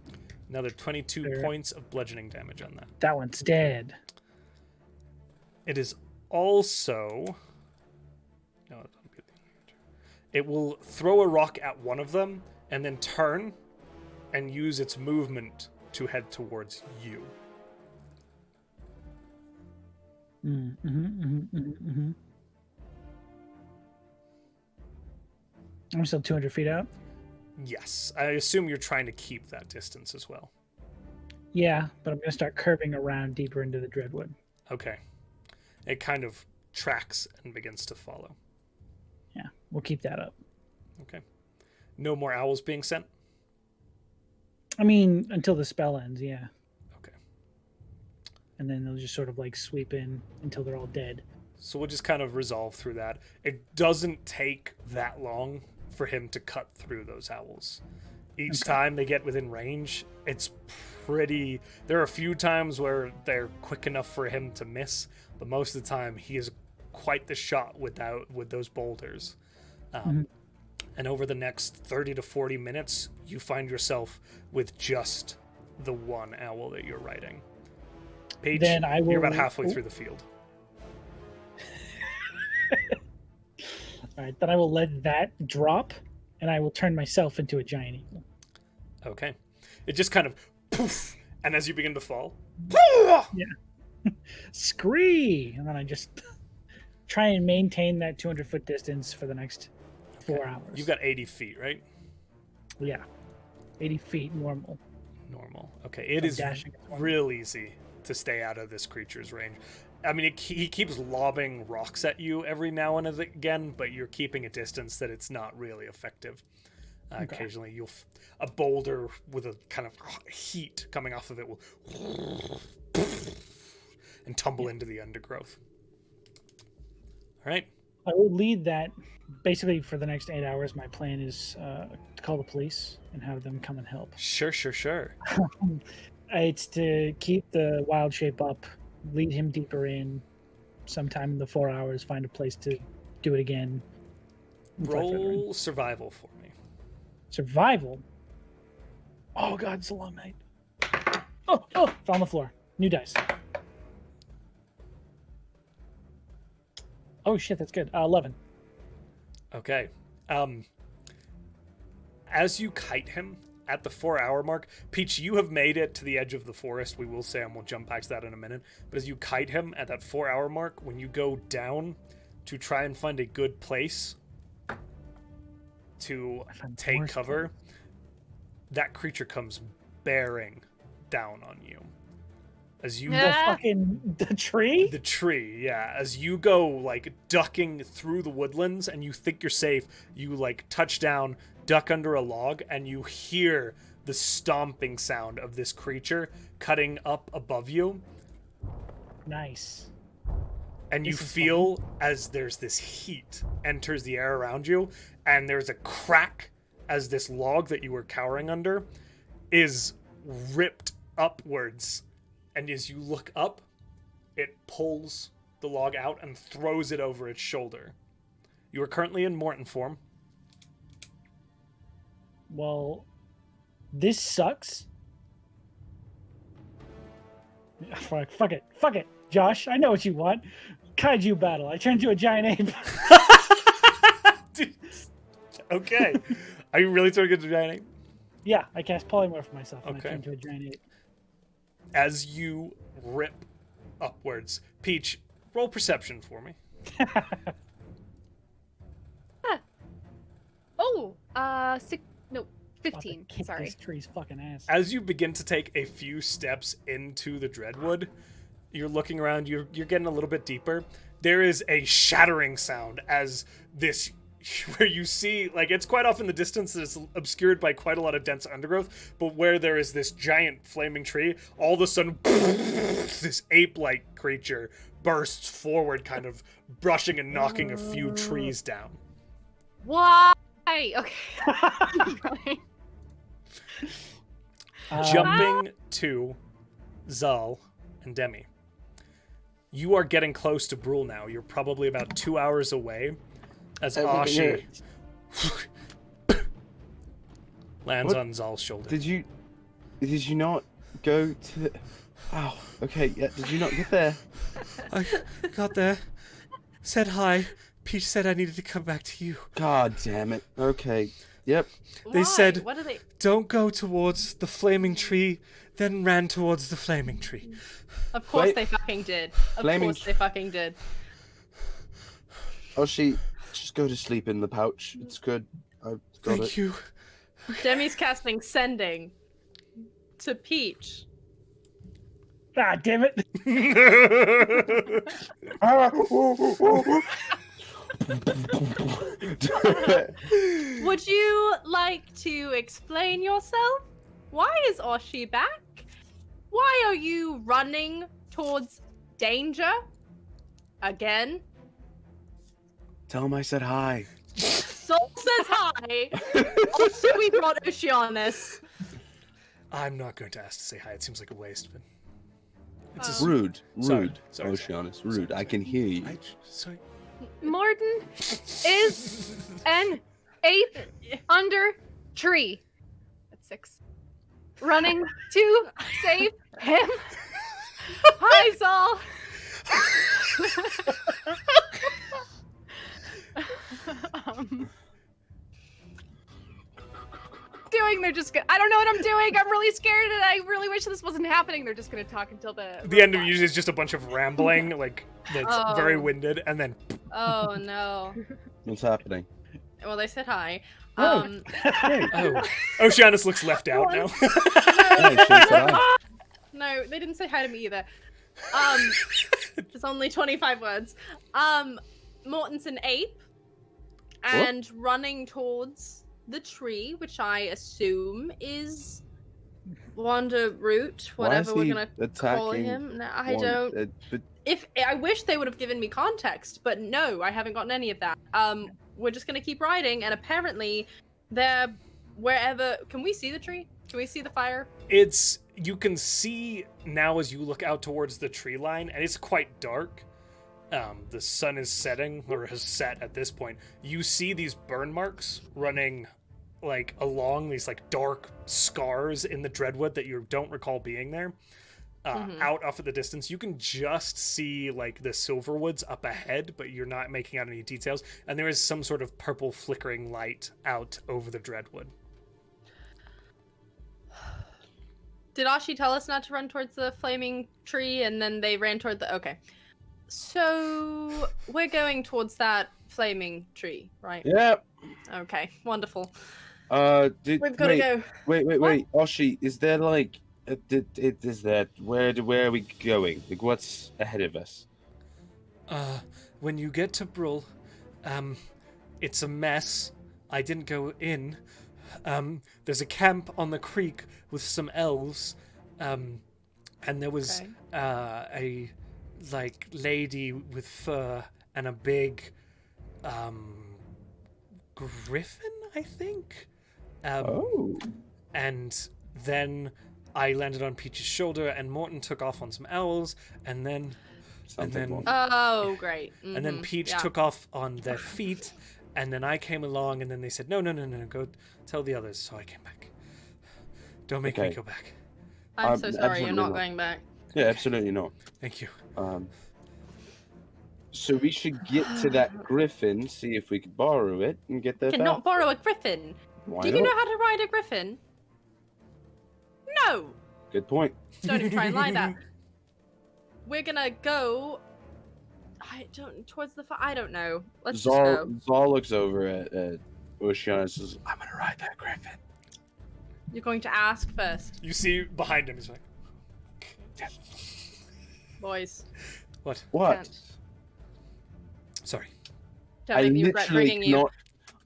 Another 22 There. points of bludgeoning damage on that. That one's dead. It is also... No, it will throw a rock at one of them and then turn and use its movement to head towards you. I'm still 200 feet out. Yes, I assume you're trying to keep that distance as well. Yeah, but I'm going to start curving around deeper into the Dreadwood. Okay. It kind of tracks and begins to follow. Yeah, we'll keep that up. Okay. No more owls being sent? I mean, until the spell ends, yeah. Okay. And then they'll just sort of like sweep in until they're all dead. So we'll just kind of resolve through that. It doesn't take that long for him to cut through those owls. Each time they get within range, it's pretty... There are a few times where they're quick enough for him to miss, but most of the time he is quite the shot with those boulders. And over the next 30 to 40 minutes, you find yourself with just the one owl that you're riding. Paige, Then you're about halfway through the field. All right, then I will let that drop, and I will turn myself into a giant eagle. Okay. It just kind of poof, and as you begin to fall, Scree! And then I just try and maintain that 200-foot distance for the next 4 hours. you've got 80 feet, right? Yeah. 80 feet normal. Normal. Okay, it I'm is dashing at 20. real easy to stay out of this creature's range. I mean, he keeps lobbing rocks at you every now and again, but you're keeping a distance that it's not really effective. Occasionally, a boulder with a kind of heat coming off of it will and tumble into the undergrowth. All right. I will lead that. Basically, for the next 8 hours, my plan is to call the police and have them come and help. Sure. It's to keep the wild shape up, lead him deeper in, sometime in the 4 hours, find a place to do it again. and fight further in. Roll survival for me. Survival. Oh god, it's a long night. Oh, fell on the floor. New dice. Oh shit, that's good. 11. Okay. As you kite him at the 4 hour mark, Peach, you have made it to the edge of the forest. We will say, and we'll jump back to that in a minute. But as you kite him at that 4 hour mark, when you go down to try and find a good place to take cover, that creature comes bearing down on you. As you The tree? The tree, yeah. As you go, like, ducking through the woodlands and you think you're safe, you, like, touch down, duck under a log, and you hear the stomping sound of this creature cutting up above you. Nice. And you feel as there's this heat enters the air around you, and there's a crack as this log that you were cowering under is ripped upwards. And as you look up, it pulls the log out and throws it over its shoulder. You are currently in Morton form. Well, this sucks. Fuck it. Josh, I know what you want. Kaiju battle. I turned you a giant ape. Okay. Are you really turning into a giant ape? Yeah, I cast polymorph myself and Okay. I turned into a giant ape. As you rip upwards, Peach, roll perception for me. 15. Kick Sorry. this tree's fucking ass. As you begin to take a few steps into the Dreadwood, you're looking around, you're getting a little bit deeper. There is a shattering sound as this, where you see, like, it's quite off in the distance, it's obscured by quite a lot of dense undergrowth, but where there is this giant flaming tree, all of a sudden, this ape-like creature bursts forward, kind of brushing and knocking a few trees down. Why? Okay. Jumping to Zal and Demi. You are getting close to Brule now. You're probably about 2 hours away as Ashi lands on Zal's shoulder. Did you not go to the... Oh, okay, yeah, did you not get there? I got there, said hi. Peach said I needed to come back to you. God damn it. Okay, yep. They said, What are they? don't go towards the flaming tree, then ran towards the flaming tree. Of course Wait. they fucking did. Of Flaming course they fucking did. Oh, just go to sleep in the pouch. It's good. I've got Thank you. Demi's casting Sending to Peach. Ah, damn it. Would you like to explain yourself? Why is Oshi back? Why are you running towards danger? Again? Tell him I said hi. Soul says hi. Also, we brought Oceanus. I'm not going to ask to say hi. It seems like a waste, but it's Oh. Rude. Sorry. Sorry. Oceanus, rude. I can hear you. Sorry. Morton is an ape under tree. That's 6. Running to save him. Hi, Saul. They're just gonna, I don't know what I'm doing. I'm really scared and I really wish this wasn't happening. They're just gonna talk until The end of it usually is just a bunch of rambling, like that's very Oh. winded, and then Oh no. What's happening? Well, they said hi. Oh. Hey, oh, Oceanus looks left out now. hey, she said hi. No, they didn't say hi to me either. It's only 25 words. Morton's an ape and running towards the tree, which I assume is Wander Root, whatever Why we're is he gonna call attacking him. No, I one- don't. but If I wish they would have given me context, but no, I haven't gotten any of that. We're just gonna keep riding, and apparently, they're wherever. Can we see the tree? Can we see the fire? You can see now as you look out towards the tree line, and it's quite dark. The sun is setting, or has set at this point. You see these burn marks running like along these like dark scars in the Dreadwood that you don't recall being there. Out off at the distance, you can just see like the Silverwoods up ahead, but you're not making out any details. And there is some sort of purple flickering light out over the Dreadwood. Did Ashi tell us not to run towards the flaming tree, and then they ran toward the... Okay. So, we're going towards that flaming tree, right? yeah. Okay, wonderful. We've We've got to go. Wait. Oshi, is there like, is that where are we going? Like, what's ahead of us? When you get to Brul, it's a mess. I didn't go in. There's a camp on the creek with some elves, and there was a like lady with fur and a big griffin, I think. And then I landed on Peach's shoulder, and Morton took off on some owls, and then Oh, great. and then Peach took off on their feet, and then I came along, and then they said, no, go tell the others. So I came back. Don't make me go back. I'm so sorry, you're absolutely not not. going back. Yeah, absolutely not. Thank you. So we should get to that griffin, see if we can borrow it, and get that Cannot back. borrow a griffin. Why Do not? you know how to ride a griffin? No! Good point. Don't even try and lie that. We're gonna go... towards the I don't know. Let's just go. Zal looks over at Oceana and says, I'm gonna ride that griffin. You're going to ask first, You see behind him, he's like, boys. what? What? Can't. Sorry. Don't make me regret bringing you.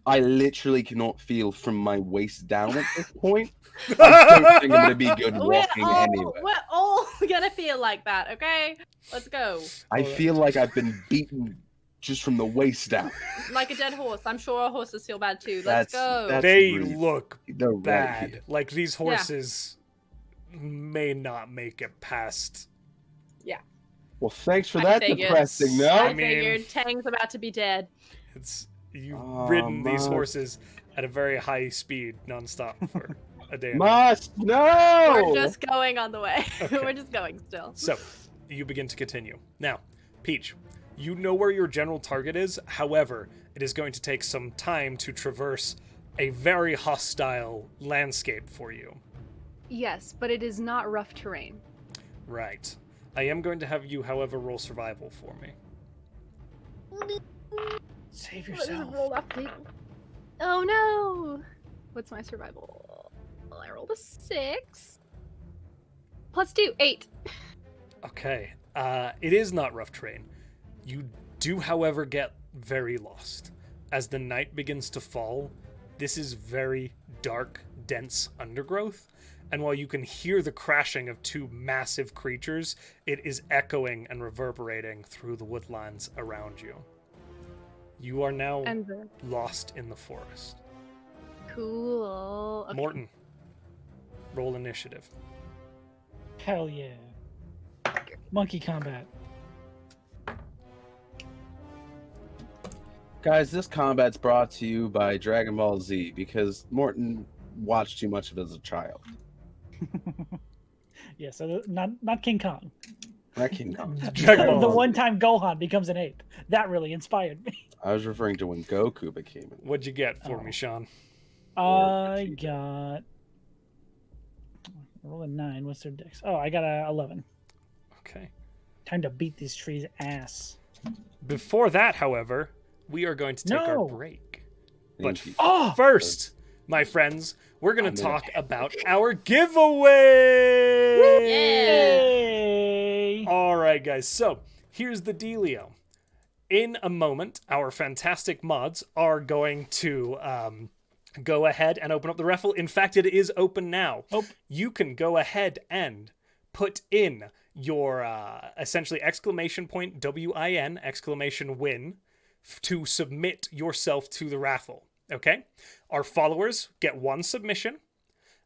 I literally cannot feel from my waist down at this point. I don't think I'm gonna be good walking anywhere. We're all gonna feel like that, okay? Let's go. I feel like I've been beaten just from the waist down. Like a dead horse. I'm sure our horses feel bad too. Let's go. that's They rude. look They're right bad. here. Like these horses may not make it past. Well, thanks for I that figured. depressing I note. I mean- figured Tang's about to be dead. You've Oh, ridden these Must. horses at a very high speed, nonstop for a day. Must no. We're just going on the way. Okay. We're just going still. So, you begin to continue. Now, Peach, you know where your general target is. However, it is going to take some time to traverse a very hostile landscape for you. Yes, but it is not rough terrain. Right. I am going to have you, however, roll survival for me. Save What is a yourself. roll update? Oh no! What's my survival? Well, I rolled a 6. +2, 8. Okay. It is not rough terrain. You do, however, get very lost. As the night begins to fall, this is very dark, dense undergrowth. And while you can hear the crashing of two massive creatures, it is echoing and reverberating through the woodlands around you. You are now And the lost in the forest. cool. Okay. Morton, roll initiative. Hell yeah. Monkey combat. Guys, this combat's brought to you by Dragon Ball Z because Morton watched too much of it as a child. Yeah, so not King Kong. That King Kong. Dragon The Ball. one time Gohan becomes an ape. That really inspired me. I was referring to when Goku became it. What'd you get for me, Sean? I got. Roll a 9. What's their dex? Oh, I got a 11. Okay. Time to beat these trees' ass. Before that, however, we are going to take our No. break. Thank But you. Oh! first, my friends, we're going I'm to gonna- talk about our giveaway. Yay! All right, guys. So here's the dealio. In a moment, our fantastic mods are going to go ahead and open up the raffle. In fact, it is open now. Oh. You can go ahead and put in your essentially exclamation point WIN exclamation win to submit yourself to the raffle. Okay? Our followers get 1 submission.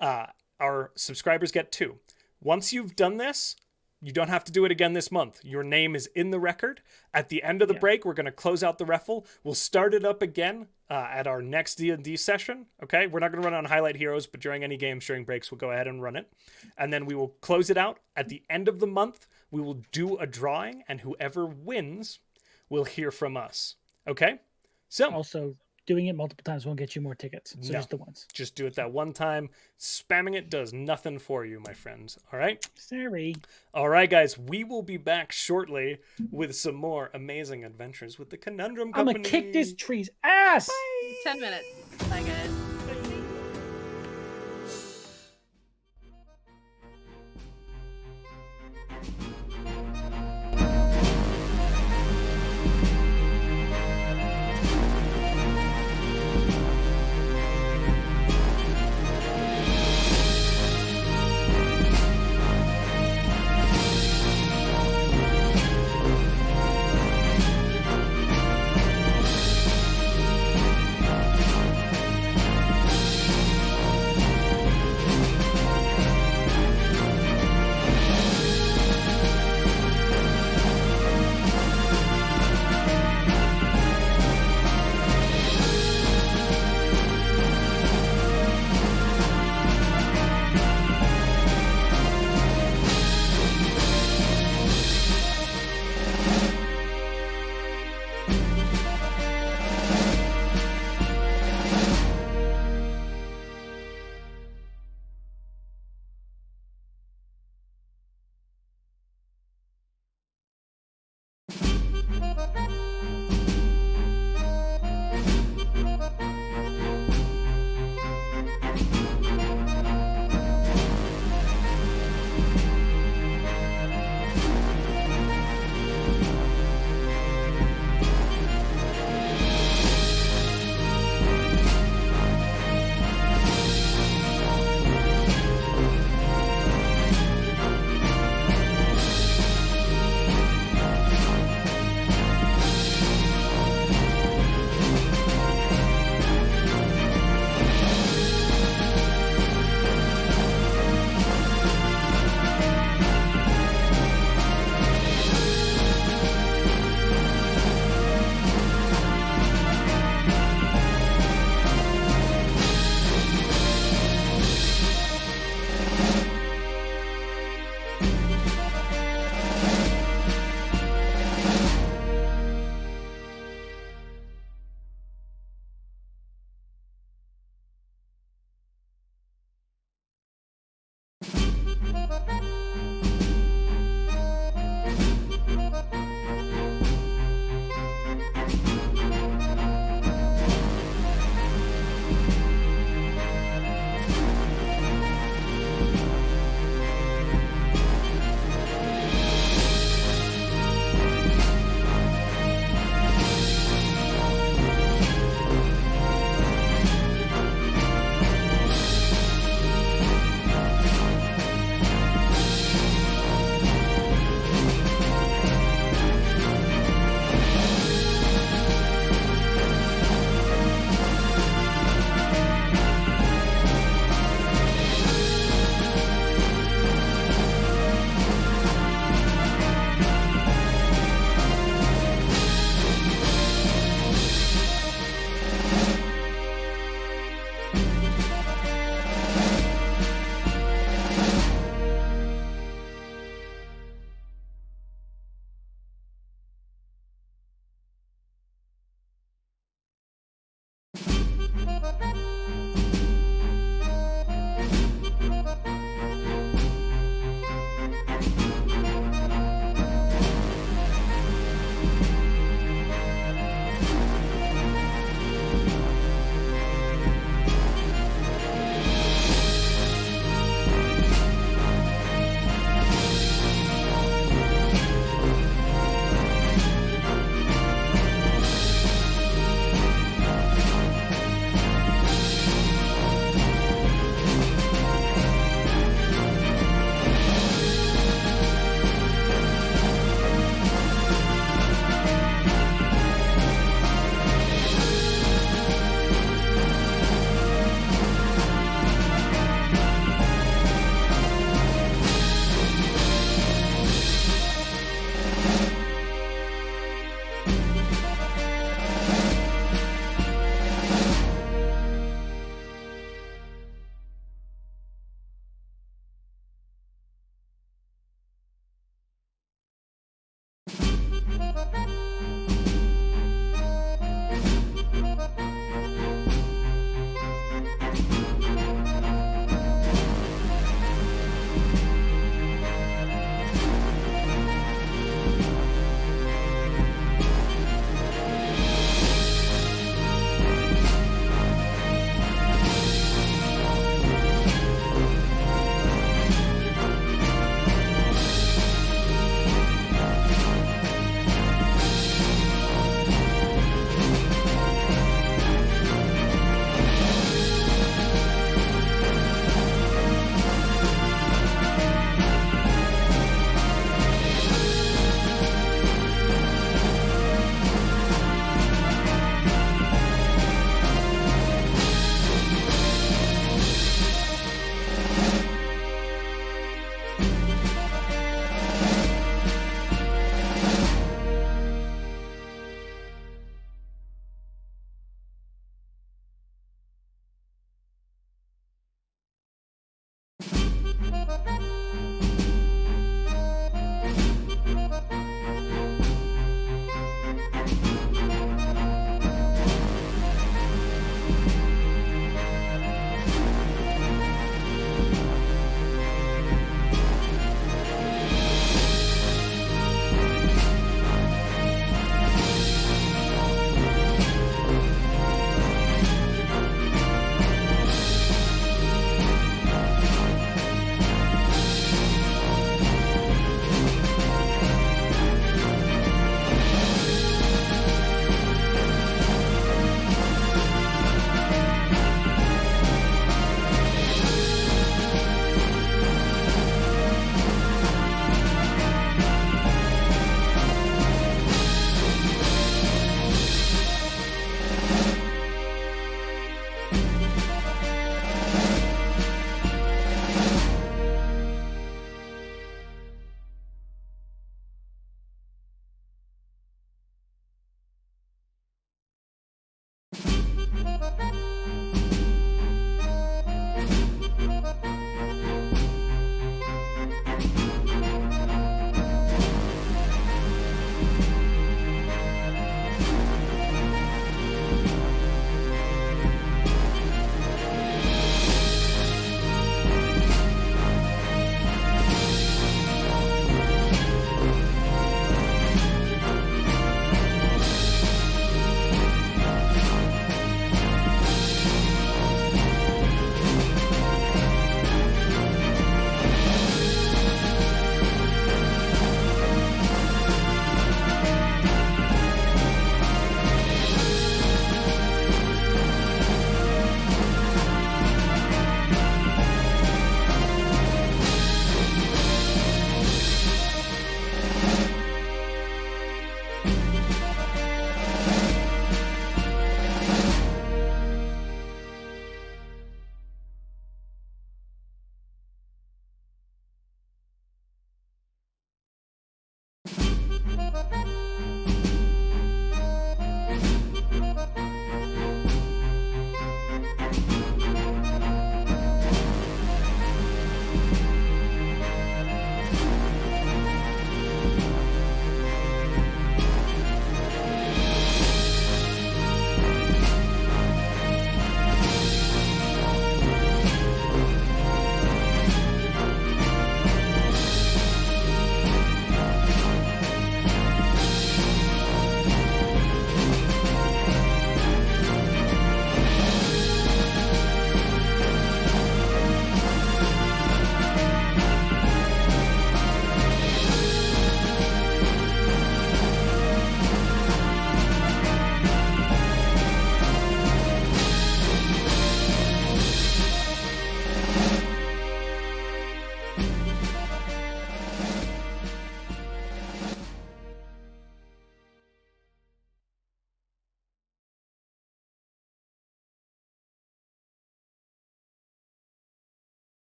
Our subscribers get 2. Once you've done this, you don't have to do it again this month. Your name is in the record. At the end of the break, we're going to close out the raffle. We'll start it up again at our next D&D session. Okay? We're not going to run on Highlight Heroes, but during any games, during breaks, we'll go ahead and run it. And then we will close it out. At the end of the month, we will do a drawing, and whoever wins will hear from us. Okay? So Also, doing it multiple times won't get you more tickets. So No. just the once. just do it that one time. Spamming it does nothing for you, my friends. All right? Sorry. All right, guys. We will be back shortly with some more amazing adventures with the Conundrum I'm Company. gonna kick this tree's ass! 10 minutes. Bye, guys.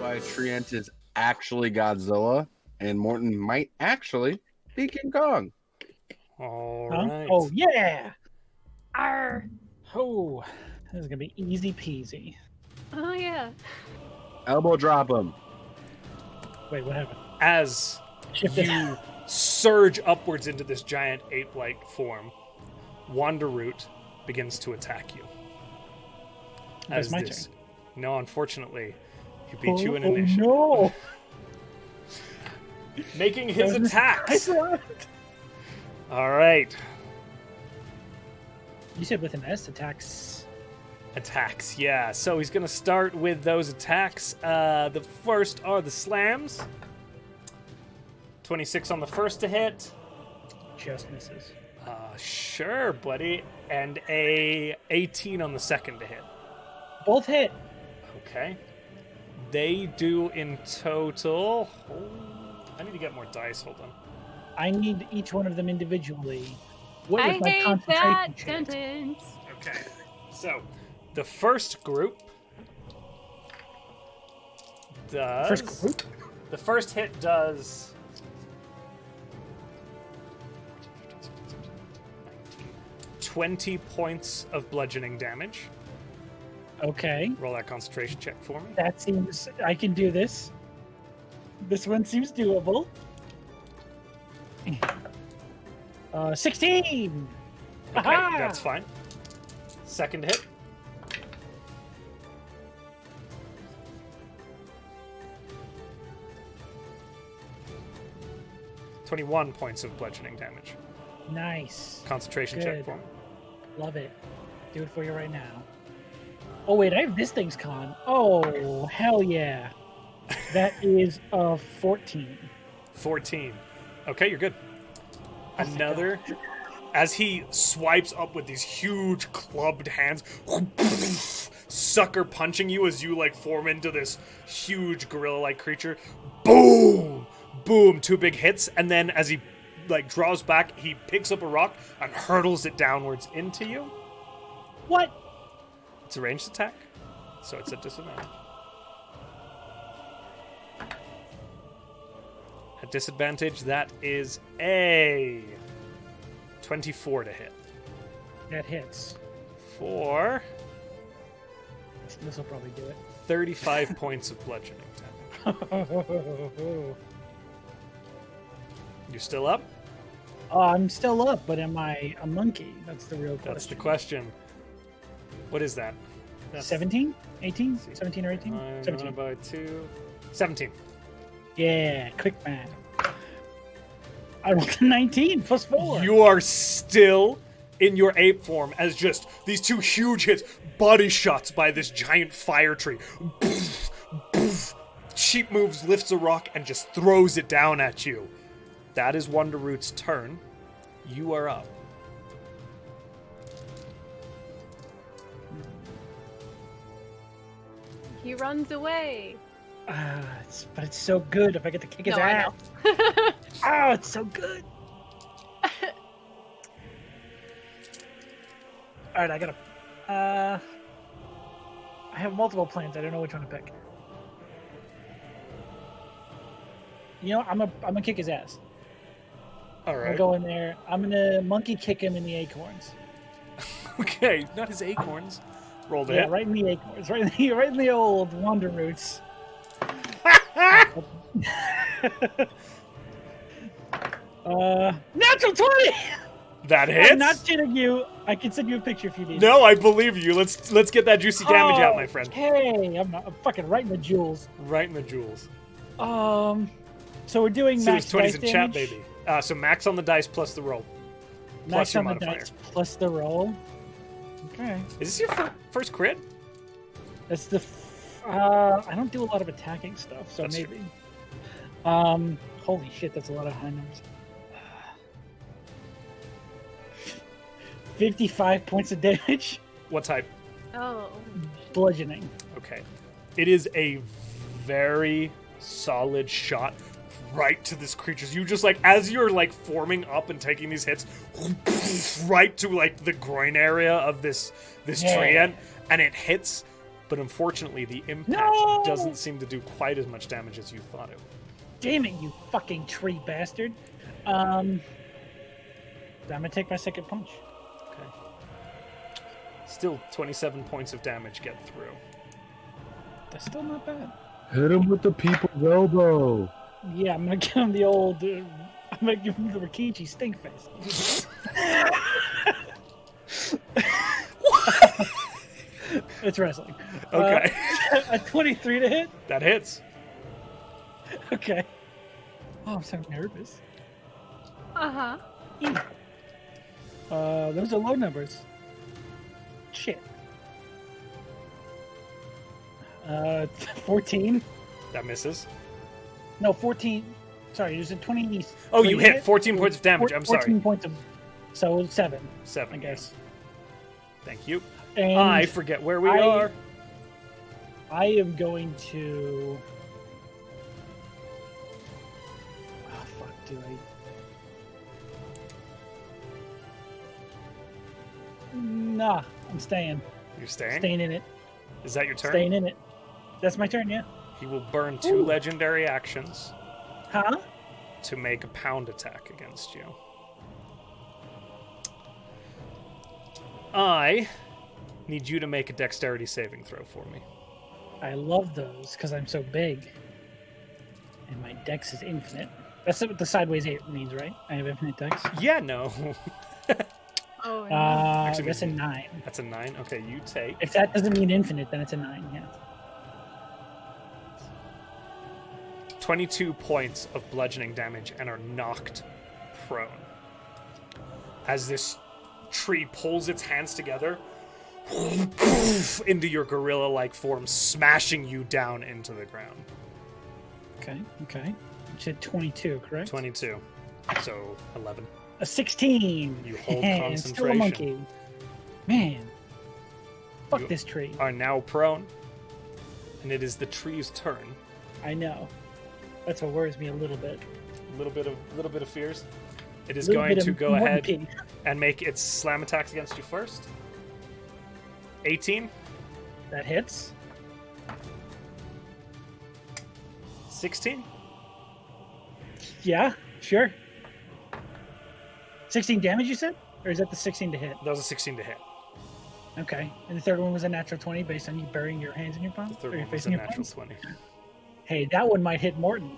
why Trient is actually Godzilla, and Morton might actually be King Kong. All Huh? right. Oh yeah. Arr. Oh, this is gonna be easy peasy. Oh yeah. Elbow drop him. Wait, what happened? As Shifted. you surge upwards into this giant ape-like form, Wanderroot begins to attack you. That's my turn. No, unfortunately, he beat you in Oh initiative. no! Making his That was attacks. You All right. said with an S attacks. Attacks, yeah. So he's going to start with those attacks. The first are the slams. 26 on the first to hit. Just misses. Sure, buddy. And a 18 on the second to hit. Both hit. Okay. They do in total... I need to get more dice. Hold on. I need each one of them individually. What I was my hate concentration that check? sentence. Okay. So, the first group does... First group? The first hit does... 20 points of bludgeoning damage. Okay. Roll that concentration check for me. That seems... I can do this. This one seems doable. 16! Okay, Aha! that's fine. Second hit. $21 points of bludgeoning damage. Nice. Concentration check Good. for me. Love it. Do it for you right now. Oh, wait, I have this thing's con. Oh, hell yeah. That is a 14. 14. Okay, you're good. Oh my Another. As he swipes up with these huge clubbed hands, sucker punching you as you like form into this huge gorilla-like creature. Boom! Boom! 2 big hits, and then as he like draws back, he picks up a rock and hurtles it downwards into you. What? It's a ranged attack, so it's a disadvantage. At disadvantage, that is a 24 to hit. That hits. For This will probably do it. 35 points of bludgeoning damage. You're still up? I'm still up, but am I a monkey? That's the real question. That's the question. What is that? That's 17? 18? 17 or 18? 17. divided by 2. 17. Yeah, quick math. I rolled a 19 plus 4. You are still in your ape form as just these 2 huge hits, body shots by this giant fire tree. Poof, poof. Sheep moves, lifts a rock, and just throws it down at you. That is Wanderroot's turn. You are up. He runs away. But it's so good if I get to kick his No, I ass. know. Oh, it's so good. All right, I gotta. I have multiple plans. I don't know which one to pick. You know, I'm gonna kick his ass. All I'm right. gonna go in there. I'm gonna monkey kick him in the acorns. Okay, not his acorns. Roll to Yeah, hit. right in the acorns. Right in the old wander roots. Natural 20. That hits. I'm not kidding you. I can send you a picture if you need. No, I believe you. Let's get that juicy damage out, my friend. Hey, I'm fucking right in the jewels. Right in the jewels. So we're doing See max those 20s dice in damage. chat, baby. So max on the dice plus the roll. Max Plus your on the modifier. dice plus the roll. Okay, Is this your first crit? that's the. I don't do a lot of attacking stuff, so That's maybe. Holy shit, that's a lot of high numbers. 55 points of damage, What type? Oh. bludgeoning. Okay. It is a very solid shot right to this creature's. You just like, as you're like forming up and taking these hits, right to like the groin area of this Yeah. treant, and it hits, but unfortunately the impact No! doesn't seem to do quite as much damage as you thought it would. Damn it, you fucking tree bastard. I'm gonna take my second punch. Okay. Still 27 points of damage get through. That's still not bad. Hit him with the people's elbow. Yeah, I'm gonna give him the old. I'm gonna give him the Rikichi stink face. It's wrestling. Okay. A 23 to hit. That hits. Okay. Oh, I'm so nervous. Uh-huh. Those are low numbers. Shit. 14. That misses. No, 14. Sorry, there's a 20. Oh, you 20 hit 14 points of damage. I'm 14 sorry. points of. So 7, 7, I guess. Thank you. And I forget where we are. I am going to. Oh, fuck, do I. Nah, I'm staying. You're staying? Staying in it. Is that your turn? Staying in it. That's my turn, yeah. He will burn 2 Ooh. legendary actions Huh? to make a pound attack against you. I need you to make a dexterity saving throw for me. I love those because I'm so big. And my dex is infinite. That's what the sideways 8 means, right? I have infinite dex. Yeah, no. Oh, no. Actually, That's a 9. That's a 9. Okay, you take. If that doesn't mean infinite, then it's a 9, yeah. 22 points of bludgeoning damage and are knocked prone. As this tree pulls its hands together into your gorilla-like form, smashing you down into the ground. Okay. You said 22, correct? 22. So 11. A 16. You hold And still a concentration. monkey. Man. Fuck You- this tree. Are now prone, and it is the tree's turn. I know. That's what worries me a little bit. A little bit of fears. It is Little going bit to of go ahead monkey. and make its slam attacks against you first. 18, That hits. 16. Yeah, sure. 16 damage, you said? Or is that the 16 to hit? That was a 16 to hit. Okay. And the third one was a natural 20 based on you burying your hands in your palm? The third Or your one face was a in your natural palms? 20. Hey, that one might hit Morton.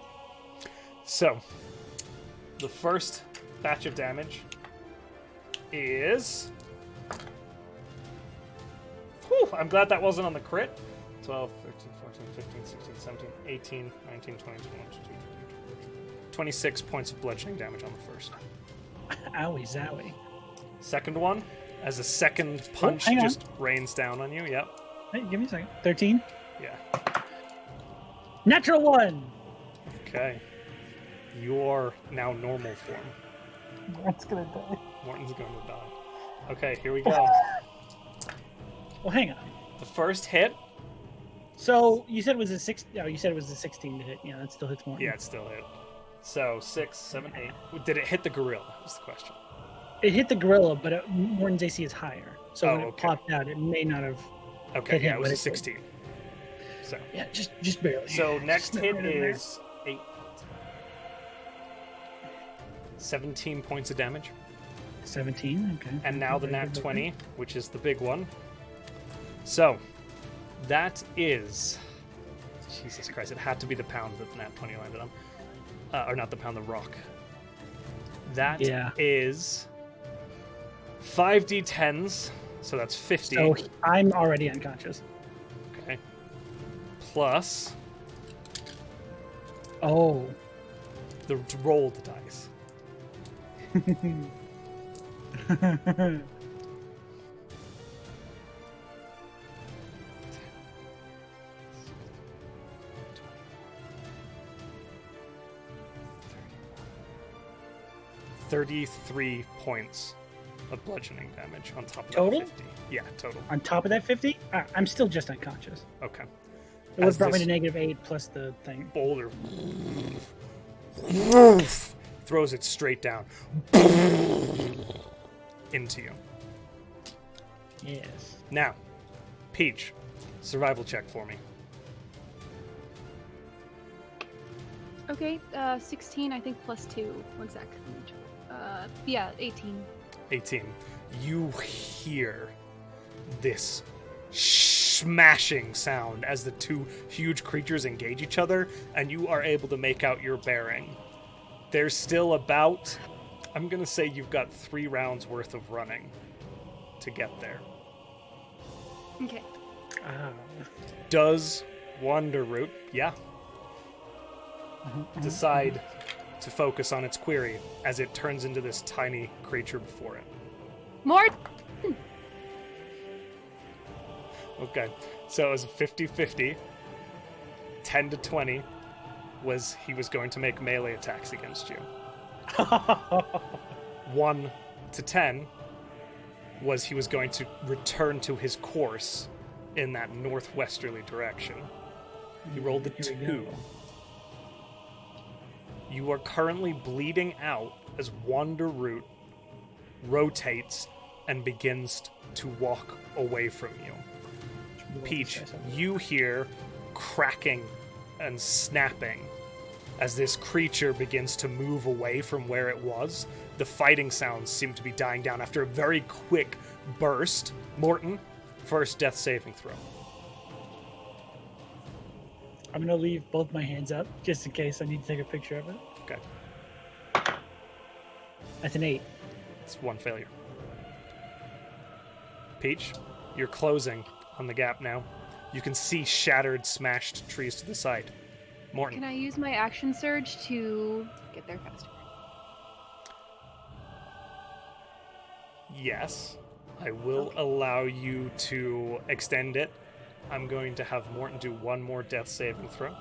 So, the first batch of damage is... Whew, I'm glad that wasn't on the crit. 12, 13, 14, 15, 16, 17, 18, 19, 20, 21, 22, 26 points of bludgeoning damage on the first. Owie zowie. Second one, as a second punch hang on. just rains down on you. Yep. Hey, give me a second. 13. Yeah. Natural 1! Okay. You're now normal form. That's gonna die. Morton's going to die. Okay, here we go. Well, hang on. The first hit. So, you said it was a 6... Oh, you said it was a 16 to hit. Yeah, that still hits Morton. Yeah, it still hit. So 6, 7, 8. Did it hit the gorilla? Is the question. It hit the gorilla, but Morton's AC is higher. So when it okay. popped out, it may not have... Okay, Hit yeah, him, it was but a it did. 16. So, Yeah, just barely. so next Just hit right in there. is 8. 17 points of damage. 17, okay. And now the Very nat good. 20, which is the big one. So, that is... Jesus Christ, it had to be the pound that the nat 20 landed on. Or not the pound, the rock. That is Yeah. 5d10s, so that's 50. So I'm already unconscious. Okay. Plus Oh. the roll the dice. $33 points of bludgeoning damage on top of Total? that 50. Yeah, total. On top of that 50, I'm still just unconscious. Okay. It would As brought me this to -8 plus the thing. boulder throws it straight down into you. Yes. Now, Peach, survival check for me. Okay, 16, I think, plus 2. 1 sec. Yeah, 18. 18. You hear this smashing sound as the two huge creatures engage each other, and you are able to make out your bearing. There's still about, I'm going to say you've got 3 rounds worth of running to get there. Okay. Does Wanderroot, decide to focus on its query as it turns into this tiny creature before it? More. Okay, so it was 50-50. 10 to 20 was he was going to make melee attacks against you. 1 to 10 was he was going to return to his course in that northwesterly direction. He rolled a 2. You are currently bleeding out as Wanderroot rotates and begins to walk away from you. Peach, you hear cracking and snapping as this creature begins to move away from where it was. The fighting sounds seem to be dying down after a very quick burst. Morton, first death saving throw. I'm going to leave both my hands up just in case I need to take a picture of it. Okay, That's an 8. it's 1 failure. Peach, you're closing on the gap now. You can see shattered, smashed trees to the side. Morton. Can I use my action surge to get there faster? Yes, I will allow you to extend it. I'm going to have Morton do 1 more death saving throw.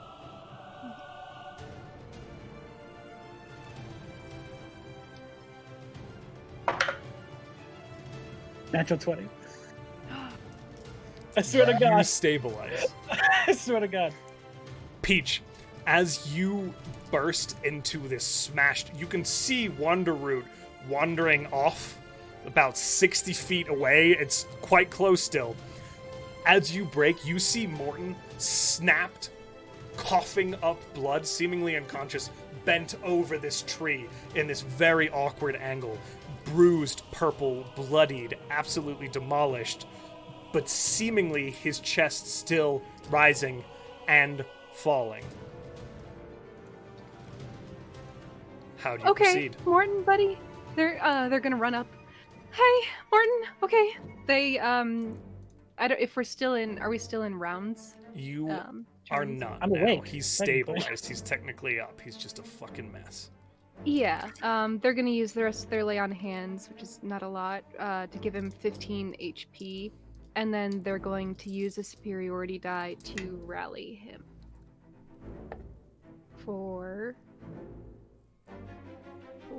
Natural 20. I swear to God. You stabilize. I swear to God. Peach, as you burst into this smashed, you can see Wanderroot wandering off about 60 feet away. It's quite close still. As you break, you see Morton snapped, coughing up blood, seemingly unconscious, bent over this tree in this very awkward angle, bruised, purple, bloodied, absolutely demolished, but seemingly his chest still rising and falling. How do you proceed? Morton, buddy. They're gonna run up. Hey, Morton. Okay. They I don't. If we're still in, are we still in rounds? You are turns? not. I'm now. awake, He's technically. stabilized. He's technically up. He's just a fucking mess. Yeah. They're gonna use the rest of their lay on hands, which is not a lot, to give him 15 HP, and then they're going to use a superiority die to rally him. For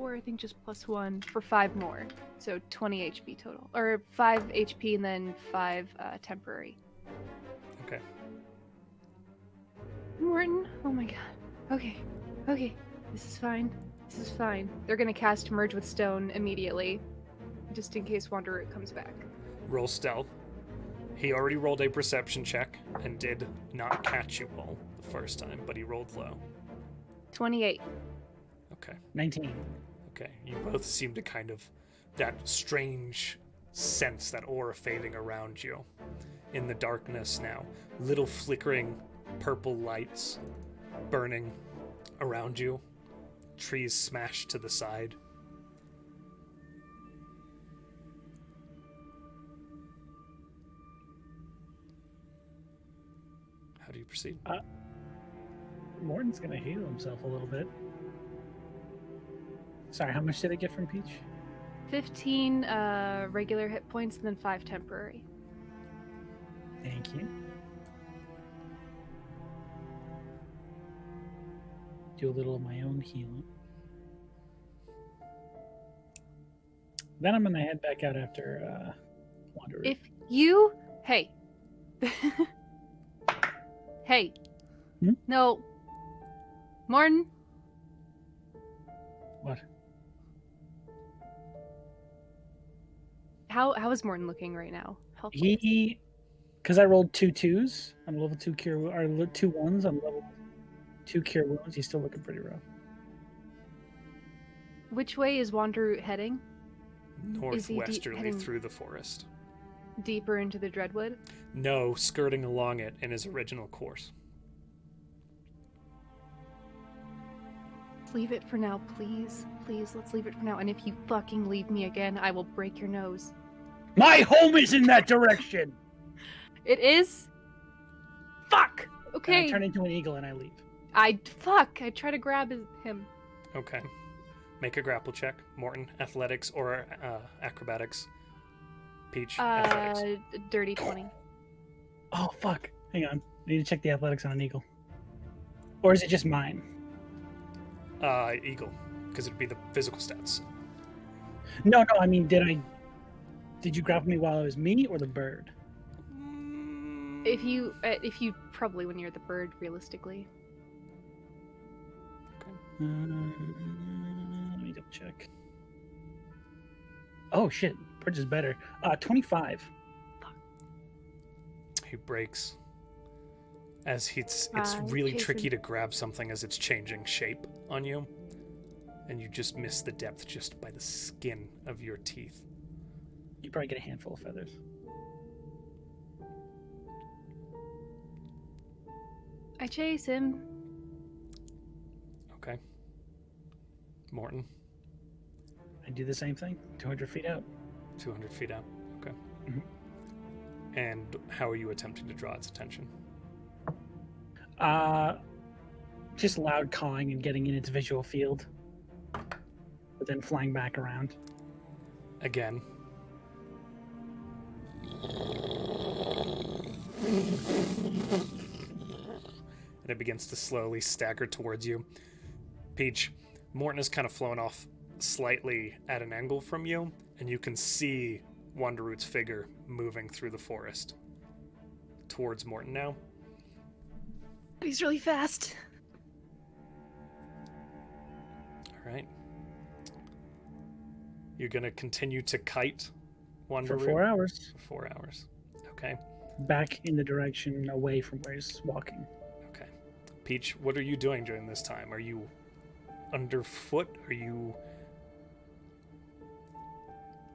I think just +1 for 5 more, so 20 HP total, or 5 HP and then 5 temporary. Okay. Morton, oh my god. Okay, this is fine. They're gonna cast Merge with Stone immediately, just in case Wanderer comes back. Roll stealth. He already rolled a perception check and did not catch you all the first time, but he rolled low. 28. Okay. 19. Okay. You both seem to kind of that strange sense, that aura fading around you in the darkness now. Little flickering purple lights burning around you. Trees smashed to the side. How do you proceed? Morton's going to heal himself a little bit. Sorry, how much did I get from Peach? 15 regular hit points and then 5 temporary. Thank you. Do a little of my own healing. Then I'm going to head back out after Wanderer. If you... Hey. Hey. Hmm? No. Morton. What? How is Morton looking right now? Health-wise? He because I rolled 2 2s. I'm level 2 cure, or 2 1s. I'm level 2 cure wounds. He's still looking pretty rough. Which way is Wanderroot heading? Is he Northwesterly heading- through the forest. Deeper into the Dreadwood? No, skirting along it in his original course. Leave it for now, please. Please, let's leave it for now. And if you fucking leave me again, I will break your nose. My home is in that direction. It is? Fuck! And I Okay. turn into an eagle and I leave. I try to grab him. Okay. Make a grapple check. Morton, athletics or acrobatics. Peach, athletics. Dirty 20. Oh fuck! Hang on. I need to check the athletics on an eagle. Or is it just mine? Eagle, because it'd be the physical stats. No. I mean, did you grab me while it was me or the bird? If you probably when you're the bird, realistically. Let me double check. Oh shit! Bird is better. 25. He breaks. As it's Ah, really Jason. tricky to grab something as it's changing shape on you. And you just miss the depth just by the skin of your teeth. You probably get a handful of feathers. I chase him. Okay. Morton, I do the same thing. 200 feet out. 200 feet out. Okay. Mhm. And how are you attempting to draw its attention? Just loud cawing and getting in its visual field, but then flying back around. Again. And it begins to slowly stagger towards you. Peach, Morton has kind of flown off slightly at an angle from you, and you can see Wanderroot's figure moving through the forest towards Morton now. He's really fast. All right. You're going to continue to kite Wanderroot? For 4 hours. For 4 hours. Okay. Back in the direction away from where he's walking. Okay. Peach, what are you doing during this time? Are you underfoot? Are you...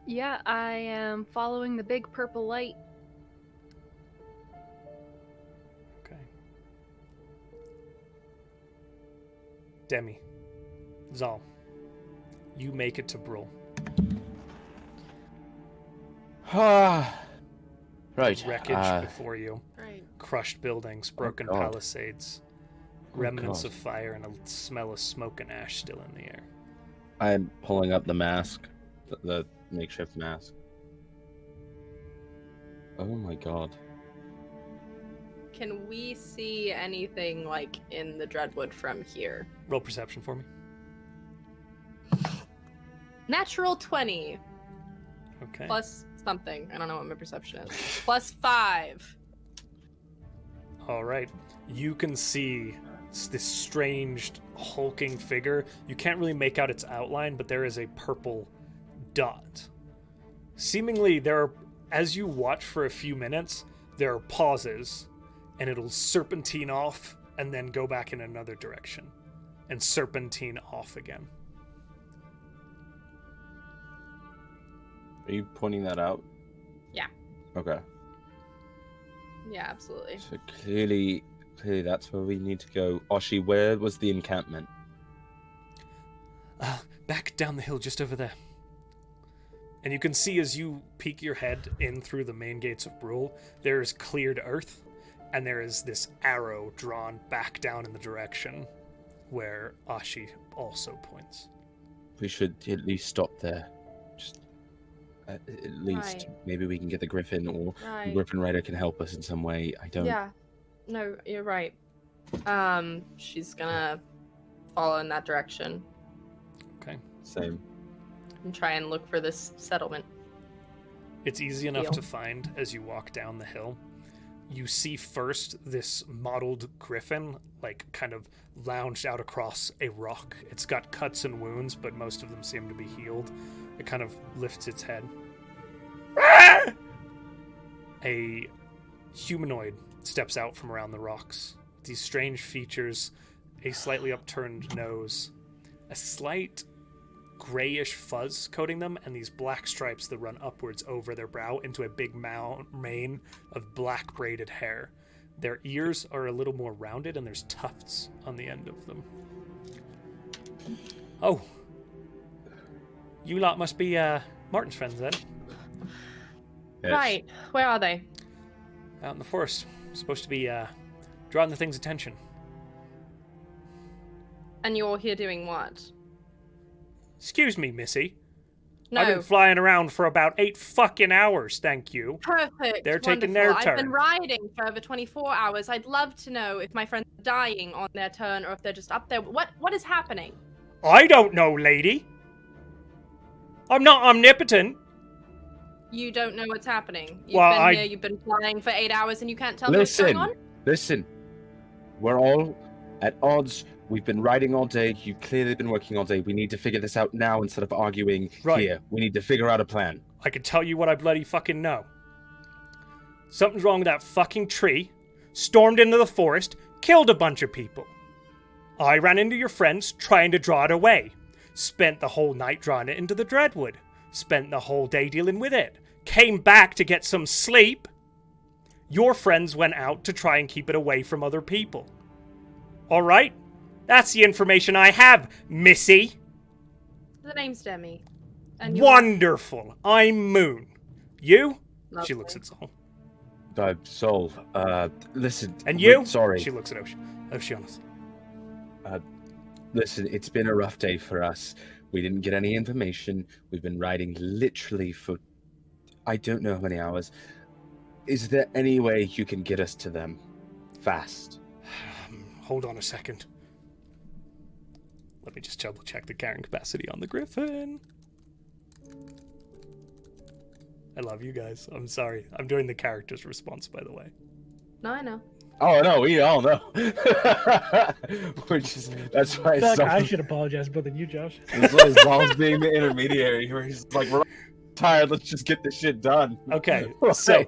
Yeah, I am following the big purple light. Okay. Demi. Zal. You make it to Brule. Right. Wreckage before you. Right. Crushed buildings, broken God. palisades, remnants God. of fire, and a smell of smoke and ash still in the air. I'm pulling up the mask, the makeshift mask. Oh my god. Can we see anything like in the Dreadwood from here? Roll perception for me. Natural 20 Okay. plus something. I don't know what my perception is. Plus 5. All right. You can see this strange hulking figure. You can't really make out its outline, but there is a purple dot. Seemingly, as you watch for a few minutes, there are pauses, and it'll serpentine off and then go back in another direction, and serpentine off again. Are you pointing that out? Yeah. Okay. Yeah, absolutely. So clearly that's where we need to go. Oshi, where was the encampment? Back down the hill just over there. And you can see as you peek your head in through the main gates of Brule, there is cleared earth, and there is this arrow drawn back down in the direction where Ashi also points. We should at least stop there. Just at least Right. maybe we can get the Griffin, or the Right. Griffin Rider can help us in some way. I don't. Yeah. No, you're right. She's gonna follow in that direction Okay. Same. and try and look for this settlement. It's easy enough Deal. to find as you walk down the hill. You see first this mottled griffin, like kind of lounged out across a rock. It's got cuts and wounds, but most of them seem to be healed. It kind of lifts its head. A humanoid steps out from around the rocks. These strange features, a slightly upturned nose, a slight grayish fuzz coating them, and these black stripes that run upwards over their brow into a big mane of black braided hair. Their ears are a little more rounded, and there's tufts on the end of them. Oh. You lot must be Martin's friends, then. Yes. Right. Where are they? Out in the forest. Supposed to be drawing the thing's attention. And you're here doing what? Excuse me, Missy. No. I've been flying around for about 8 fucking hours, thank you. Perfect. They're taking wonderful. their I've been turn. riding for over 24 hours. I'd love to know if my friends are dying on their turn or if they're just up there. What is happening? I don't know, lady. I'm not omnipotent. You don't know what's happening. You've Well, been here, you've been flying for 8 hours and you can't tell me what's Listen, going on? listen. We're all at odds. We've been riding all day. You've clearly been working all day. We need to figure this out now instead of arguing Right. here. We need to figure out a plan. I can tell you what I bloody fucking know. Something's wrong with that fucking tree. Stormed into the forest, killed a bunch of people. I ran into your friends trying to draw it away. Spent the whole night drawing it into the Dreadwood. Spent the whole day dealing with it. Came back to get some sleep. Your friends went out to try and keep it away from other people. All right? That's the information I have, Missy. The name's Demi. And you're Wonderful. I'm Moon. You? She lovely. looks at Sol. Soul, listen. And you? Sorry. She looks at Oceanus. Listen, it's been a rough day for us. We didn't get any information. We've been riding literally for I don't know how many hours. Is there any way you can get us to them fast? Hold on a second. Let me just double check the carrying capacity on the Griffin. I love you guys. I'm sorry. I'm doing the character's response, by the way. No, I know. Oh no, we all know. That's why I feel like I should apologize more than you, Josh. That's why Zal's being the intermediary, where he's like, we're tired, let's just get this shit done. Okay, so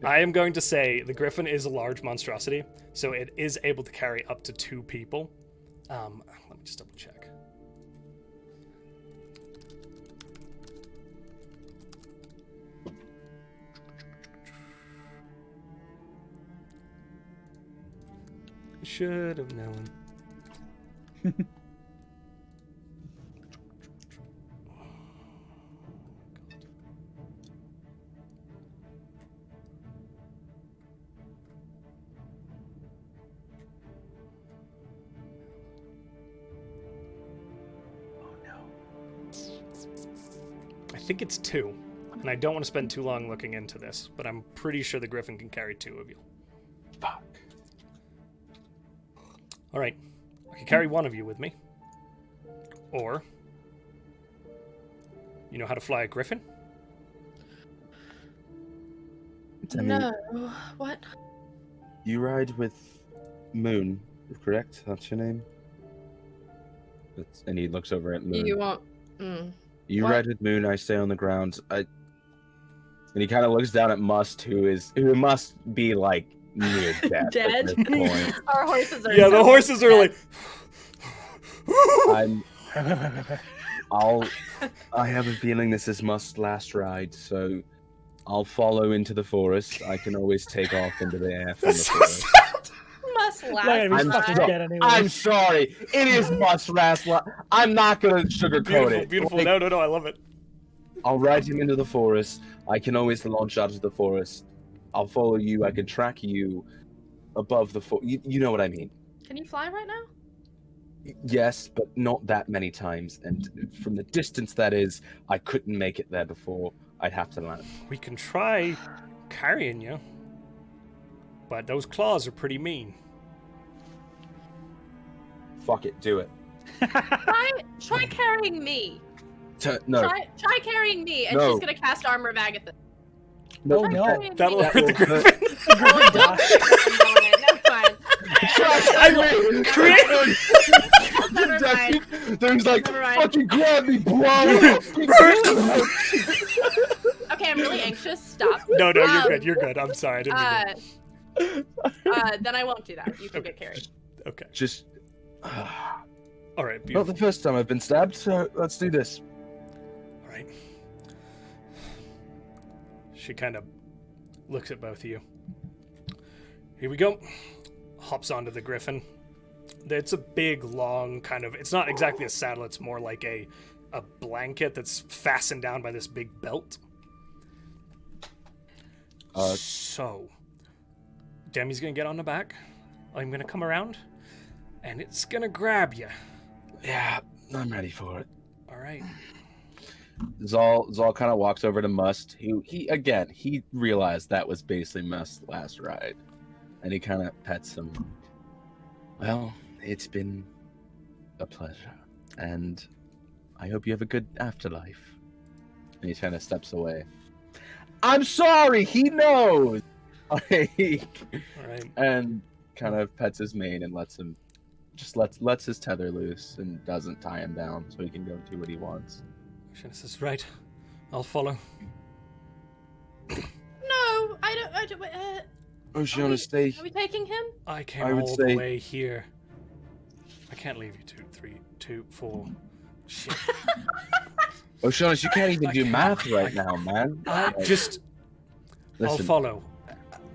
I am going to say the Griffin is a large monstrosity, so it is able to carry up to 2 people. Let me just double check. Should have known. I think it's 2, and I don't want to spend too long looking into this, but I'm pretty sure the Griffin can carry 2 of you. Fuck. All right, I can carry 1 of you with me. Or, you know how to fly a Griffin? No. What? You ride with Moon, correct? That's your name? And he looks over at Moon. You want... You what? ride with Moon, I stay on the ground. And he kind of looks down at Must, who must be like near death. Dead? At this point. Our horses are... Yeah, the horses are like... I have a feeling this is Must's last ride, so I'll follow into the forest. I can always take off into the air from the forest. Must last. Like, I'm fucking so- dead anyway. I'm sorry. It is Must's last I'm not going to sugarcoat Beautiful, it. beautiful. Like, No, I love it. I'll ride him into the forest. I can always launch out of the forest. I'll follow you. I can track you above the forest. You know what I mean. Can you fly right now? Yes, but not that many times. And from the distance that is, I couldn't make it there before. I'd have to land. We can try carrying you, but those claws are pretty mean. Fuck it, do it. Try carrying me. No, Try carrying me, and No. she's gonna cast Armor of Agatha. no, Oh, no. Carrying That'll me. hurt the will Griffin. Oh, I'm doing it. Never mind. I create. Never mind. There's like, Never mind. fucking grab me, bro. Okay, I'm really anxious. Stop. No, you're good. You're good. I'm sorry. I didn't mean Then I won't do that. You can get carried. to. Okay. Just. All right. Not Beautiful. the first time I've been stabbed, so let's do this. All right. She kind of looks at both of you. Here we go. Hops onto the griffin. It's a big, long kind of. It's not exactly a saddle. It's more like a blanket that's fastened down by this big belt. So, Demi's gonna get on the back. I'm gonna come around, and it's gonna grab you. Yeah, I'm ready for it. All right. Zal kind of walks over to Must. He realized that was basically Must's last ride, and he kind of pets him. Well, it's been a pleasure, and I hope you have a good afterlife. And he kind of steps away. I'm sorry, he knows. All right. And kind of pets his mane and lets his tether loose and doesn't tie him down so he can go do what he wants. Shanna says, right. I'll follow. No, I don't. Oceana, stay. Are we taking him? I came I would all say- the way here. I can't leave you 2, 3, 2, 4. Shit. Oceana, you can't even I do can't- math I right now, man. I'll Listen, follow.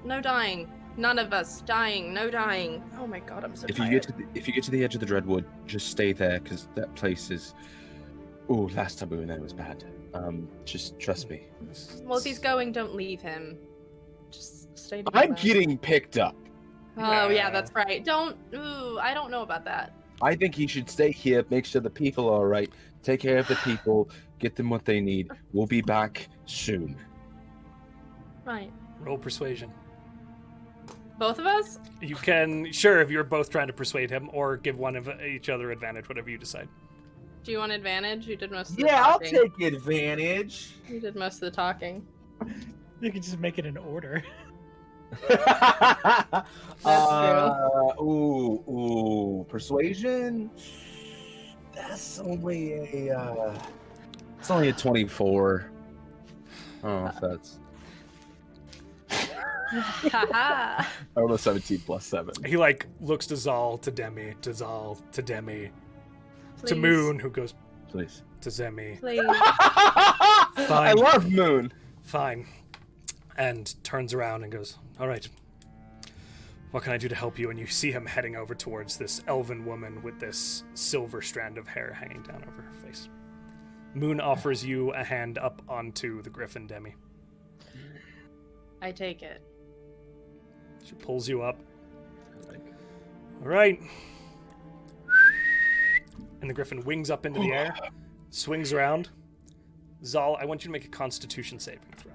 No dying. None of us dying. No dying. Oh my god, I'm so if you tired. get to the edge of the Dreadwood, just stay there because that place is. Oh, last time we were there was bad. Just trust me. Well, if he's going, don't leave him. Just stay I'm together. getting picked up. Oh yeah, that's right. Don't. Ooh, I don't know about that. I think he should stay here, make sure the people are all right, take care of the people, get them what they need. We'll be back soon. Right. Roll persuasion. Both of us? You can, sure, if you're both trying to persuade him, or give one of each other advantage, whatever you decide. Do you want advantage? You did most of the Yeah, I'll talking. take advantage. You did most of the talking. You can just make it in order. Ooh, persuasion. That's only it's only a 24. Oh, if that's Haha. I rolled a 17 plus 7. He, looks to Zal, to Demi, to Zal, to Demi, to Please. Moon, who goes Please. to Zemi. Please. I love Moon. Fine. And turns around and goes, all right. What can I do to help you? And you see him heading over towards this elven woman with this silver strand of hair hanging down over her face. Moon offers you a hand up onto the griffin, Demi. I take it. She pulls you up. All right. And the griffin wings up into the air, swings around. Zal, I want you to make a Constitution saving throw.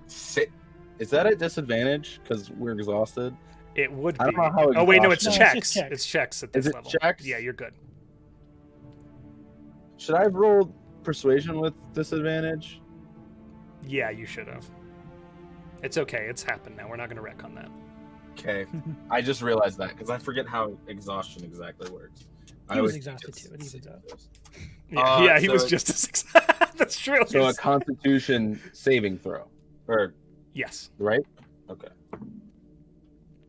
Sit. Is that a disadvantage because we're exhausted? It would I be. don't know how Oh wait, no, it's exhaustion- No, it's checks. just checks. It's checks at this Is it level. checks? Yeah, you're good. Should I have rolled persuasion with disadvantage? Yeah, you should have. It's okay. It's happened now. We're not going to wreck on that. Okay. I just realized that because I forget how exhaustion exactly works. He was exhausted too. It evens out. Yeah, yeah, he so was it- just as That's true. So a Constitution saving throw, or Yes. right? Okay.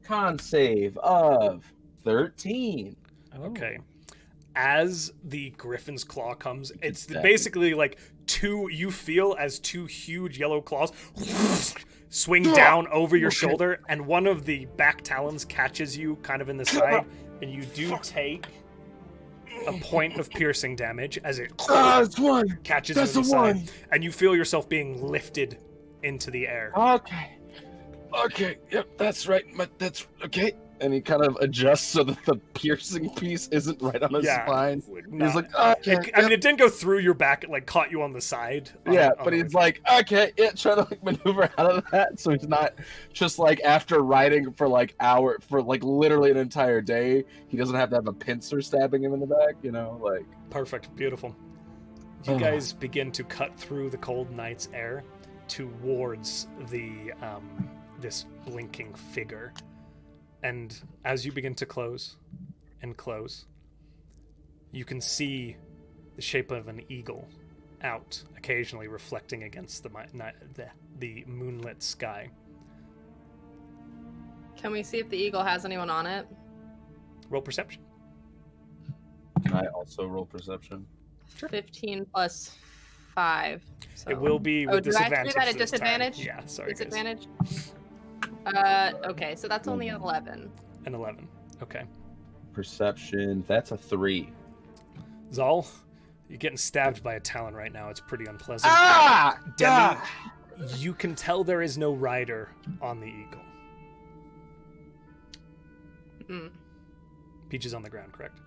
Con save of 13. Oh. Okay. As the griffin's claw comes, it's Exactly. basically like you feel as two huge yellow claws swing down over your shoulder, and one of the back talons catches you kind of in the side, and you do take a point of piercing damage as it That's one. catches That's you in the the side, one. and you feel yourself being lifted into the air. Okay. Okay. Yep, that's right. That's okay. And he kind of adjusts so that the piercing piece isn't right on his Yeah. spine. Nah. He's like, okay. I mean, it didn't go through your back; it caught you on the side. Yeah, on but the he's like, okay, yeah, trying to maneuver out of that, so he's not just after riding for literally an entire day, he doesn't have to have a pincer stabbing him in the back, Perfect, beautiful. You guys begin to cut through the cold night's air towards the this blinking figure. And as you begin to close and close, you can see the shape of an eagle out, occasionally reflecting against the moonlit sky. Can we see if the eagle has anyone on it? Roll perception. Can I also roll perception? 15 plus 5. So. It will be with do I have to disadvantage. do that at this time. disadvantage? Yeah, sorry. Guys. Disadvantage? Okay, so that's only an 11. An 11. Okay. Perception. That's a 3. Zal, you're getting stabbed by a talon right now. It's pretty unpleasant. Ah! Demi, you can tell there is no rider on the eagle. Mm. Peach is on the ground, correct?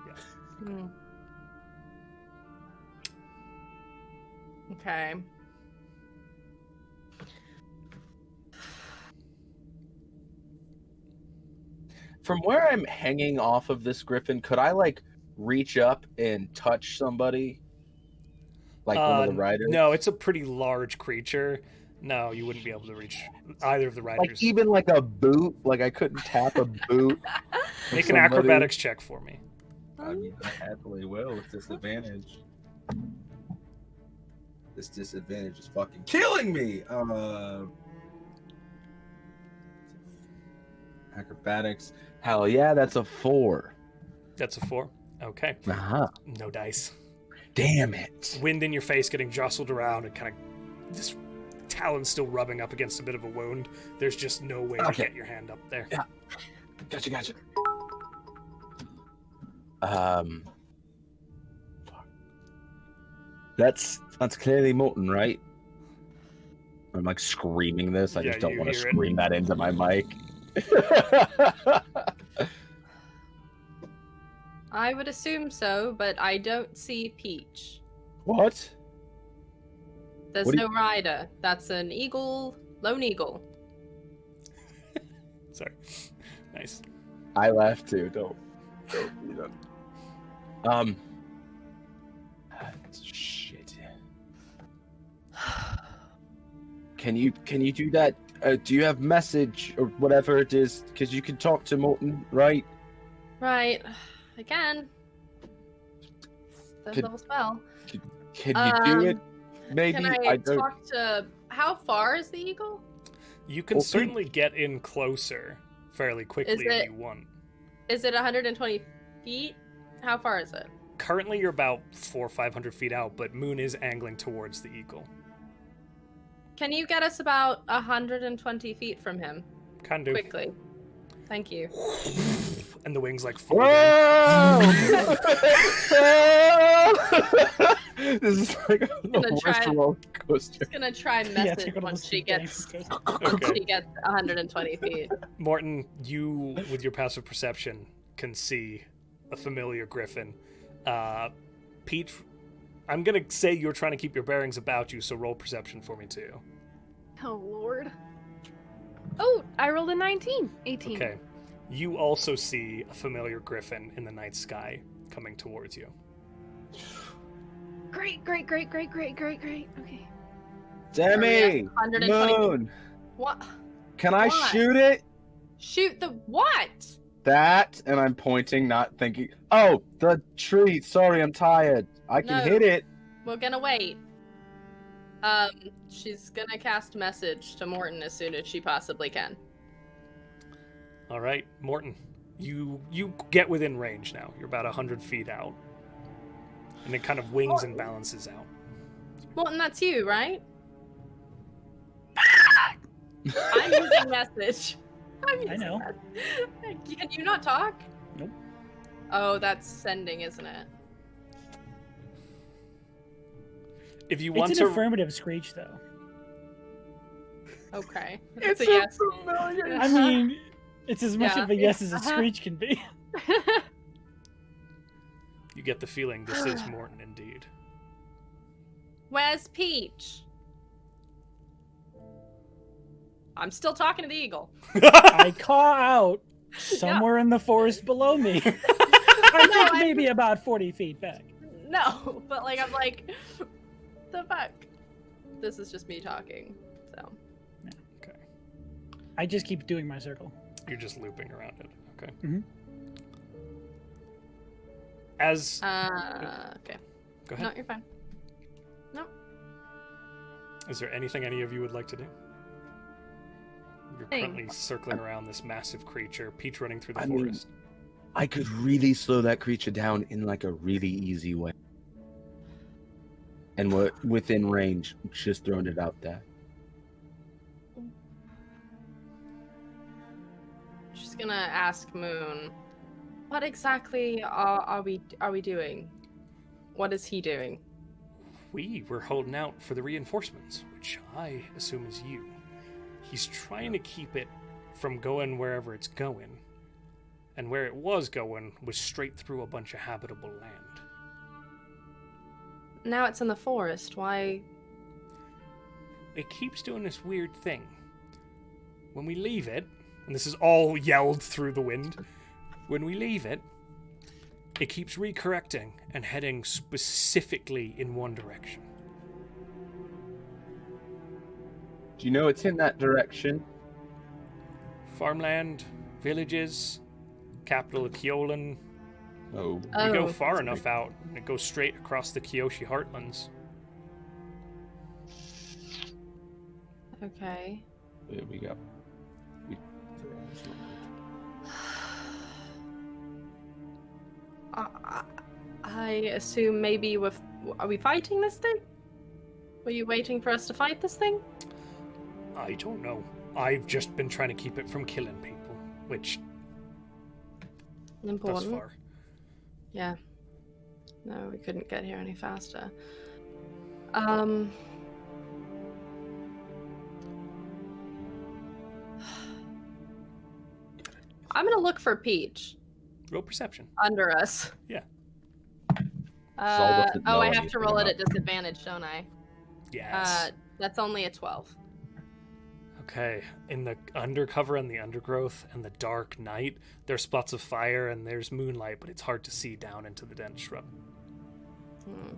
Yes. Mm. Okay. From where I'm hanging off of this griffin, could I like reach up and touch somebody? Like one of the riders? No, it's a pretty large creature. No, you wouldn't be able to reach either of the riders. Like even like a boot? Like I couldn't tap a boot? Make an acrobatics check for me. I mean, I happily will with disadvantage. This disadvantage is fucking killing me. Acrobatics. Hell yeah, that's a 4. That's a 4. Okay. Uh-huh. No dice. Damn it. Wind in your face, getting jostled around, and kind of this talon still rubbing up against a bit of a wound. There's just no way to get your hand up there. Yeah. Gotcha. That's clearly Molten, right? I'm like screaming this. I Yeah, just don't you want to hear it. scream that into my mic. I would assume so, but I don't see Peach. What? There's What do no rider. That's an eagle, lone eagle. Sorry. Nice. I laughed too. Don't you don't. Shit. Can you do that? Do you have message or whatever it is? Because you can talk to Molten, right? Right. I can. Third Could- level spell. Can you do it? Maybe Can I don't. talk to... How far is the eagle? You can Well, certainly get in closer fairly quickly if it- you want. Is it 120 feet? How far is it? Currently, you're about 400 or 500 feet out, but Moon is angling towards the eagle. Can you get us about 120 feet from him? Can do. Quickly. Thank you. And the wings like fold in. This is like gonna the try- worst roller coaster. Just gonna try Yeah, message take one of once those she sweet gets games. Okay. she gets 120 feet. Morton, you, with your passive perception, can see a familiar griffin. Peach, I'm going to say you're trying to keep your bearings about you, so roll perception for me, too. Oh, Lord. Oh, I rolled a 19. 18. Okay. You also see a familiar griffin in the night sky coming towards you. Great. Okay. Demi, 120. Moon, What? can I What? shoot it? Shoot the what? That, and I'm pointing, not thinking. Oh, the tree. Sorry, I'm tired. I can No. hit it. We're gonna wait. She's gonna cast message to Morton as soon as she possibly can. All right, Morton, you get within range now. You're about 100 feet out. And it kind of wings and balances out. Morton, that's you, right? I'm using message. I'm using know. message. Can you not talk? Nope. Oh, that's sending, isn't it? If you want It's an to... affirmative screech, though. Okay. It's a yes. familiar. I mean, it's as much Yeah, of a yes as a uh-huh. screech can be. You get the feeling this is Morton indeed. Where's Peach? I'm still talking to the eagle. I call out somewhere in the forest below me. I think I- maybe about 40 feet back. No, but like I'm like, the fuck. This is just me talking. So Okay. I just keep doing my circle. You're just looping around it. Okay. Mhm. As Okay. go No, ahead. you're fine. Is there anything any of you would like to do? You're currently circling around this massive creature. Peach running through the I mean- forest. I could really slow that creature down in like a really easy way. And we're within range, just throwing it out there. She's gonna ask Moon, what exactly are we doing? What is he doing? We were holding out for the reinforcements, which I assume is you. He's trying to keep it from going wherever it's going. And where it was going was straight through a bunch of habitable land. Now it's in the forest. Why? It keeps doing this weird thing. When we leave it, and this is all yelled through the wind, when we leave it, it keeps recorrecting and heading specifically in one direction. Do you know it's in that direction? Farmland, villages, capital of Kyolan. Oh. We go Oh. far enough out, and it goes straight across the Kyoshi heartlands. Okay. There we go. I assume maybe are we fighting this thing? Were you waiting for us to fight this thing? I don't know. I've just been trying to keep it from killing people, which thus Important. far. Yeah. No, we couldn't get here any faster. I'm gonna look for Peach Roll perception. under us. Yeah. doesn't know I have anything to roll it about at disadvantage, don't I? Yes. That's only a 12. Okay. In the undercover and the undergrowth and the dark night, there's spots of fire and there's moonlight, but it's hard to see down into the dense shrub. Hmm.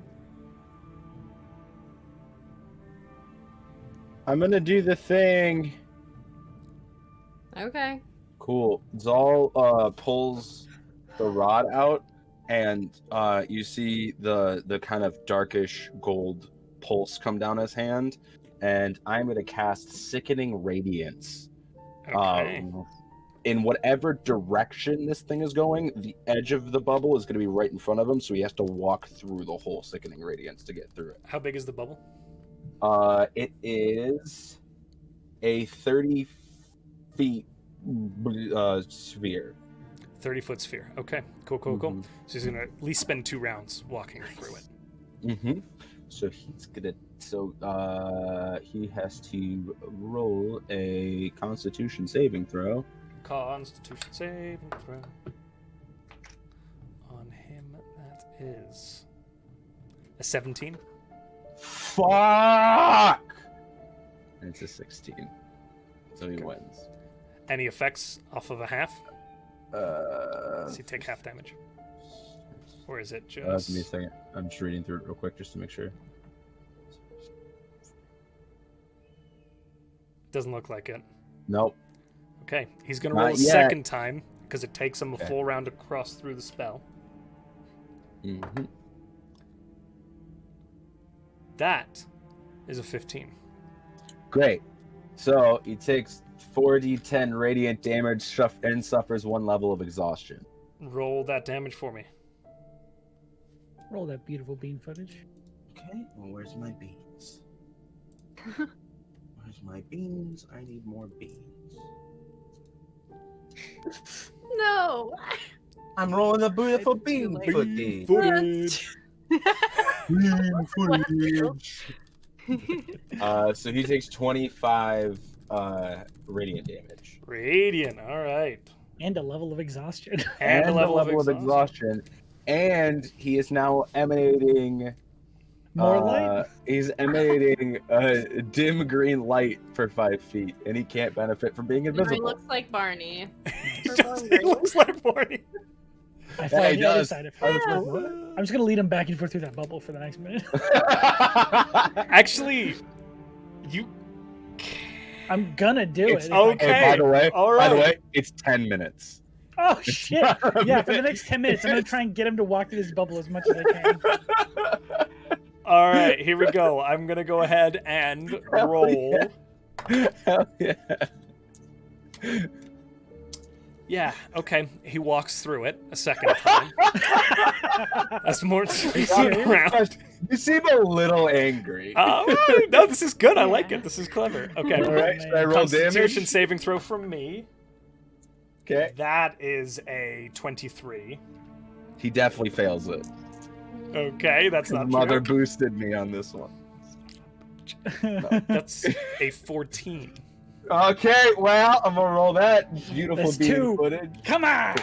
I'm gonna do the thing. Okay. Cool. Zal pulls the rod out, and you see the kind of darkish gold pulse come down his hand, and I'm going to cast Sickening Radiance. Okay. In whatever direction this thing is going, the edge of the bubble is going to be right in front of him, so he has to walk through the whole Sickening Radiance to get through it. How big is the bubble? It is a 30 feet sphere. 30-foot sphere. Okay. Cool. Mhm. So he's going to at least spend 2 rounds walking through it. Mm-hmm. So he's gonna. So he has to roll a Constitution saving throw. Constitution saving throw. On him, that is a 17. Fuck! And it's a 16. So he Okay. wins. Any effects off of a half? Does he take half damage? Or is it just... Give me a second. I'm just reading through it real quick just to make sure. Doesn't look like it. Nope. Okay, he's going to Not roll a yet. second time because it takes him a Okay. full round to cross through the spell. Mm-hmm. That is a 15. Great. So he takes 4d10 radiant damage and suffers 1 level of exhaustion. Roll that damage for me. Roll that beautiful bean footage. Okay, well, where's my beans? Where's my beans? I need more beans. No. I'm rolling a beautiful bean Bean footage. Footage. Bean footage. So he takes 25 radiant damage. Radiant, all right. And a level of exhaustion. And a level of exhaustion. And he is now emanating More light? He's emanating a dim green light for 5 feet, and he can't benefit from being He invisible. looks like Barney. He looks like Barney. I fell Yeah, on he the other does. side of him. I'm just gonna lead him back and forth through that bubble for the next minute. Actually, you I'm gonna do It's it. if I okay. can. Hey, by the way, all by the right. way, it's 10 minutes. Oh shit! Yeah, for the next 10 minutes, I'm gonna try and get him to walk through this bubble as much as I can. All right, here we go. I'm gonna go ahead and roll. Hell yeah. Yeah, okay. He walks through it a second time. As Morton's facing around. You seem a little angry. All right. No, this is good. I like it. This is clever. Okay. All right, should I roll Constitution damage? saving throw from me. Okay. That is a 23. He definitely fails it. Okay, that's His not mother true. boosted me on this one. That's a 14. Okay, well, I'm gonna roll that beautiful That's beam 2. footage. Come on!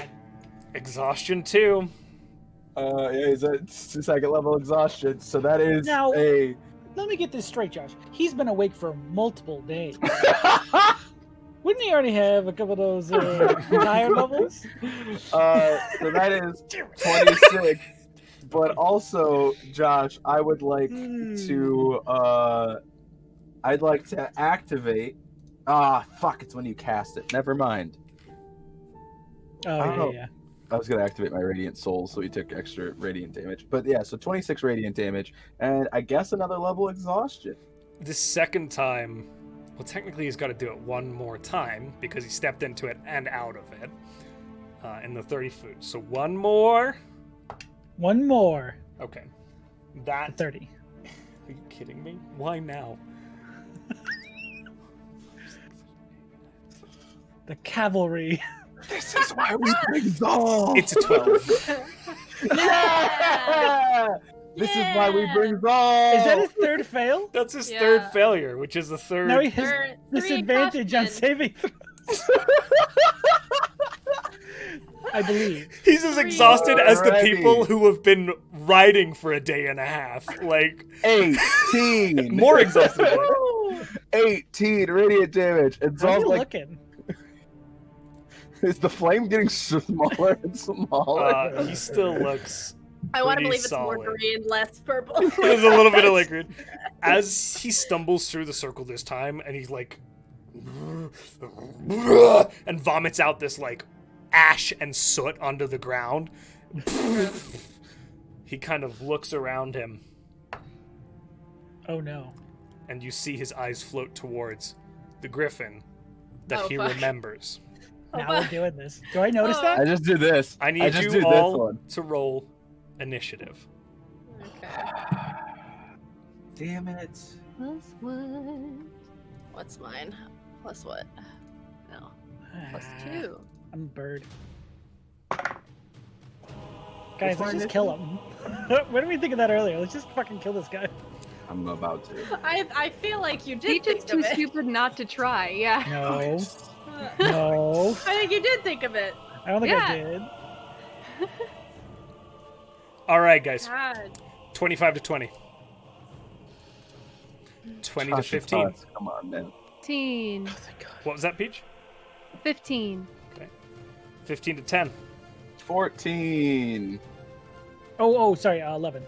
Exhaustion 2. Yeah, he's at second level exhaustion, so that is Now- a. Let me get this straight, Josh. He's been awake for multiple days. Wouldn't he already have a couple of those tired levels? So that is 26. But also, Josh, I would like to. I'd like to activate. Ah, fuck! It's when you cast it. Never mind. Oh, yeah. I was gonna activate my Radiant Soul, so he took extra Radiant damage. But yeah, so 26 Radiant damage, and I guess another level exhaustion. This second time, well, technically he's got to do it one more time because he stepped into it and out of it in the 30 foot. So one more. One more. Okay. That. 30. Are you kidding me? Why now? The cavalry. This is why we bring Zol. It's a 12. Yeah! This is why we bring Zol. Is that his third fail? That's his Yeah. third failure, which is the third. Now he has There- three disadvantage on questions. saving throws. I believe. He's as exhausted as the Alrighty. people who have been riding for a day and a half. Like, 18. more exhausted. 18 Radiant damage. And How's he Zol's like, looking? is the flame getting smaller and smaller? He still looks. I want to Pretty believe it's more solid. green, less purple. There's a little bit of liquid. As he stumbles through the circle this time, and he's like, and vomits out this like ash and soot onto the ground. He kind of looks around him, Oh no. and you see his eyes float towards the griffin that Oh, he fuck. remembers. Now we're doing this. Do I notice Oh. that? I just do this. I I need just you do this all one. to roll initiative. Okay. Damn it. Plus one. What's mine? Plus what? No. Plus two. I'm a bird. Guys, let's my just kill him. What did we think of that earlier? Let's just fucking kill this guy. I'm about to. I feel like you did Peach is think too of it. stupid not to try. Yeah. No. No. I think you did think of it. I don't think I Yeah. did. All right, guys. God. 25 to 20. 20 to Josh, 15. it's us. Come on, man. 15. What was that, Peach? 15. 15 to 10. 14. Oh, sorry, 11.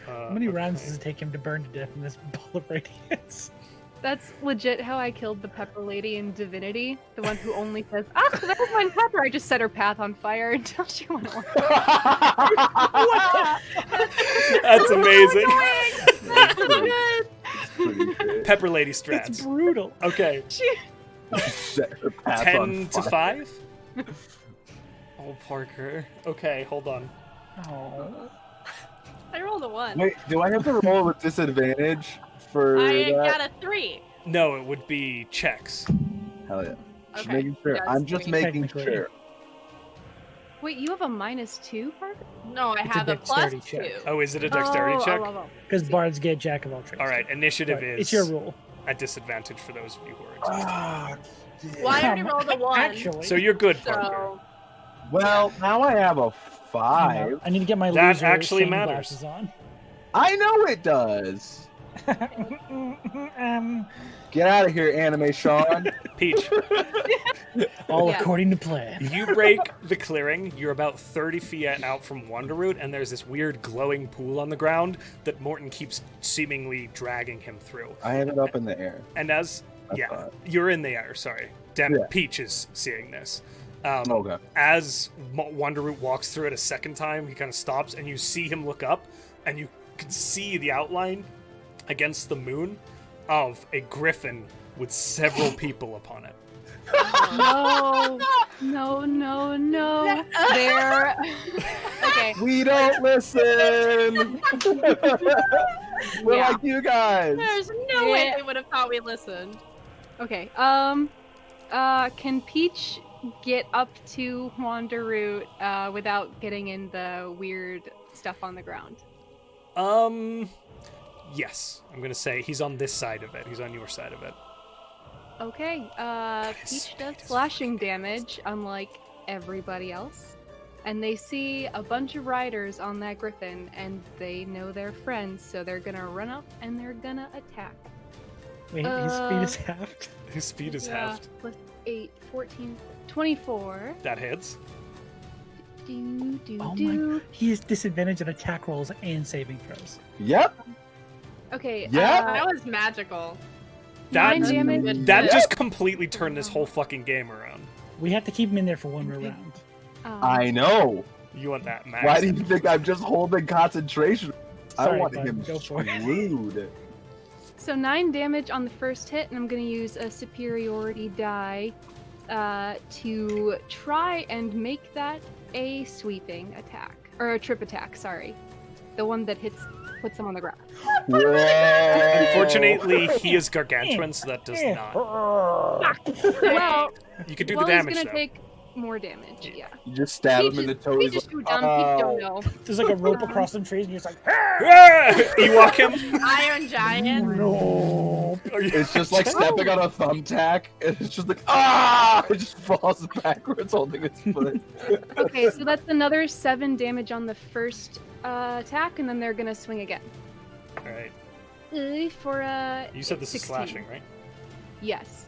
How many rounds does it take him to burn to death in this ball of radiance? That's legit how I killed the pepper lady in Divinity. The one who only says, "Ah, there's one pepper." I just set her path on fire until she went away. That's amazing. That's so good. Pretty great. Pepper Lady It's strats. brutal. Okay. Set her path 10 on to fire. 5? Oh, Parker. Okay, hold on. Oh. I rolled a 1. Wait, do I have to roll with disadvantage for I that? got a 3. No, it would be checks. Hell yeah. Just Okay. making sure. Yeah, I'm it's just doing- making Technically. sure. Wait, you have a -2, Parker? No, I It's a have a plus dexterity 2. check. Oh, is it a dexterity Oh, check? oh, oh, oh. Because bards get jack of all trades. All right, initiative But is it's your rule. at disadvantage for those of you who are exhausted. Ah, Well, I already rolled a 1. Actually, So you're good, Parker. So, well, now I have a 5. I need to get my That loser actually shame matters. glasses on. I know it does. Get out of here, anime Sean. Peach, All Yeah. according to plan. you break the clearing. You're about 30 feet out from Wonderroot, and there's this weird glowing pool on the ground that Morton keeps seemingly dragging him through. I have it up in the air. And as I yeah, thought. you're in the air. Sorry, damn. Yeah. Peach is seeing this. Okay. As Wonderroot walks through it a second time, he kind of stops, and you see him look up, and you can see the outline against the moon of a griffin with several people upon it. No, no, no, no. There. Okay. We don't listen. We're Yeah. like you guys. There's no way Yeah. they would have thought we listened. Okay. Can Peach get up to Wanderroot without getting in the weird stuff on the ground? Yes, I'm gonna say he's on this side of it. He's on your side of it. Okay. his Peach speed does is slashing damage, unlike everybody else. And they see a bunch of riders on that griffin, and they know they're friends, so they're gonna run up and they're gonna attack. Wait, his speed is halved. His speed is Yeah, halved. Plus 8, 14, 24. That hits. Do, do, Oh do. He has disadvantage on attack rolls and saving throws. Yep. Okay. Yeah. That was magical. That 9 damage. that Yeah. just completely turned this whole fucking game around. We have to keep him in there for one more Okay. round. I know. You want that, Max? Why do you think I'm just holding concentration? I Sorry, want bud, him go for it. screwed. So 9 damage on the first hit, and I'm going to use a superiority die to try and make that a sweeping attack. Or a trip attack, sorry. The one that puts them on the ground. Whoa. Unfortunately, he is gargantuan, so that does not. Well, You could do well, the damage he's though. going to take more damage, yeah. You just stab him in the toe. He's He's just too like, dumb, he don't know. There's like a rope across some trees, and you're just like, Ah! Ewok him. Iron Giant. no. It's just like stepping on a thumbtack, and it's just like, ah! It just falls backwards holding its foot. Okay, so that's another 7 damage on the first attack, and then they're going to swing again. All right. For You said this 16. is slashing, right? Yes.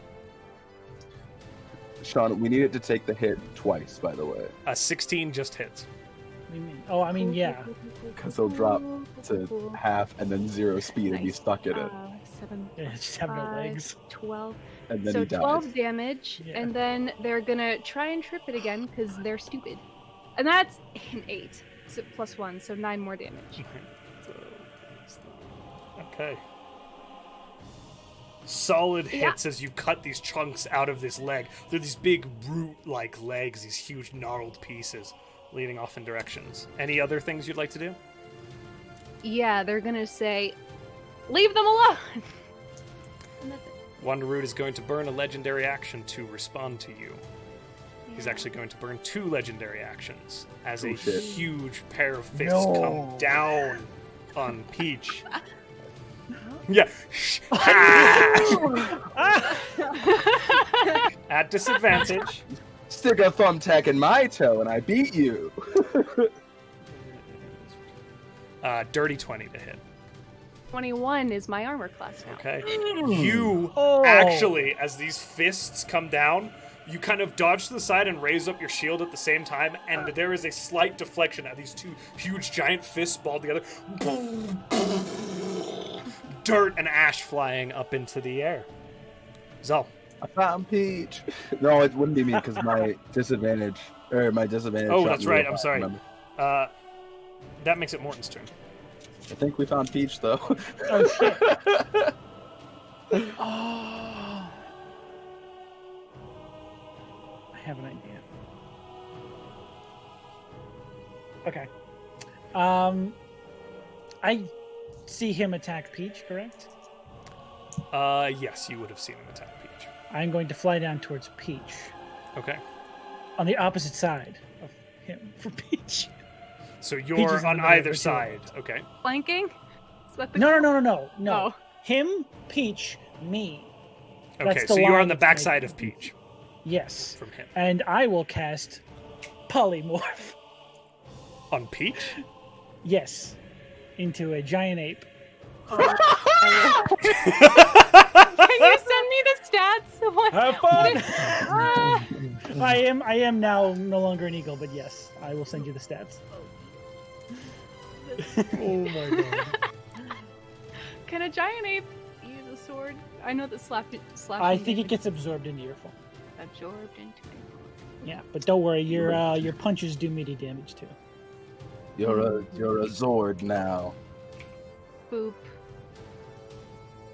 Sean, we needed to take the hit twice, by the way, 16 just hits. What do you mean? Oh, I mean, yeah. because he'll drop to half and then 0 speed and be Nice. stuck in it, 7, Yeah, just have no 5, legs. 12. and then So he dies. 12 damage, Yeah. and then they're gonna try and trip it again because they're stupid. And that's an 8, so plus 1, so 9 more damage. Okay. Solid Yeah. hits as you cut these chunks out of this leg. They're these big root-like legs, these huge gnarled pieces leading off in directions. Any other things you'd like to do? Yeah, they're gonna say, "Leave them alone." And that's it. Wanderroot is going to burn a legendary action to respond to you. He's Yeah. actually going to burn 2 legendary actions as Oh, a shit. huge pair of fists No. come down on Peach. Yeah. Ah! At disadvantage. Stick a thumbtack in my toe and I beat you. Dirty 20 to hit. 21 is my armor class now. Okay. You Oh. actually, as these fists come down, you kind of dodge to the side and raise up your shield at the same time, and there is a slight deflection as these 2 huge giant fists ball together. Dirt and ash flying up into the air. Zo. I found Peach. No, it wouldn't be me because my disadvantage. Oh, shot that's me right. real I'm fast, sorry. remember? That makes it Morton's turn. I think we found Peach though. Oh, shit. Oh. I have an idea. Okay. I see him attack Peach, correct? Yes, you would have seen him attack Peach. I'm going to fly down towards Peach. Okay. On the opposite side of him for Peach. So Peach is you're in the on middle of either the two. side. Okay. Flanking? Is that the No, no, goal? no, no, no, no. Oh. Him, Peach, me. Okay, That's the so you're line on the that's backside making- of Peach Yes. from him. And I will cast Polymorph. On Peach? Yes. Into a giant ape. Can you send me the stats? What? Have fun. Ah. I am now no longer an eagle, but yes, I will send you the stats. Oh my god. Can a giant ape use a sword? I know that slapping. I think it gets absorbed into your form. absorbed into it. Yeah, but don't worry, your punches do meaty damage too. You're a Zord now. Boop.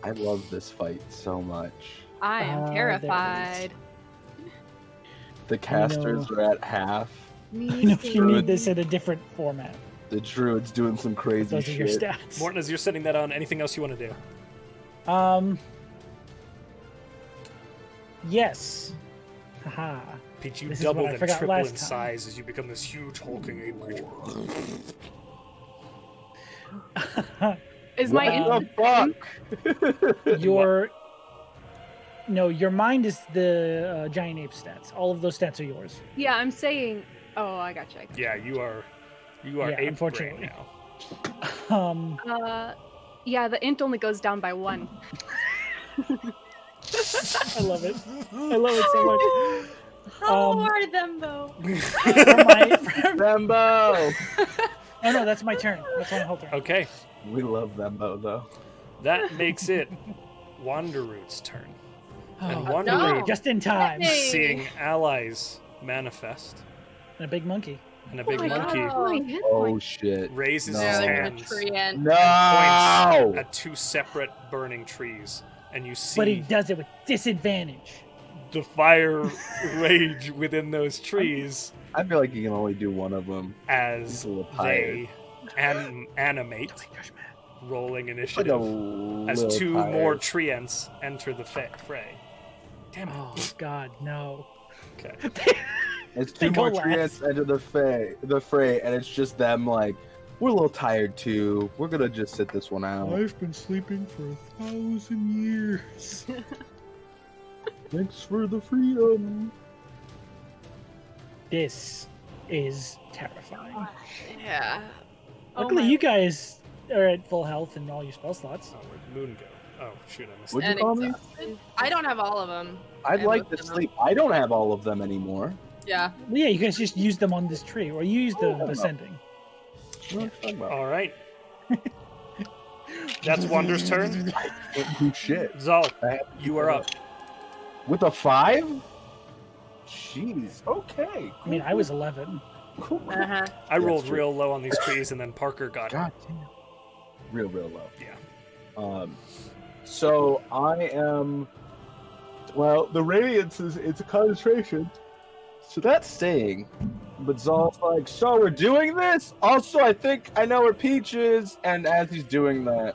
I love this fight so much. I am there it terrified. The casters are at half. I know if you need this in a different format. The druid's doing some crazy Those are your shit. stats. Morton, as you're setting that on, anything else you want to do? Yes. Haha. Peach, you This is what doubled I and forgot triple in last time. size as you become this huge hulking ape creature. Is What my the fuck? your mind is the giant ape stats. All of those stats are yours. yeah? I'm saying. Oh, I gotcha. Yeah, you are Yeah, ape brain unfortunately. now. Yeah, the int only goes down by 1. I love it. I love it so much. How are them though? Thembo! Oh no, that's my turn. That's my whole turn. Okay, We love Thembo though. that makes it Wanderroot's turn. And Oh, Wanderroot, no. just in time. Hey. seeing allies manifest, And a big monkey. and a big my monkey God. Oh shit. raises No. his They're like a hands tree ant. No! at two separate burning trees, and you see But he does it with disadvantage. the fire rage within those trees I feel like you can only do one of them. as He's a little tired. they animate, rolling Like a initiative, as little two tired. more tree ants enter the fray. Damn it. Oh God, no. Okay. It's They two go more tree last. ants enter the fray, and it's just them like, we're a little tired too. We're gonna just sit this one out. I've been sleeping for 1,000 years. Thanks for the freedom. This is terrifying. Yeah. Luckily, you guys are at full health and all your spell slots. Oh, where'd Moon go? Oh, shoot, I missed Would it. you And call me? exhausted. I don't have all of them. I'd I like looked to them up. sleep. I don't have all of them anymore. Yeah. Well, yeah, you guys just use them on this tree, or you use the Oh, ascending. All right. That's Wander's turn. Can't do shit. Zal, I have to you keep are it up. With a 5? Jeez. Okay. I mean, I was 11. Cool. Uh-huh. I rolled true. real low on these trees, and then Parker got God damn. Real low. Yeah. So I am. Well, the radiance it's a concentration, so that's staying. But Zal's like, so we're doing this. Also, I think I know where Peach is, and as he's doing that,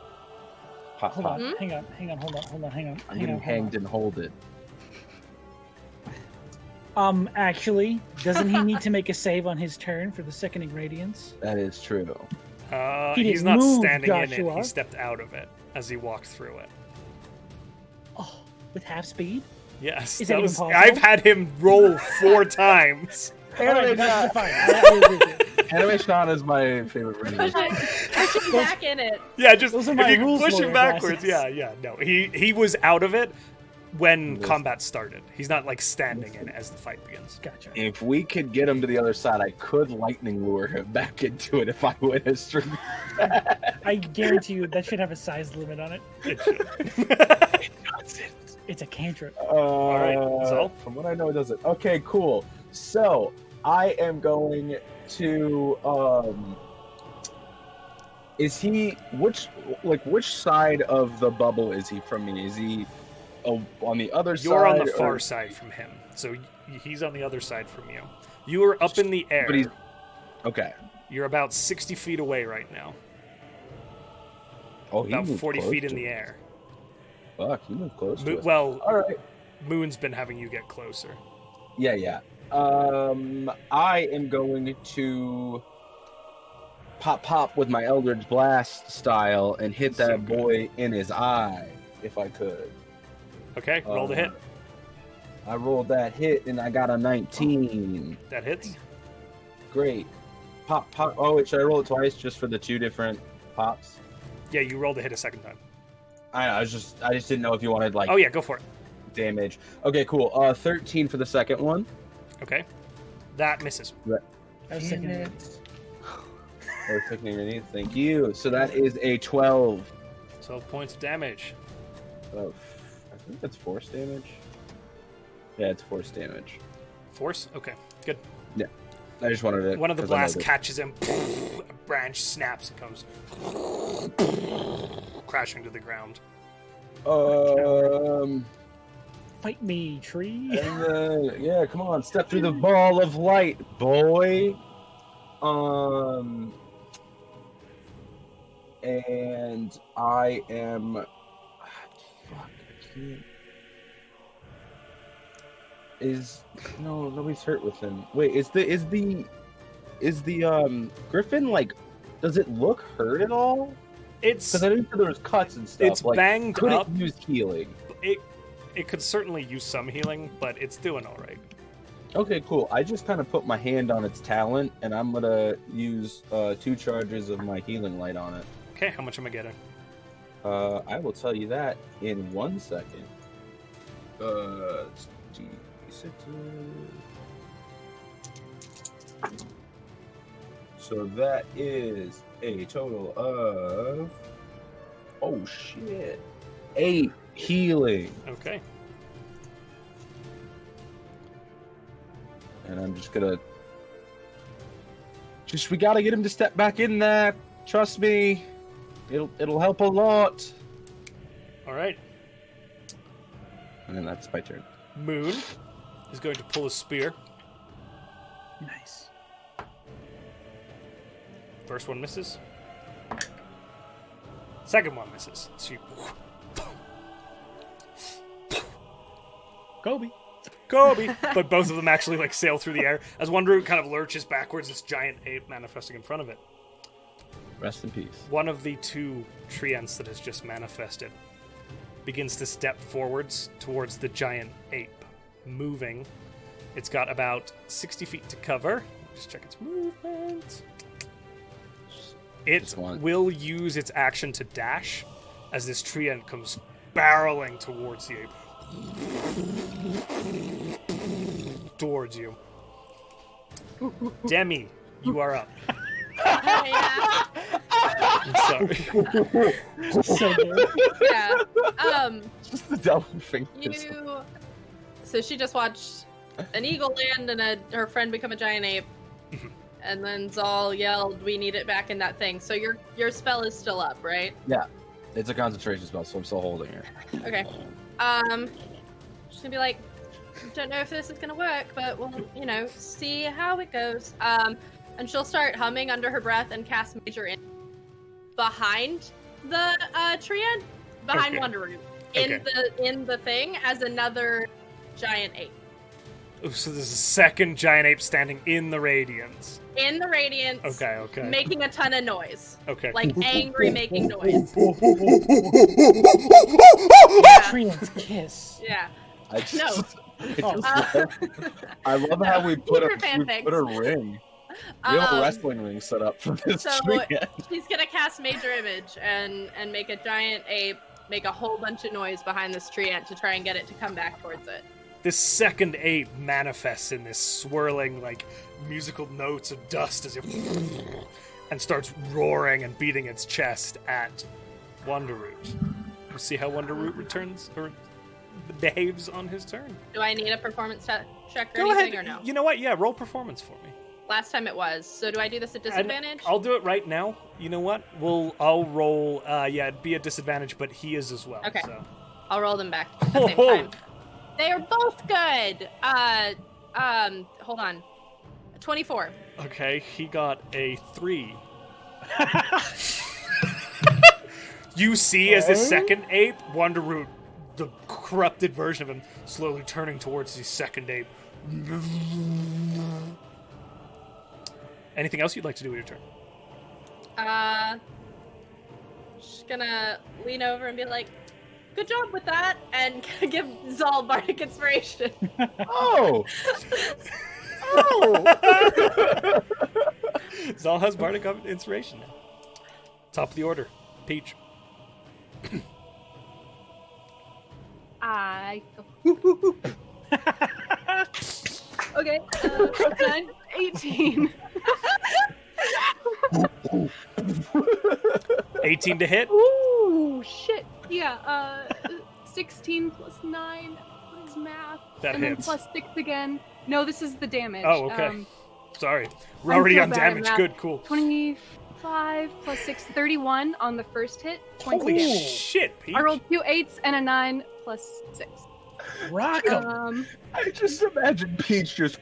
pop, Hold pop. on, hang on, hold on. I'm getting hanged and hold it. Actually, doesn't he need to make a save on his turn for the seconding radiance? That is true. He he's didn't not move, standing in it. Joshua. He stepped out of it as he walked through it. Oh, with half speed? Yes, Is that even possible? I've had him roll 4 times. Alright, Anime that's Shot. fine. I agree with you. Anime Shot is my favorite radiance. Push him back in it. Yeah, just Those are if my you can rules push him lawyer backwards. glasses. Yeah. No, he was out of it when Yes. combat started. He's not like standing in it as the fight begins. Gotcha. If we could get him to the other side, I could lightning lure him back into it if I win a string. I guarantee you that should have a size limit on it. It should. It's a cantrip. right, Zal? From what I know, it doesn't. Okay, cool. So I am going to. Is he which side of the bubble is he from me? Is he on the other side? You're on the or- far side from him, so he's on the other side from you. You are up in the air. But he's okay. You're about 60 feet away right now. Oh, he About moved 40 close feet in to the us. air. Fuck, he moved close to us. Well, All right. Moon's been having you get closer. Yeah. I am going to pop with my Eldritch Blast style and hit So that good. boy in his eye, if I could. Okay, roll the hit. I rolled that hit and I got a 19. That hits. Great. Pop. Oh, wait, should I roll it twice just for the 2 different pops? Yeah, you rolled the hit a second time. I just didn't know if you wanted like Oh yeah, go for it. damage. Okay, cool. 13 for the second one. Okay. That misses. I was thinking, Thank you. So that is a 12. 12 points of damage. Oh, I think that's force damage. Yeah, it's force damage. Force? Okay, good. I just wanted to. One of the 'cause I know blasts that- catches him. A branch snaps and comes crashing to the ground. fight me, tree. And then, yeah, come on, step through the ball of light, boy. And I am. Fuck, I can't. No, nobody's hurt with him. Wait, is the Griffin like? Does it look hurt at all? It's Because I didn't know there was cuts and stuff. it's like, banged could up. it use healing? It could certainly use some healing, but it's doing all right. Okay, cool. I just kind of put my hand on its talent, and I'm gonna use 2 charges of my healing light on it. Okay, how much am I getting? I will tell you that in 1 second. It's D6. So that is a total of. Oh shit! 8 healing. Okay. And I'm just gonna. We gotta get him to step back in there. Trust me. It'll help a lot. All right. And then that's my turn. Moon is going to pull a spear. Nice. First one misses. Second one misses. She Kobe. Kobe. But both of them actually like sail through the air as one root kind of lurches backwards, this giant ape manifesting in front of it. Rest in peace. One of the 2 treants that has just manifested begins to step forwards towards the giant ape, moving. It's got about 60 feet to cover. Just check its movement. It will use its action to dash as this treant comes barreling towards the ape. Towards you. Demi, you are up. Yeah. I'm sorry. So good. Yeah. Just the double fingers. So she just watched an eagle land and her friend become a giant ape. And then Zal yelled, "We need it back in that thing." So your spell is still up, right? It's a concentration spell, so I'm still holding it. Okay. She's gonna be like, "Don't know if this is gonna work, but we'll, see how it goes." And she'll start humming under her breath and cast Major in behind the treant, behind Okay. Wanderoot, Okay. in the thing as another giant ape. Oh, so there's a second giant ape standing in the radiance. In the radiance, Okay. making a ton of noise, Okay. like angry making noise. Treant's kiss. Yeah. I just, No. I love how we put Super a fanfics. ring. We have a Um, wrestling ring set up for this So tree. she's gonna cast Major Image and make a giant ape make a whole bunch of noise behind this treant to try and get it to come back towards it. This second ape manifests in this swirling, like, musical notes of dust as it and starts roaring and beating its chest at Wanderoot. We'll see how Wanderoot returns or behaves on his turn. Do I need a performance check or Go anything ahead. or no? You know what? Yeah, roll performance for me. Last time it was. So do I do this at disadvantage? I'll do it right now. You know what? I'll roll. It'd be a disadvantage, but he is as well. Okay. So. I'll roll them back at the same time. They are both good. Hold on. 24. Okay, he got a 3. You see as this second ape, Wanderoot, the corrupted version of him, slowly turning towards the second ape. Anything else you'd like to do with your turn? Just gonna lean over and be like, "Good job with that," and give Zal Bardic Inspiration. Oh! Zal has Bardic Inspiration now. Top of the order. Peach. die. Okay, 9, 18. 18 to hit. Ooh, shit. Yeah, 16 plus 9. What is math? That and hits. then plus 6 again. No, this is the damage. Oh, okay. Sorry. We're I'm already so on bad at damage. math. Good, cool. 25 plus 6, 31 on the first hit. 20 Holy damage. shit, Peach. I rolled 2 8s and a 9 plus 6. Rock 'em. I just imagine Peach just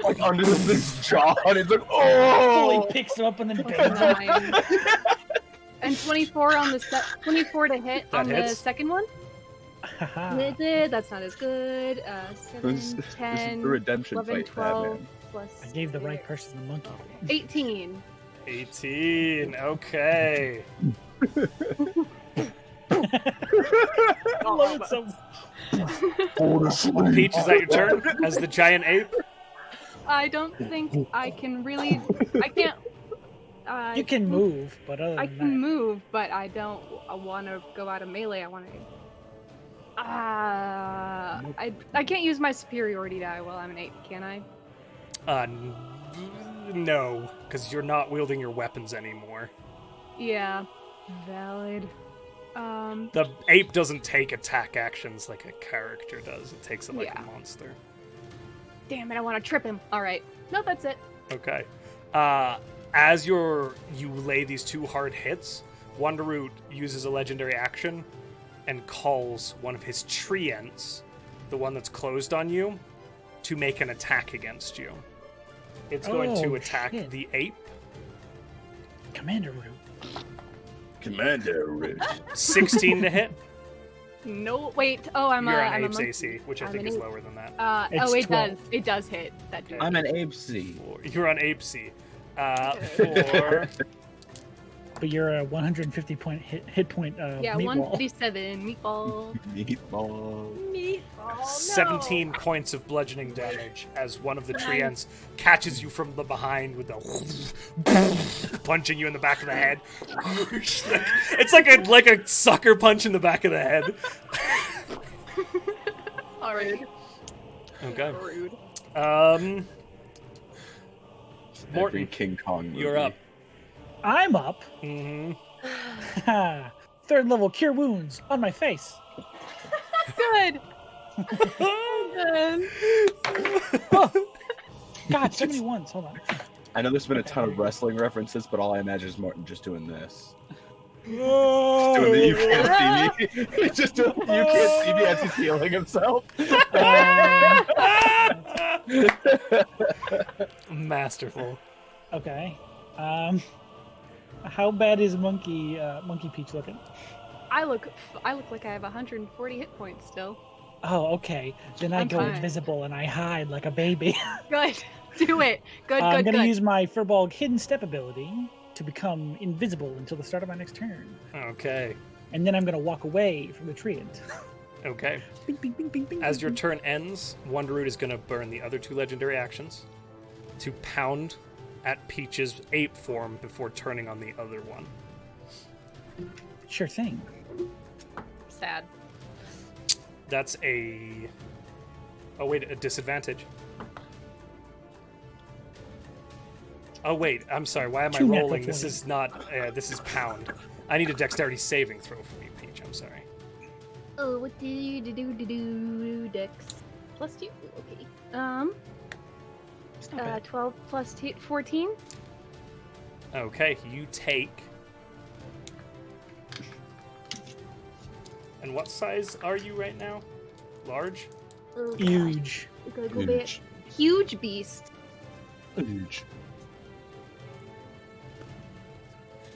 like under this jaw, and it's like, oh! Fully picks him up and then Plus bangs him. 9. And 24 on the 24 to hit That on the hits. second one. Haha. It did. That's not as good. 7, This is 10, the redemption 11, fight, 12 Batman. plus I gave the right person the monkey. 18. 18. Okay. I love it so much. Go to sleep. Peach, is that your turn as the giant ape? I don't think I can really. I can't. You can move, but other I than can that, move, but I don't want to go out of melee. I want to. I can't use my superiority die while I'm an ape, can I? No, because you're not wielding your weapons anymore. Yeah, valid. The ape doesn't take attack actions like a character does. It takes it like Yeah. a monster. Damn it! I want to trip him. All right. No, that's it. Okay. As you lay these two hard hits, Wanderroot uses a legendary action and calls one of his treants, the one that's closed on you, to make an attack against you. It's going to Oh, attack shit. the ape. Commander Root. Commander Ridge. 16 to hit. No, wait. Oh, I'm You're a. on I'm a Ape's monkey. AC, which I I'm think an is ape. lower than that. It's Oh, it 12. does. It does hit. That dude. I'm an Ape C. You're on Ape C. For But you're a 150 point hit point Yeah, meatball. 157 meatball. Meatball. Meatball. 17 points of bludgeoning damage as one of the treants catches you from the behind with the punching you in the back of the head. It's like a sucker punch in the back of the head. Alright. Okay. Rude. Morton, Every King Kong movie. you're up. I'm up. Mm-hmm. Third level cure wounds on my face. Good. God, so many ones. Hold on. I know there's been a ton of wrestling references, but all I imagine is Martin just doing this. Oh. Doing the, you can't see me. He's just doing, you can't see me as he's healing himself. Masterful. Okay. How bad is Monkey Peach looking? I look like I have 140 hit points still. Oh, okay. Then I I'm go fine. invisible and I hide like a baby. Good. Do it. Good, I'm good, gonna good. use my Furbolg hidden step ability to become invisible until the start of my next turn. Okay. And then I'm gonna walk away from the treant. Okay. Bing, bing, bing, bing, bing, As bing, your bing. turn ends, Wanderroot is going to burn the other two legendary actions to pound at Peach's ape form before turning on the other one. Sure thing. Sad. That's a... Oh, wait, a disadvantage. Oh, wait, I'm sorry. Why am I Two natural rolling? This 20. is not... this is pound. I need a dexterity saving throw for me, Peach. I'm sorry. Oh, what do you do, Dex? Plus 2. Okay. It's not bad. 12 plus 14. Okay, you take... And what size are you right now? Large? Oh, God. Huge. Gotta go back. Huge beast. Huge.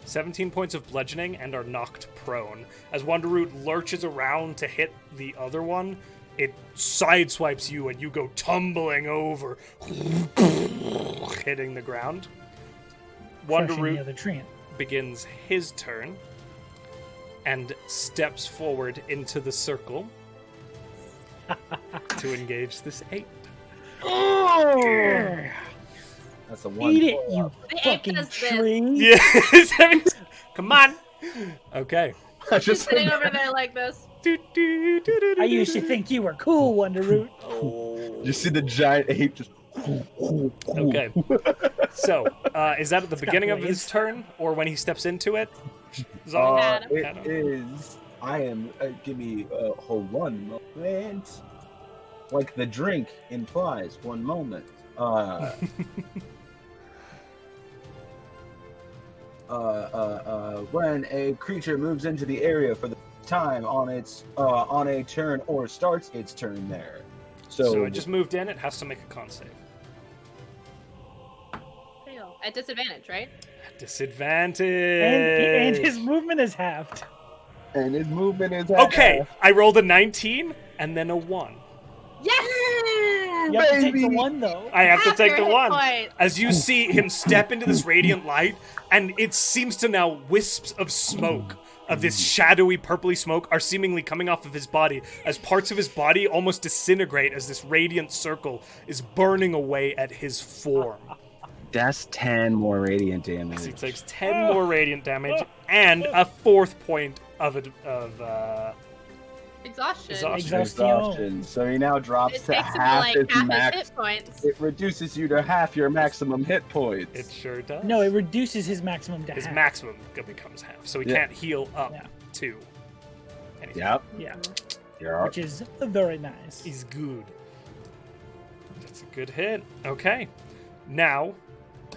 17 points of bludgeoning and are knocked prone. As Wanderroot lurches around to hit the other one, it sideswipes you and you go tumbling over, hitting the ground. Crushing the Wanderroot other treant. begins his turn and steps forward into the circle to engage this ape. That's a one. Eat it, you The ape fucking does this. tree. Yeah, come on. Okay. I Just just sitting over there like this. I used to think you were cool, Wonder Root. You see the giant ape just. Okay. So, is that at the got beginning of his blades. turn, or when he steps into it? Zal? Adam. It Adam. is. I am. Give me. Hold one moment. Like the drink implies. One moment. When a creature moves into the area for the time on a turn or starts its turn there. So it just moved in. It has to make a con save. Fail. At disadvantage, right? Disadvantage. And his movement is halved. And his movement is Okay, I rolled a 19 and then a 1. Yes! You have to take the one, though. I have to Half take your the hit 1. points. As you see him step into this radiant light, and it seems to now wisps of smoke, of this shadowy purpley smoke, are seemingly coming off of his body, as parts of his body almost disintegrate as this radiant circle is burning away at his form. That's 10 more radiant damage. So he takes 10 more radiant damage and a 4th point of Exhaustion. Exhaustion. Exhaustion. So he now drops It to takes him to half like his half max. his hit points. It reduces you to half your maximum hit points. It sure does. No, it reduces his maximum to His half. maximum becomes half, so he Yeah. can't heal up Yeah. to anything. Yep. Yeah, You're which is very nice. He's good. That's a good hit. Okay. Now,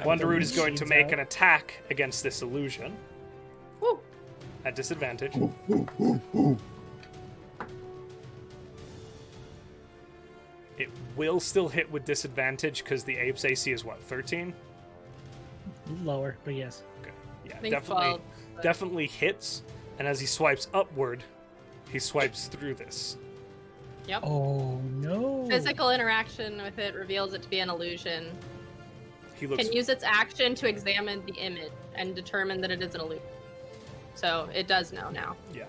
Wonderroot is going to Shields make out. an attack against this illusion Woo. at disadvantage. It will still hit with disadvantage because the ape's AC is what, 13? Lower, but yes. Okay. Yeah, I think definitely 12. but- definitely hits. And as he swipes upward, he swipes through this. Yep. Oh no. Physical interaction with it reveals it to be an illusion. He looks Can use its action to examine the image and determine that it is an illusion. So it does know now. yeah.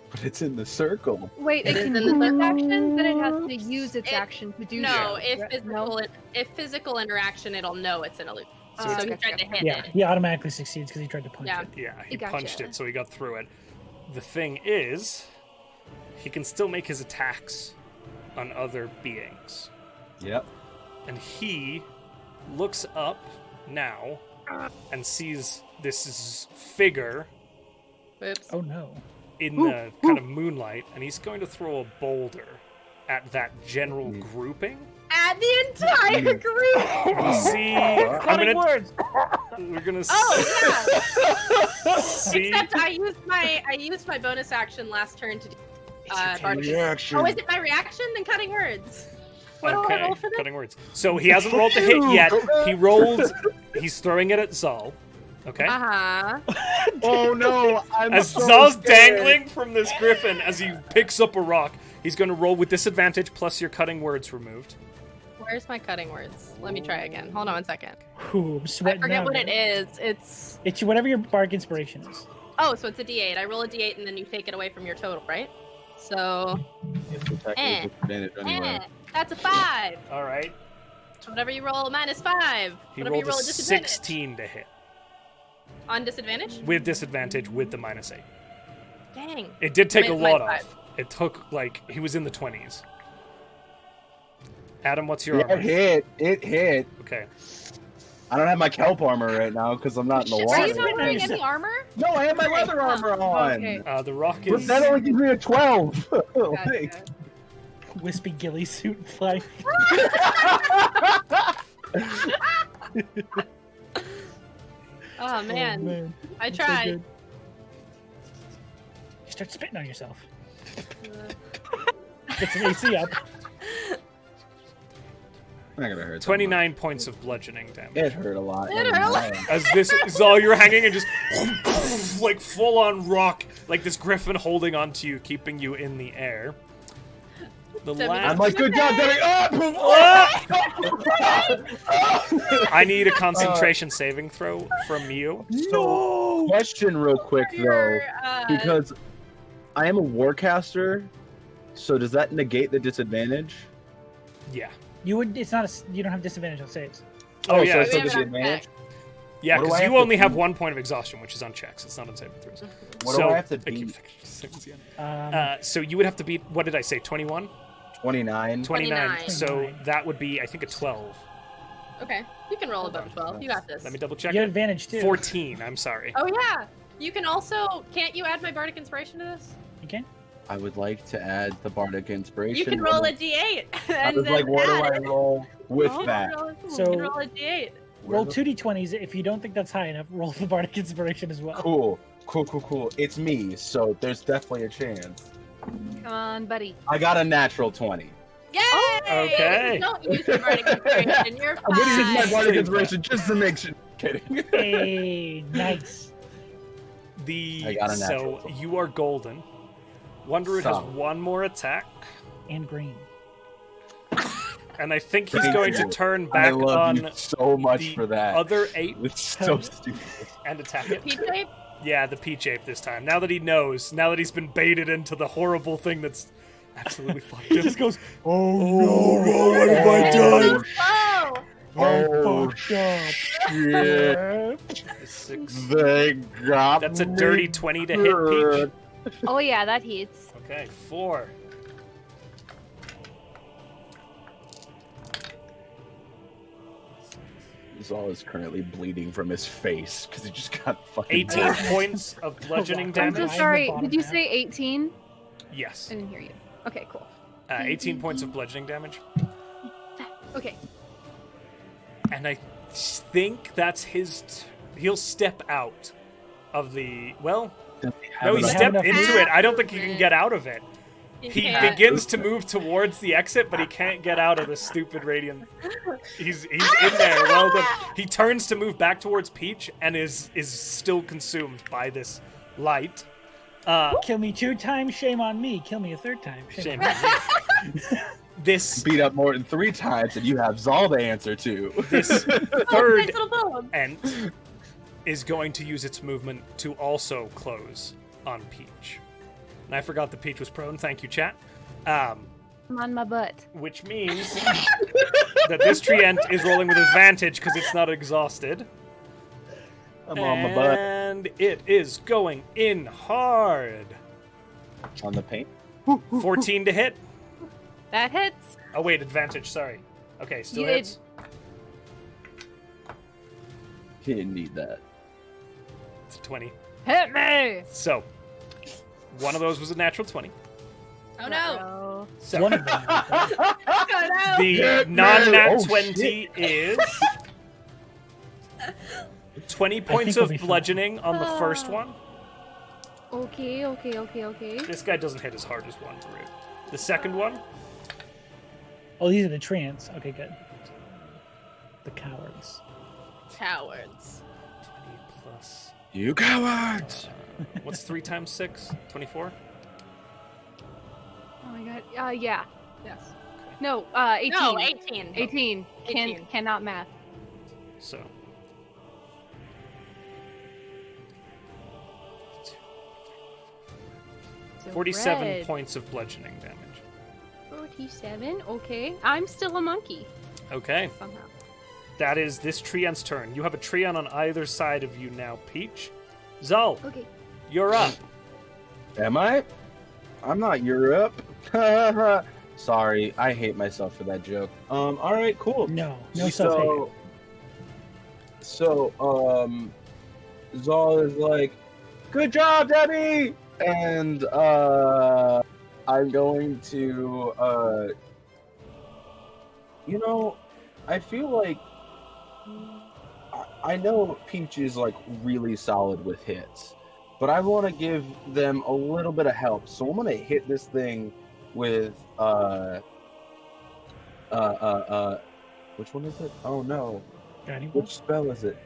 But it's in the circle. Wait, It it is can in the move third action, then it has to use its It- action to do No, so. if Yeah, physical if physical interaction, it'll know it's an illusion. So Oh, he gotcha. tried to hit Yeah, it. he automatically succeeds because he tried to punch Yeah. it. Yeah, he Gotcha. punched it, so he got through it. The thing is, he can still make his attacks on other beings. Yep. And he looks up now and sees this figure Whoops. Oh no. in the kind of moonlight, and he's going to throw a boulder at that general grouping. Add the entire group. See, I'm Cutting gonna, words. we're gonna Oh yeah. see. Except I used my bonus action last turn to do. bardic- Reaction. Oh, is it my reaction? Then cutting words. What do I Okay, roll for this? cutting words. So he hasn't rolled the hit yet. He rolled. He's throwing it at Zal. Okay. Uh huh. Oh no! I'm As so Zal's scared. dangling from this griffin as he picks up a rock, he's going to roll with disadvantage plus your cutting words removed. Where's my cutting words? Let me try again. Hold on one second. Ooh, I'm I sweating forget now, what it man. is. It's It's whatever your bark inspiration is. oh, so it's a D8. I roll a D8 and then you take it away from your total, right? So It's technically Eh. disadvantage anyway. that's a 5. All right. So whatever you roll, minus 5. He Whatever you rolled roll a at disadvantage. 16 to hit On disadvantage? with disadvantage with the minus 8. Dang. It did take a Minus lot 5. off. It took he was in the 20s. Adam, what's your Yeah, armor? it hit. It hit. Okay. I don't have my kelp armor right now because I'm not in the Are water. you not wearing Nice. any armor? No, I have my leather armor on. Okay. The rock But is. that only gives me a 12. Gotcha. Wispy ghillie suit flying. Oh man, man. I That's so tried. good. You start spitting on yourself. Get some AC up. Not gonna hurt. 29 points of bludgeoning damage. It hurt a lot. It hurt a lot. As this is all you're hanging and just like full on rock, like this griffin holding onto you, keeping you in the air. The Debbie last. I'm like, good job, Debbie. I need a concentration saving throw from you. So, question real quick though, Your, because I am a warcaster, so does that negate the disadvantage? Yeah. You would. It's not. You don't have disadvantage on saves. Oh, so yeah, it's we a have it on disadvantage. deck. Yeah, What do because I you have to only have beat? 1 point of exhaustion, which is on checks. It's not on saving throws. What so, do I have to I keep beat? thinking things, Um, so you would have to beat, what did I say, 21? 29. 29. So 29. that would be, I think, a 12. Okay, you can roll above 12. You got this. Let me double check you have it. advantage too. 14, I'm sorry. Oh yeah. You can also. Can't you add my bardic inspiration to this? You can. I would like to add the bardic inspiration. You can roll a d8. I And was then like, what do add I it. roll with Oh, that? You So- can roll a d8. Roll Where 2d20s. If you don't think that's high enough, roll the bardic inspiration as well. Cool. It's me, so there's definitely a chance. Come on, buddy. I got a natural 20. Yay! Okay. Don't use your bardic inspiration. You're I'm gonna use my fine. bardic inspiration just to make sure. Kidding. Hey, nice. I got a natural So you are golden. Wonderroot has Solid. 1 more attack, And green. and I think he's Thank going you. to turn I back love on you so much the for that. other 8 It's so stupid. and attack it. Peach ape? Yeah, the peach ape this time. Now that he knows, now that he's been baited into the horrible thing that's absolutely fucked him. He just goes, Oh no, what have I done? Oh! Oh, Fucked shit. 6. They got That's a me dirty 20 to hit Peach. Oh yeah, that hits. Okay, 4. Zal is currently bleeding from his face because he just got fucking 18 points of bludgeoning I'm Damage. so damage. the sorry. bottom Did you half. say 18? Yes. I didn't hear you. Okay, cool. 18 points of bludgeoning damage. Okay. And I think that's his. He'll step out of the. Well, no, he enough stepped enough into it. I don't think he can get out of it. He can't. begins to move towards the exit, but he can't get out of the stupid radiant. He's in there. Well done. He turns to move back towards Peach and is still consumed by this light. Kill me 2 times, shame on me. Kill me a 3rd time. Shame. on me. This beat up more than 3 times, and you have Zal to answer to. this Oh, third nice little poem. Ent is going to use its movement to also close on Peach. And I forgot the Peach was prone. Thank you, chat. I'm on my butt. Which means that this Treant is rolling with advantage because it's not exhausted. I'm on my butt. And it is going in hard. On the paint. 14 to hit. That hits. Oh, wait, advantage. Sorry. Okay, still You did. hits. He didn't need that. It's a 20. Hit me. So, one of those was a natural 20. Oh no. So, One of them. Oh no. the Hit me. non-nat Oh, 20 is 20 points we'll of be fine. bludgeoning on the first one. Okay. This guy doesn't hit as hard as one. The second one, Oh, these are the trants. Okay, good. The cowards. Cowards. 20 plus. You cowards! What's 3 times 6? 24? Oh my god. Yeah. Yes. No. 18. No, 18. 18. 18. Cannot math. So. So 47 red. points of bludgeoning damage. 47. Okay. I'm still a monkey Okay, somehow. that is this Treant's turn. You have a Treant on either side of you now, Peach. Zal, Okay. you're up. Am I? I'm not Europe. Sorry, I hate myself for that joke. Alright, cool. No self-hate. So, Zal is like, good job, Debbie! And, I'm going to, you know, I feel like I know Peach is like really solid with hits, but I want to give them a little bit of help. So I'm gonna hit this thing with which one is it? Oh no, Guiding which bolt? spell is it?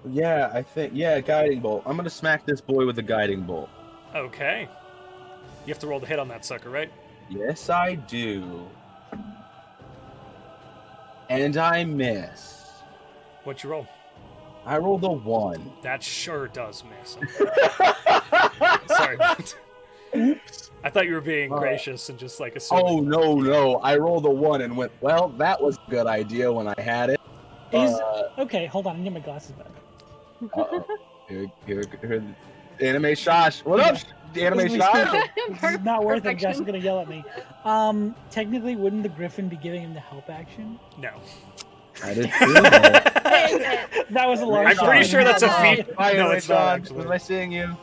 Yeah, I think guiding bolt. I'm gonna smack this boy with a guiding bolt. Okay. You have to roll the hit on that sucker, right? Yes, I do. And I miss. What'd you roll? I rolled a 1. That sure does miss. Sorry. Oops. I thought you were being gracious and just like assuming. Oh, no. I rolled a 1 and went, well, that was a good idea when I had it. Is okay, hold on, I need my glasses back. Uh-oh. Here, Anime Shosh. What up, Anime Shosh? It's not worth it. Josh is gonna yell at me. Technically, wouldn't the Griffin be giving him the help action? No. I didn't feel that. Dang it. That was a long I'm shot. pretty sure that's a feat. Hi, No, Anime it's not Shosh. actually. Was I seeing you?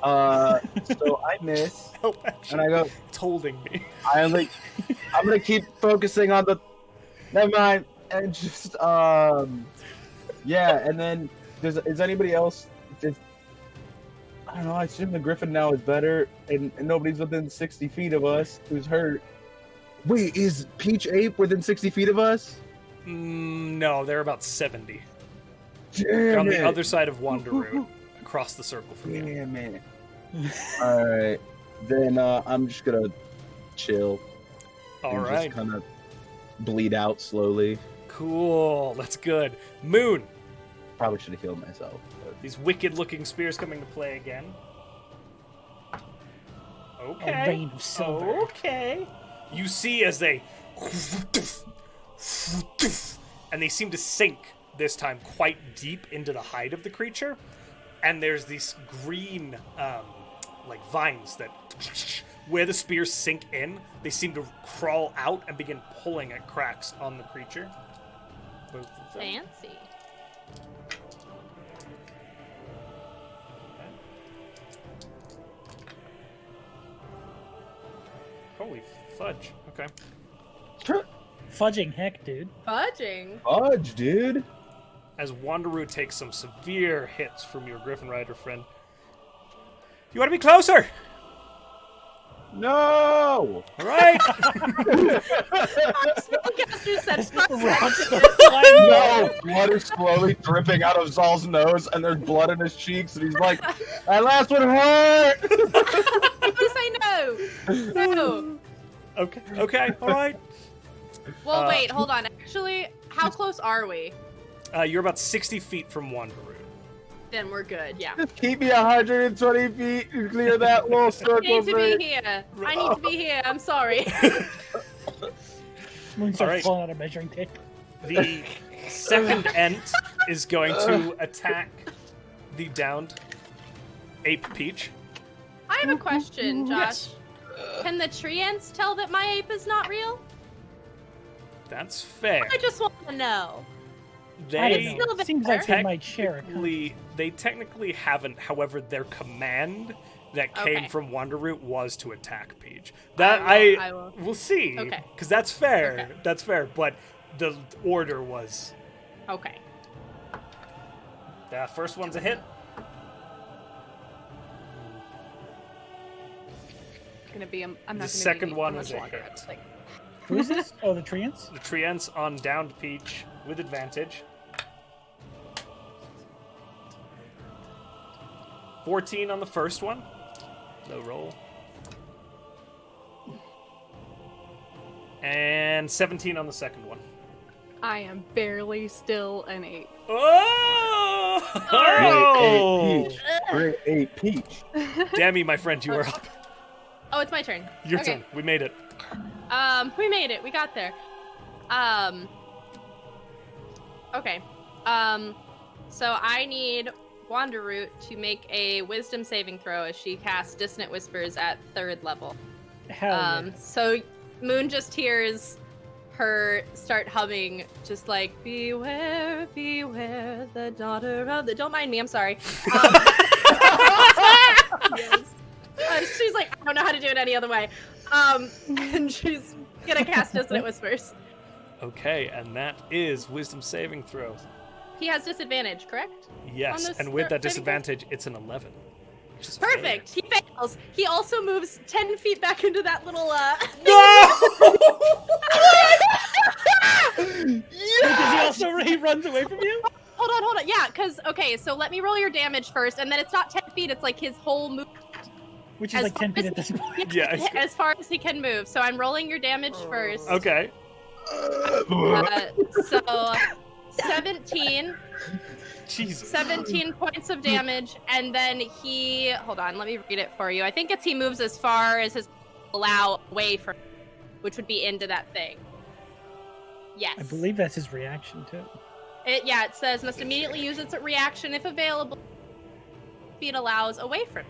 So I miss, Help action. and I go. It's holding me. I'm gonna keep focusing on the. Never mind. And just yeah. And then is anybody else? I don't know. I assume the Griffin now is better, and nobody's within 60 feet of us who's hurt. Wait, is Peach Ape within 60 feet of us? No, they're about 70. Damn They're on it. the other side of Wanderoo, across the circle from you. Damn it. All right, then I'm just gonna chill. All and right. Just kind of bleed out slowly. Cool. That's good. Moon. Probably should have healed myself. These wicked-looking spears coming to play again. Okay. A vein of silver. Okay. You see as they... And they seem to sink, this time, quite deep into the hide of the creature. And there's these green, like, vines that... Where the spears sink in, they seem to crawl out and begin pulling at cracks on the creature. Both of them. Fancy. Holy fudge. Okay. Fudging heck, dude. Fudging. Fudge, dude. As Wanderoo takes some severe hits from your Griffin Rider friend. You want to be closer? No. All right. Spellcaster said fuck Rocks that. are flying. No, blood is slowly dripping out of Zal's nose, and there's blood in his cheeks, and he's like, "That last one hurt." Please say no. No. Okay. All right. Well, wait, hold on. Actually, how close are we? You're about 60 feet from Wanderoo. Then we're good, yeah. Just keep me 120 feet and clear that little I circle. need to thing. be here. I need to be here. I'm sorry. Moon starts Alright. pulling out a measuring tape. The second ent is going to attack the downed ape Peach. I have a question, Josh. Yes. Can the tree ants tell that my ape is not real? That's fair. I just want to know. I don't They know. still a bit Seems like better. they might share it. they technically haven't. However, their command that came Okay. from Wanderoo was to attack Peach. That I will. we'll see. Okay. Because that's fair. Okay. That's fair. But the order was Okay. the first one's a hit. Gonna be. I'm not The gonna second be one much is a longer. hit. Like, Who is this? Oh, the treants? The treants on downed Peach with advantage. 14 on the first one. Low roll. And 17 on the second one. I am barely still an ape. Oh! Great Peach. Great Ape Peach. Demi, my friend, you are up. Oh, it's my turn. Your Okay. turn. We made it. We made it. We got there. Okay. So I need Wanderroot to make a wisdom saving throw as she casts Dissonant Whispers at 3rd level. Hell yeah. So Moon just hears her start humming, just like, beware, beware, the daughter of the... Don't mind me, I'm sorry. Yes. She's like, I don't know how to do it any other way. And she's gonna cast Dissonant Whispers. Okay, and that is wisdom saving throw. He has disadvantage, correct? Yes, this and with that saving throw? disadvantage, it's an 11. Which is a failure. Perfect. He fails. He also moves 10 feet back into that little Does he also he runs away from you? Hold on. Yeah, because okay, so let me roll your damage first, and then it's not 10 feet. It's like his whole move. Which is like 10 feet at this point. Yeah, I see. As far as he can move. So I'm rolling your damage first. Okay. So 17 Jesus. 17 points of damage, and then he hold on, let me read it for you. I think it's he moves as far as his allow away from, which would be into that thing. Yes. I believe that's his reaction too. It says must immediately use its reaction if available. Speed allows away from.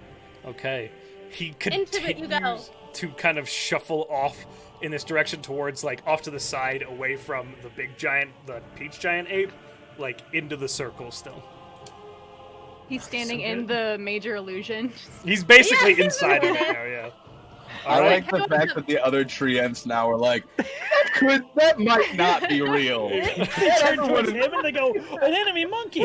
Okay. He Into it you go. continues to kind of shuffle off in this direction towards, like, off to the side, away from the peach giant ape, like, into the circle still. He's standing So in good. the major illusion. He's basically Yeah, inside of he's it in now, yeah. I All right. like the fact that the other tree ents now are like, that might not be real. They turn towards him and they go, an enemy monkey.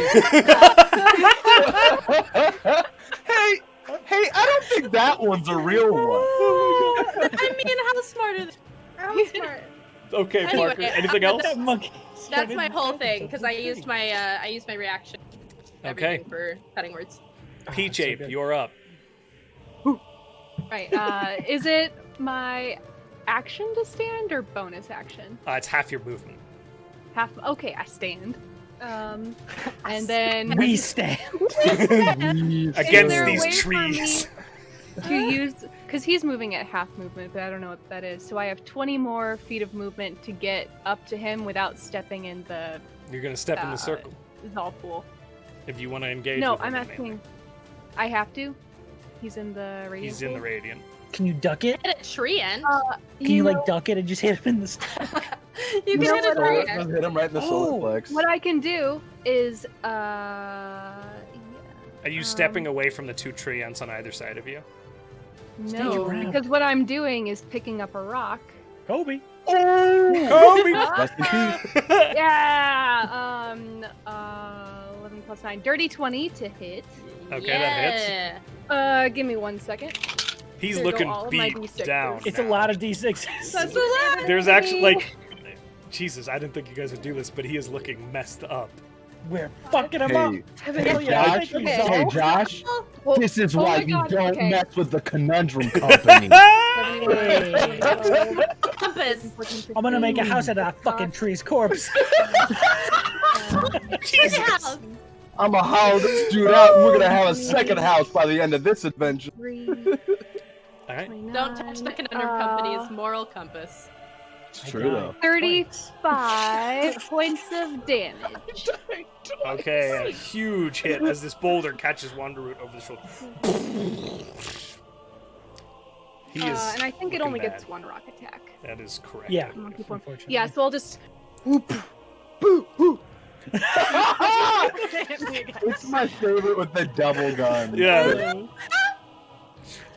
Hey, I don't think that one's a real one. I mean, how smart are they? How smart? Okay, Anyway, Parker. Anything else? That monkey. That's my whole thing because I used my reaction. Okay. Everything for cutting words. Peach so ape, good. you're up. Right. Is it my action to stand or bonus action? It's half your movement. Half. Okay, I stand. And then We stand. Against there a these way for trees. to use because he's moving at half movement, but I don't know what that is. So I have 20 more feet of movement to get up to him without stepping in the You're going to step in the circle Zal pool. if you want to engage No, with him I'm mainly. asking. I have to. He's in the radiant. He's in the pool? radiant. Can you duck it? Hit a tree end. Can you like duck it and just hit him in the stomach? You can know hit a what tree I- end. Just hit him right in the solar plex. What I can do is Are you stepping away from the two tree ends on either side of you? no, around. because what I'm doing is picking up a rock. Kobe. Kobe! Rest in peace. Yeah. 11 plus 9, dirty 20 to hit. Okay, that hits. Give me 1 second. He's There go looking all of my beat D6s. down. It's a now. lot of D6s. That's a lot. There's actually, like, Jesus, I didn't think you guys would do this, but he is looking messed up. We're fucking him up. Hey, Hell yeah, Josh. thank you, Okay. Zal. Hey, Josh. Well, This is oh why my you God, don't okay. mess with the Conundrum Company. Compass. I'm gonna make a house out of that fucking tree's corpse. Jesus. I'm gonna haul this dude out, and we're gonna have a second house by the end of this adventure. 3, All right. Don't touch the Conundrum Company's moral compass. It's I true died. though. 35 points of damage. Okay, a huge hit as this boulder catches Wanderroot over the shoulder. He is. And I think it looking only bad. gets 1 rock attack. That is correct. Yeah. Monkey form. Unfortunately. Yeah, so I'll just. It's my favorite with the double gun. Yeah.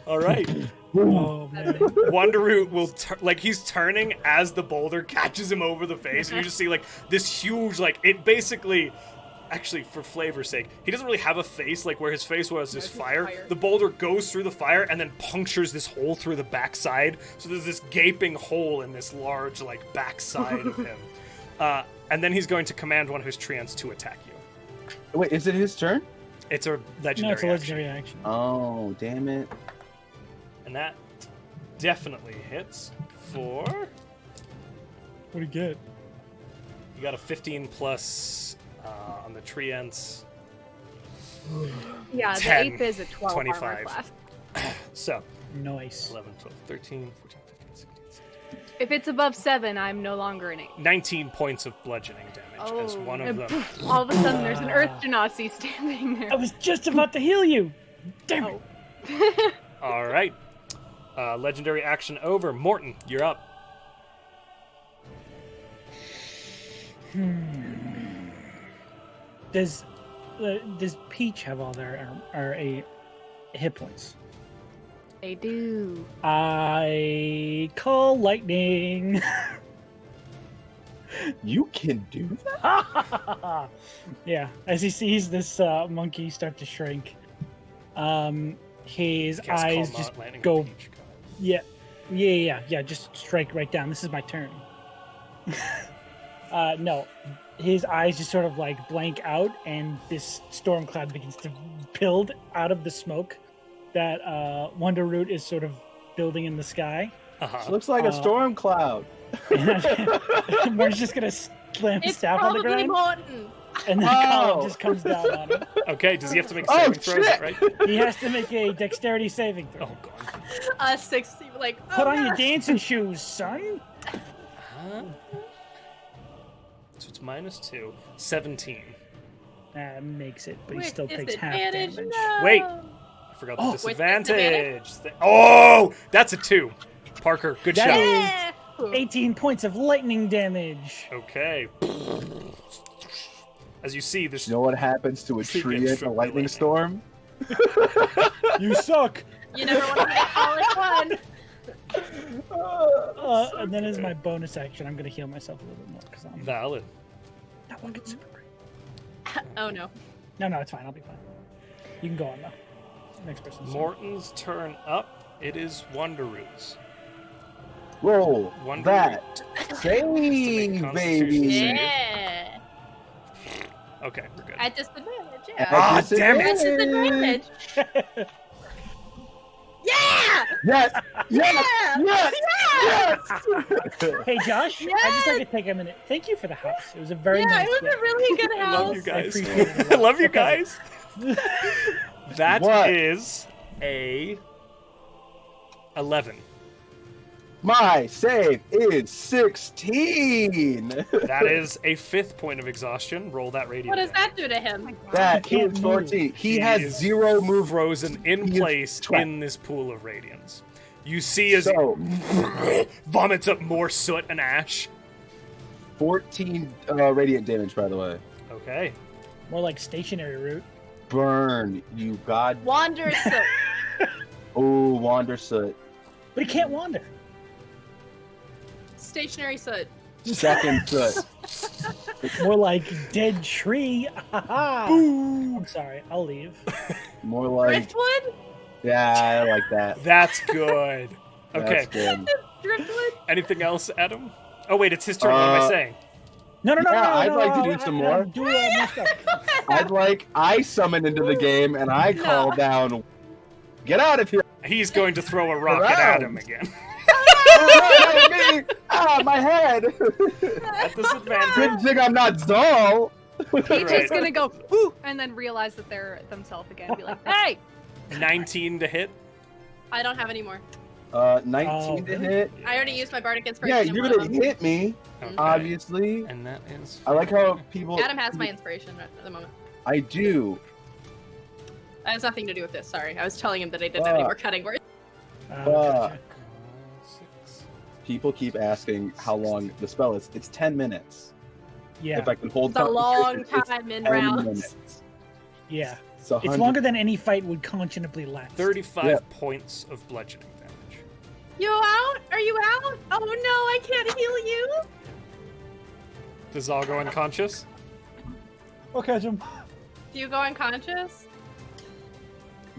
All right. Oh man. Wanderroot will he's turning as the boulder catches him over the face, and you just see like this huge it basically. Actually, for flavor's sake, he doesn't really have a face like where his face was this fire. The boulder goes through the fire and then punctures this hole through the backside. So there's this gaping hole in this large backside of him. And then he's going to command one of his treants to attack you. Wait, is it his turn? It's a No, legendary it's a action. legendary action. Oh, damn it. And that definitely hits for... What do you get? You got a 15 plus on the treants. Yeah, 10, the ape is a 12 armor 25. class. So, Nice. 11, 12, 13, 14, 15, 16, 17. If it's above 7, I'm no longer an ape. 19 points of bludgeoning damage as one of And them. poof, all of a sudden, there's an Earth Genasi standing there. I was just about to heal you. Damn it. All right. Legendary action over. Morton, you're up. Does Peach have all their hit points? They do. I call lightning. You can do that? Yeah, as he sees this monkey start to shrink, his Cast eyes Calm just Not Lightning go. Peach. Yeah. Just strike right down. This is my turn. No, his eyes just sort of blank out, and this storm cloud begins to build out of the smoke that Wanderroot is sort of building in the sky. Uh-huh. Looks like a storm cloud. And we're just gonna slam his It's staff on the probably ground, Morton. and then Oh. Colin just comes down on him. Okay, does he have to make a Oh, saving throw? Is that shit! right? He has to make a dexterity saving throw. Oh, God. 60, Put oh, on your God. dancing shoes, son. So it's -2. 17. That makes it, but he With still takes half damage. disadvantage, no. Wait. I forgot the Oh. With disadvantage. Oh, that's a 2. Parker, good That shot. is- Yeah. 18 points of lightning damage. Okay. As you see, this You know what happens to a Tree tree gets in a struck by lightning lightning. storm? You suck. You never want to get all in one. And then as my bonus action, I'm gonna heal myself a little bit more because I'm valid. not walking super great. Oh no. No, it's fine. I'll be fine. You can go on though. Next person. Morton's turn up. It is Wonderroot's. Roll Wonder that. Save, Constitution baby. save. Yeah. Okay, we're good. At disadvantage. At Yeah. Ah, damn it. At disadvantage. Yeah. Yes! Yes! Yeah. Yes! Hey Josh, I'd just like to take a minute. Thank you for the house. It was a very Yeah, nice it was gift. a really good I house. love you guys. appreciate it a I lot. love you Okay. guys. That What? is a 11. My save is 16! That is a 5th point of exhaustion. Roll that radiant. What does that do to him? That He can't is 14. He He has is 0 move. frozen in He is place trapped. in this pool of radiance. You see as So, he vomits up more soot and ash. 14 radiant damage, by the way. Okay. More like stationary route. Burn, you god. Wander soot. Oh, wander soot. But he can't wander. Stationary soot. Second soot. More like dead tree. I'm sorry. I'll leave. More like. Driftwood? Yeah, I like that. That's good. Okay. That's good. Driftwood? Anything else, Adam? Oh, wait, it's his turn. What am I saying? No. Yeah, I'd like to do some more. Do more stuff. I summon into the game and I call down. Get out of here! He's going to throw a rocket Around. at him again. Oh, no, me! Ah, my head! At disadvantage. Good thing I'm not Zal. He's Right. just gonna go whoo, and then realize that they're themselves again. Be like, hey, 19 to hit. I don't have any more. 19 to really? hit. I already used my bardic inspiration. Yeah, in you're one of gonna them. hit me, Okay. obviously. And that is. I like how people. Adam has my inspiration at the moment. I do. That has nothing to do with this. Sorry, I was telling him that I didn't have any more cutting words. Gotcha. 6. People keep asking how long the spell is. It's 10 minutes. Yeah. If I can hold It's a long concentration, it's time in 10 rounds. minutes. Yeah. It's, It's longer than any fight would conscionably last. 35 Yeah. points of bludgeoning damage. You out? Are you out? Oh no, I can't heal you. Does Zal go unconscious? Okay, Jim. Do you go unconscious?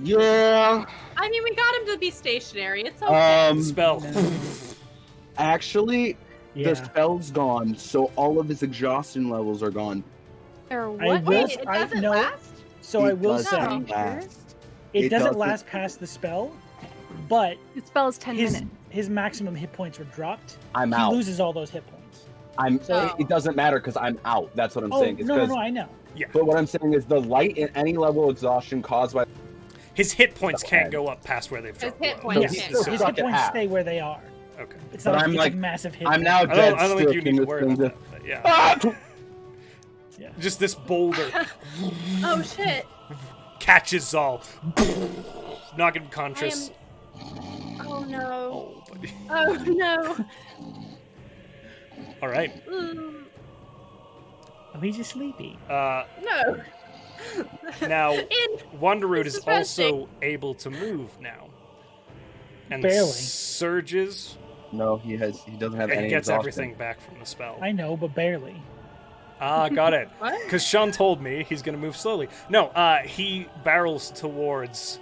Yeah. I mean, we got him to be stationary. It's okay. Spell. Actually, Yeah. the spell's gone, so all of his exhaustion levels are gone. or I what? will- Wait, it I doesn't know- last? So I It will doesn't say last. it it doesn't doesn't- last past the spell, but The spell is 10 his minutes. his maximum hit points were dropped. I'm He out. loses all those hit points. Oh. It doesn't matter because I'm out. That's what I'm Oh saying. It's no, 'cause- I know. But what I'm saying is the light in any level of exhaustion caused by. His hit points can't Okay. go up past where they've His dropped. hit low. points Yeah, he's can't still go his stuck up. hit at points half. stay where they are. Okay. It's But not like I'm it's like- a massive hit. I'm now I dead. don't think you need to stick worry in about this that. But yeah. Ah! Just this boulder Oh shit. catches Zal. Knocking him I conscious. am. Oh no. Oh, buddy. Oh no. All right. Mm, Oh, he's just sleepy. no. Now, In. Wanderoot This is is resting. also able to move now. And Barely. surges No, he doesn't have and any. gets exhaustion. everything back from the spell. I know, but barely. Ah, got it. What? Because Sean told me he's going to move slowly. No, he barrels towards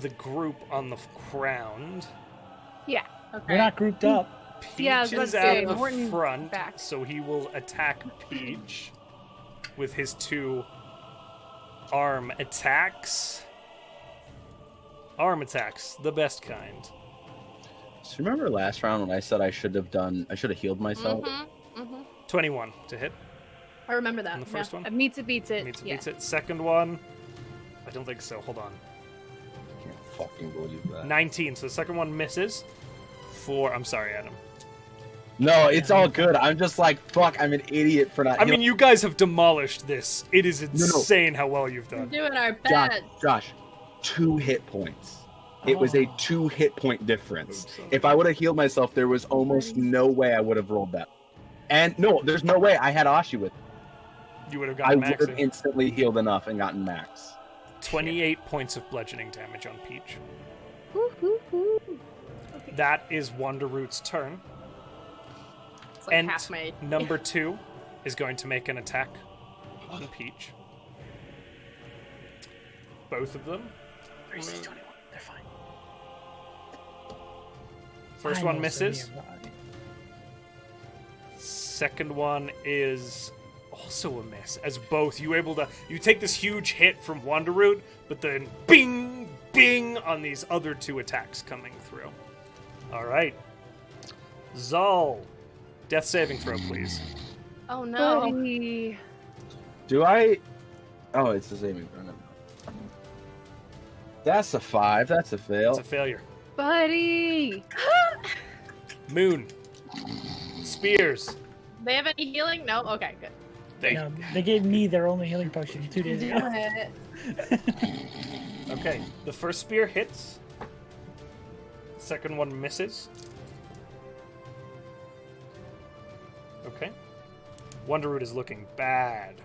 the group on the ground. Yeah. Okay. We're not grouped up. Peach Yeah, I was about is to out say, of the Morton front, back. so he will attack Peach with his 2 arm attacks. Arm attacks, the best kind. So remember last round when I said I should have healed myself? Mm-hmm. Mm-hmm. 21 to hit I remember that. on the first one. Meets it, beats it. Meets it, yeah. beats it. Second one, I don't think so. Hold on. I can't fucking believe that. 19. So the second one misses. I'm sorry, Adam. No, it's all good. I'm just like, fuck, I'm an idiot for not I mean, you guys have demolished this. It is no. insane how well you've We're done. doing our Josh, best. Josh, 2 hit points. It was a 2 hit point difference. If I would have healed myself, there was almost no way I would have rolled that. And no, there's no way I had Ashi with me. You would have I gotten would max. have instantly healed enough and gotten max. 28 points of bludgeoning damage on Peach. Woo-hoo-hoo. That is Wonderroot's turn. It's like And half my number 2 is going to make an attack on Peach. Both of them. 21. They're fine. First I one know misses. Sammy and Rodney. Second one is also a miss. As both you take this huge hit from Wonderroot, but then bing, bing on these other 2 attacks coming through. All right, Zal, death saving throw, please. Oh no. Buddy. Do I? Oh, it's the saving throw. Never mind. That's a 5. That's a fail. It's a failure. Buddy. Moon, spears. They have any healing? No? Okay, good. No, they gave me their only healing potion 2 days ago. Okay, the first spear hits. Second one misses. Okay. Wonderroot is looking bad.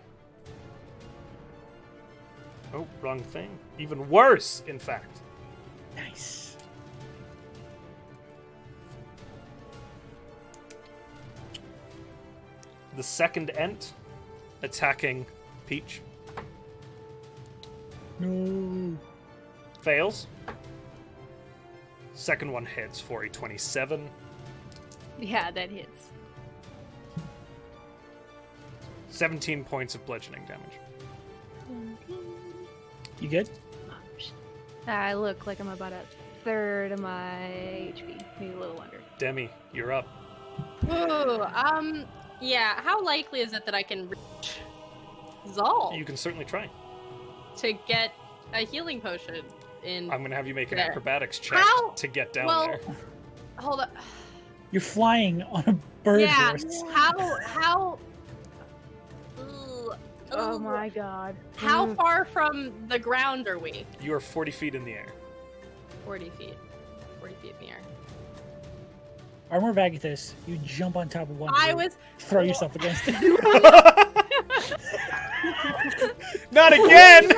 Oh, wrong thing. Even worse, in fact. Nice. The second Ent attacking Peach No. fails. Second one hits for a 27. Yeah, that hits. 17 points of bludgeoning damage. You good? I look like I'm about a third of my HP, maybe a little under. Demi, you're up. Ooh, yeah, how likely is it that I can reach Zal You can certainly try. to get a healing potion in... I'm going to have you make an There. acrobatics check How? to get down Well, there. hold up. You're flying on a bird Yeah, horse. how... Oh Ugh. my god. How far from the ground are we? You are 40 feet in the air. 40 feet. 40 feet in the air. Armor Vagatus, you jump on top of one. I bird, was... throw yourself against it. Not again!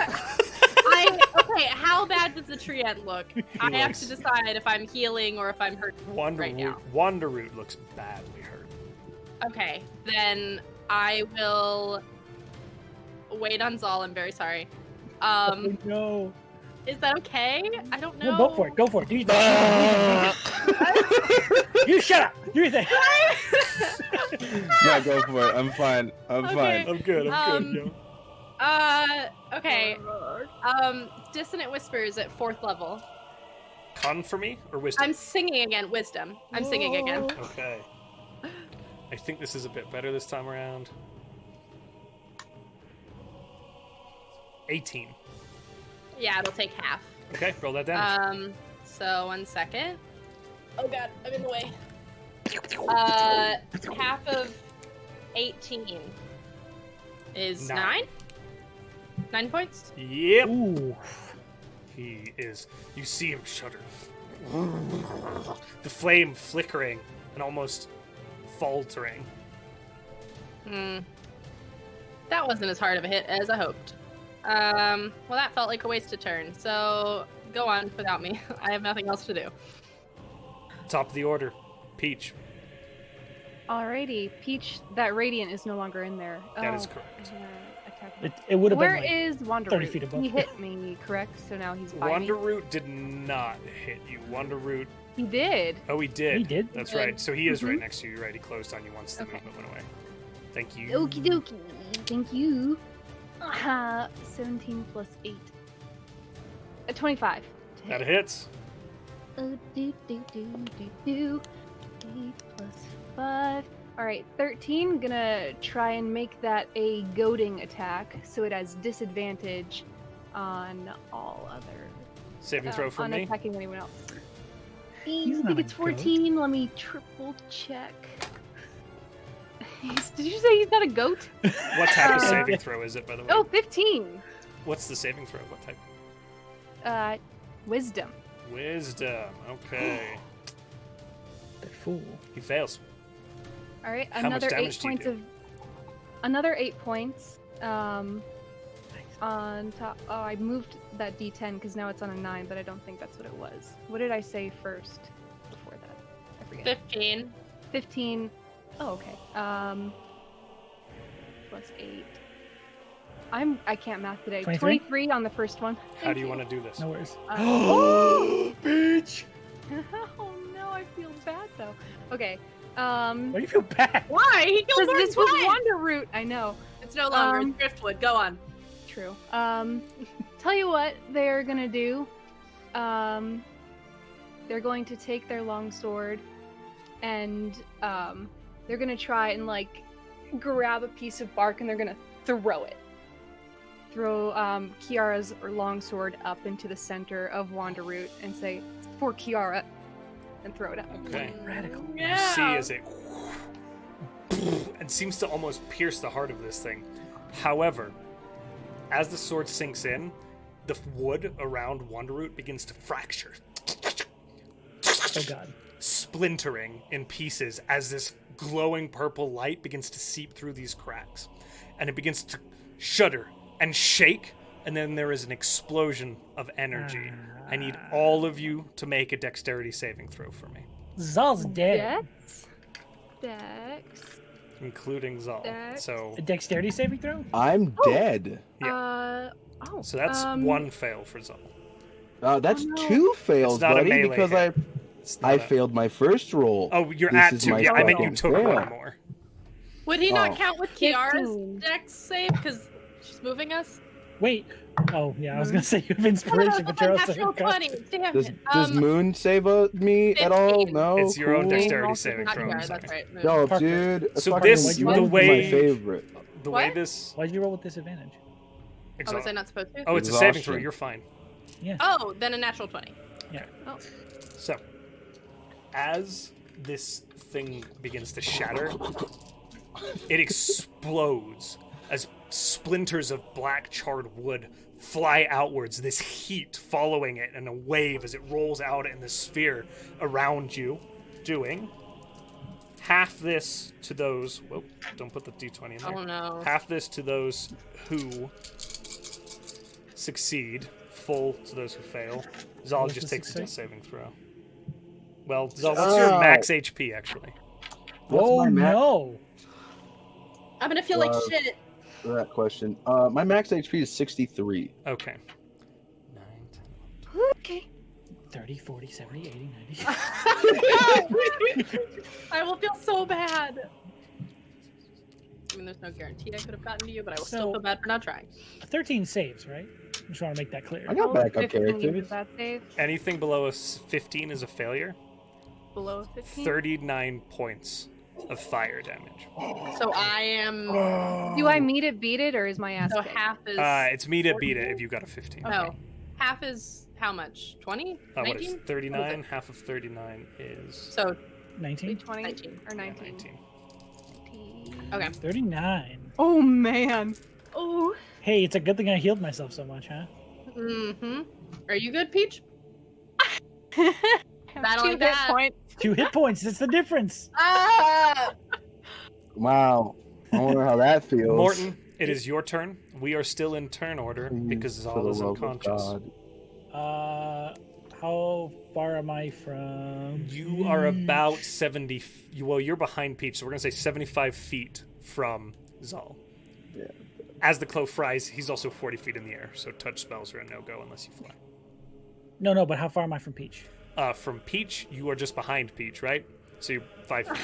Okay, how bad does the tree end look? I have to decide if I'm healing or if I'm hurt right now. Wonderroot looks badly hurt. Okay, then I will wait on Zal. I'm very sorry. Oh, no. Is that okay? I don't know. No, go for it. Go for it. Do your thing. You shut up. Do your thing. No, go for it. I'm fine. I'm Okay. fine. I'm good. I'm good. Yo. Okay. Dissonant Whispers at 4th level. Con for me or wisdom? I'm singing again. Wisdom. I'm singing again. Okay. I think this is a bit better this time around. 18. Yeah, it'll take half. Okay, roll that damage. So 1 second. Oh god, I'm in the way. Half of 18 is 9? 9 points? Yep. Ooh. He is. You see him shudder. The flame flickering and almost faltering. That wasn't as hard of a hit as I hoped. Well, that felt like a wasted turn. So go on without me. I have nothing else to do. Top of the order. Peach. Alrighty, Peach, that radiant is no longer in there. That is correct. It would have Where been like is Wanderroot? 30 feet above. He hit me, correct? So now he's by me. Wonderroot did not hit you. Wonderroot. He did. Oh, he did. He did? That's Good. right. So he is right next to you. You're right. He closed on you once the Okay. movement went away. Thank you. Okie dokie. Thank you. 17 plus 8. 25. to That hit. hits. Oh, do, do, do, do, do. 8 plus 5. Alright, 13. Gonna try and make that a goading attack, so it has disadvantage on all other. Saving throw from on me. attacking anyone else. I He's think not a it's 14. Let me triple check. Did you say he's not a goat? What type of saving throw is it, by the way? Oh, 15. What's the saving throw? What type? Wisdom. Wisdom. Okay. That fool. He fails. All right, How much another damage 8 do you points do? of. Another 8 points. On top. Oh, I moved that D10 because now it's on a 9, but I don't think that's what it was. What did I say first before that? I forget. 15. 15. Oh, okay. Plus 8. I can't math today. 23? 23 on the first one. How do you want to do this? No worries. Oh! Bitch! Oh no, I feel bad though. Okay. Why do you feel bad? Why? He killed Because Morton this was twice. Wander Root. I know. It's no longer. Um, It's Driftwood. Go on. True. Tell you what they're gonna do. They're going to take their longsword and they're gonna try and like grab a piece of bark and they're gonna throw it. Throw Kiara's longsword up into the center of Wanderroot and say, "It's for Kiara," and throw it up. Okay. Radical. You see as it and seems to almost pierce the heart of this thing. However, as the sword sinks in, the wood around Wanderroot begins to fracture, Oh god. splintering in pieces as this glowing purple light begins to seep through these cracks. And it begins to shudder and shake, and then there is an explosion of energy. I need all of you to make a dexterity saving throw for me, Zal's dead. Dex. including Zal. Dex. So, A dexterity saving throw? I'm dead. so that's one fail for Zal. That's no. 2 fails, It's not a buddy, melee because hit. It's I not a- failed my first roll. Oh, you're This at is 2. my Yeah, I meant you second took fail. one more. Would he not Oh. count with Kiara's 15. dex save because she's moving us? Wait. Oh, yeah, I was going to say you have inspiration, but you're also natural 20. Damn Does, it. does Moon save me at all? 15. No. It's your own cool. dexterity Also saving Not throw. I'm Kiara, sorry. that's right. No, Parker. dude. So fucking this- the Moon's way- my favorite. The way What? this... Why'd you roll with disadvantage? Oh, was I not supposed to? Oh, it's a saving throw. Exhaustion. You're fine. Yeah. Oh, then a natural 20. So, as this thing begins to shatter, it explodes as splinters of black charred wood fly outwards, this heat following it in a wave as it rolls out in the sphere around you, doing half this to those... Whoa, don't put the d20 in there. Oh no. Half this to those who succeed, full to those who fail. Zal was just the takes a success? death saving throw. Well, Zal, what's your max HP, actually? What's Oh, my max- no. I'm gonna feel like Uh, shit. That question. My max HP is 63. Okay. 9, 10. Okay. 30, 40, 70, 80, 90. I will feel so bad. I mean, there's no guarantee I could have gotten to you, but I will still So- feel bad for not trying. 13 saves, right? Just want to make that clear. I got Oh, backup 15 characters. is that save? Anything below a 15 is a failure. Below 15? 39 points of fire damage. So I am. Do I meet it, beat it, or is my ass So kicked? half is. It's me to beat it if you got a 15. No. Half is how much? 20? What is 19? 39? Half of 39 is So 19? 20 19. or yeah, 19? 19. Okay. 39. Oh man. Oh. Hey, it's a good thing I healed myself so much, huh? Mm-hmm. Are you good, Peach? Battle Battle like hit that. point. 2 hit points. That's the difference. Ah! Wow. I wonder how that feels. Morton, it is your turn. We are still in turn order Please, because for Zal the is love of unconscious. God. How far am I from? You are about 70. Well, you're behind Peach, so we're gonna say 75 feet from Zal. Yeah. As the clove fries, he's also 40 feet in the air, so touch spells are a no-go unless you fly. No, but how far am I from Peach? From Peach, you are just behind Peach, right? So you're 5 feet.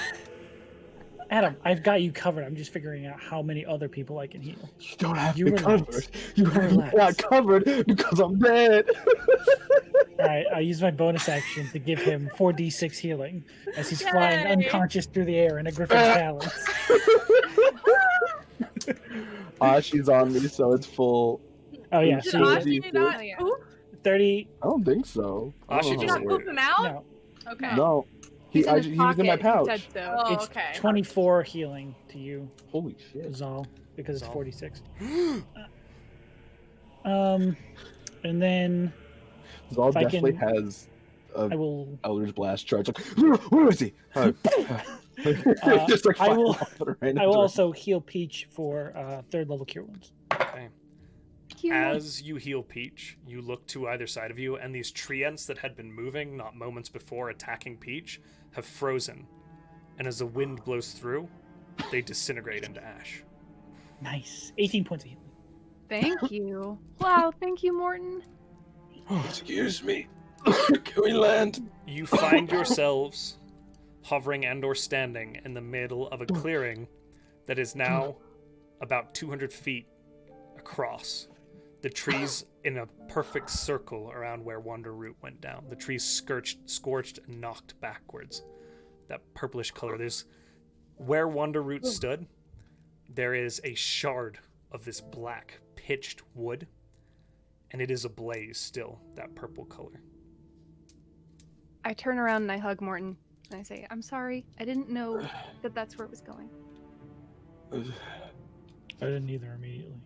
Adam, I've got you covered. I'm just figuring out how many other people I can heal. You don't have You me relax. covered. You have me Relax. not covered because I'm dead. All right, I'll use my bonus action to give him 4d6 healing as he's flying Yay. unconscious through the air in a griffin's talons. She's on me, so it's full. Oh yeah, Did so Ashi Jesus. not? Oh, yeah. Ooh, 30. I don't think so. Ashi did you not doesn't- poop him out? No, Okay. No. He's in his He was in my pocket, he pouch. said so. Oh, It's okay. 24 healing to you, Holy shit. Zal, because it's Zal. 46. And then Zal If I definitely can- has a I will. Eldritch Blast charge. Like, where is he? Just like I will- fire off in a random I will direction. also heal Peach for 3rd level cure wounds. Okay. Cute. As you heal Peach, you look to either side of you, and these treants that had been moving not moments before attacking Peach have frozen. And as the wind blows through, they disintegrate into ash. Nice. 18 points of healing. Thank you. Wow, thank you, Morton. Excuse me. Can we land? You find yourselves hovering and or standing in the middle of a clearing that is now about 200 feet across. The trees in a perfect circle around where Wanderroot went down. The trees scorched and knocked backwards. That purplish color. There's where Wanderroot stood, there is a shard of this black pitched wood, and it is ablaze still, that purple color. I turn around and I hug Morton and I say, "I'm sorry. I didn't know that that's where it was going." I didn't either immediately.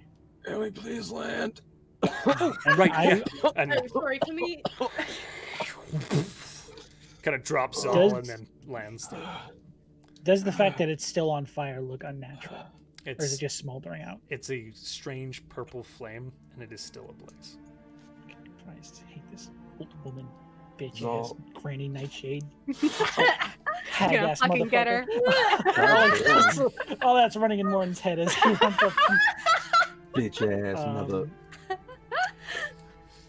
Can we please land? And Right, I- yeah. And Sorry, can we? kind of drops Does- all and then lands there. Does the fact that it's still on fire look unnatural? Or is It's it just smoldering out? it's a strange purple flame, and it is still ablaze. Christ, I hate this old woman, bitch No. ass granny nightshade. Gonna Hag-ass fucking get her. motherfucker. All that's running in Morton's head as he runs up. Bitch ass mother. Um,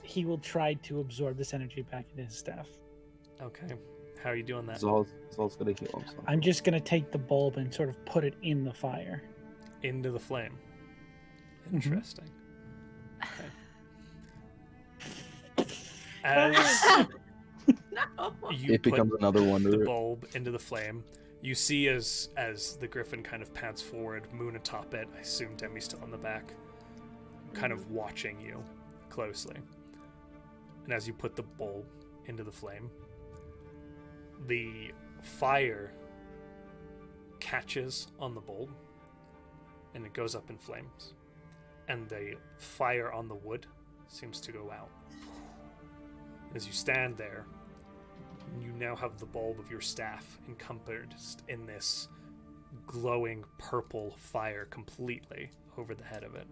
he will try to absorb this energy back into his staff. Okay. How are you doing that? Zal's gonna heal himself. I'm just gonna take the bulb and sort of put it in the fire. Into the flame. Interesting. Okay. As No. you It put becomes another the wonder. bulb into the flame, you see as the griffin kind of pants forward, Moon atop it. I assume Demi's still in the back, kind of watching you closely. And as you put the bulb into the flame, the fire catches on the bulb and it goes up in flames, and the fire on the wood seems to go out. As you stand there, you now have the bulb of your staff encompassed in this glowing purple fire completely over the head of it.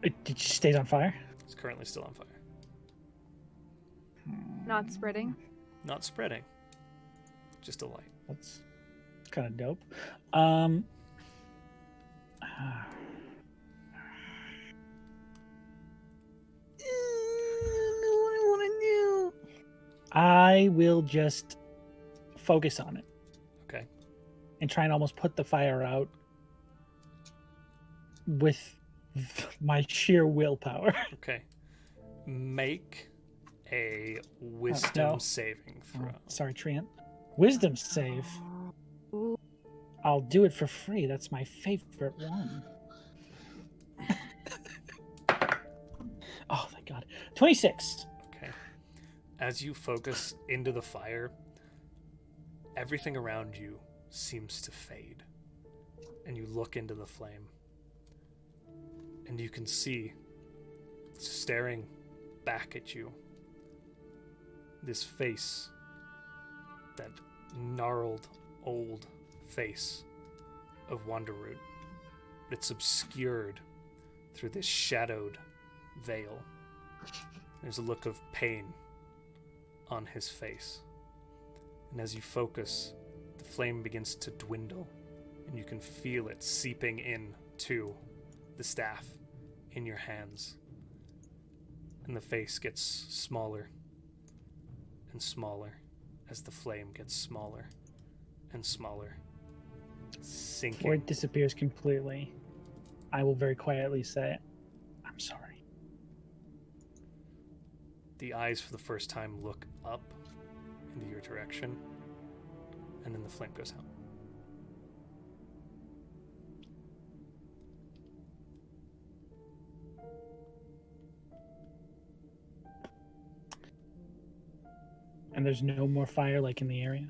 It just stays on fire. It's currently still on fire. Not spreading. Not spreading. Just a light. That's kind of dope. Um, I will just focus on it. Okay. And try and almost put the fire out with my sheer willpower. Okay. Make a wisdom no. saving throw. Sorry, Treant. Wisdom save. Ooh. I'll do it for free. That's my favorite one. Oh, thank God. 26. Okay. As you focus into the fire, everything around you seems to fade. And you look into the flame. And you can see, staring back at you, this face, that gnarled old face of Wanderroot. It's obscured through this shadowed veil. There's a look of pain on his face. And as you focus, the flame begins to dwindle, and you can feel it seeping in to the staff in your hands. And the face gets smaller and smaller as the flame gets smaller and smaller, Before sinking. it disappears completely, I will very quietly say, I'm sorry. The eyes for the first time look up into your direction, and then the flame goes out. And there's no more fire like in the area?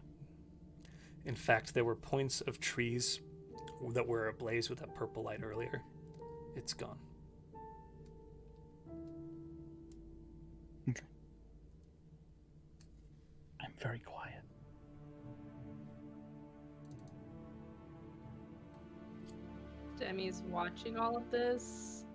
In fact, there were points of trees that were ablaze with that purple light earlier. It's gone. Okay. I'm very quiet. Demi's watching all of this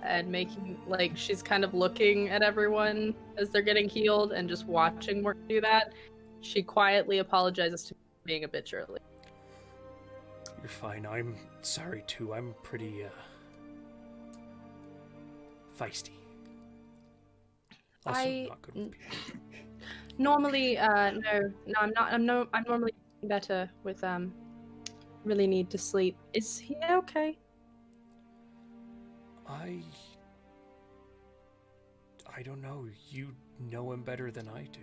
and making, like, she's kind of looking at everyone as they're getting healed and just watching Morton do that. She quietly apologizes to being a bitch early. You're fine. I'm sorry too. I'm pretty feisty. Also, not good with people. Normally, no, I'm not. I'm normally better with really need to sleep. Is he okay? I don't know. You know him better than I do.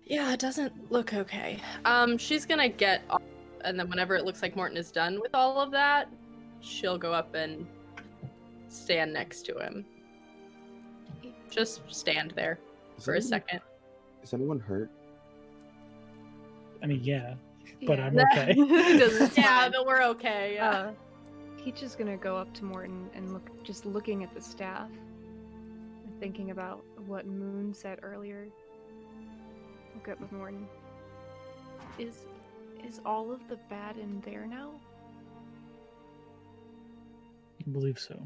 Yeah, it doesn't look okay. She's gonna get off, and then whenever it looks like Morton is done with all of that, she'll go up and stand next to him. Just stand there for a second. Is anyone hurt? I mean, yeah, but Yeah. I'm okay. Yeah, but we're okay. Yeah. Peach is gonna go up to Morton and looking at the staff, and thinking about what Moon said earlier. Look up with Morton. Is all of the bad in there now? I believe so.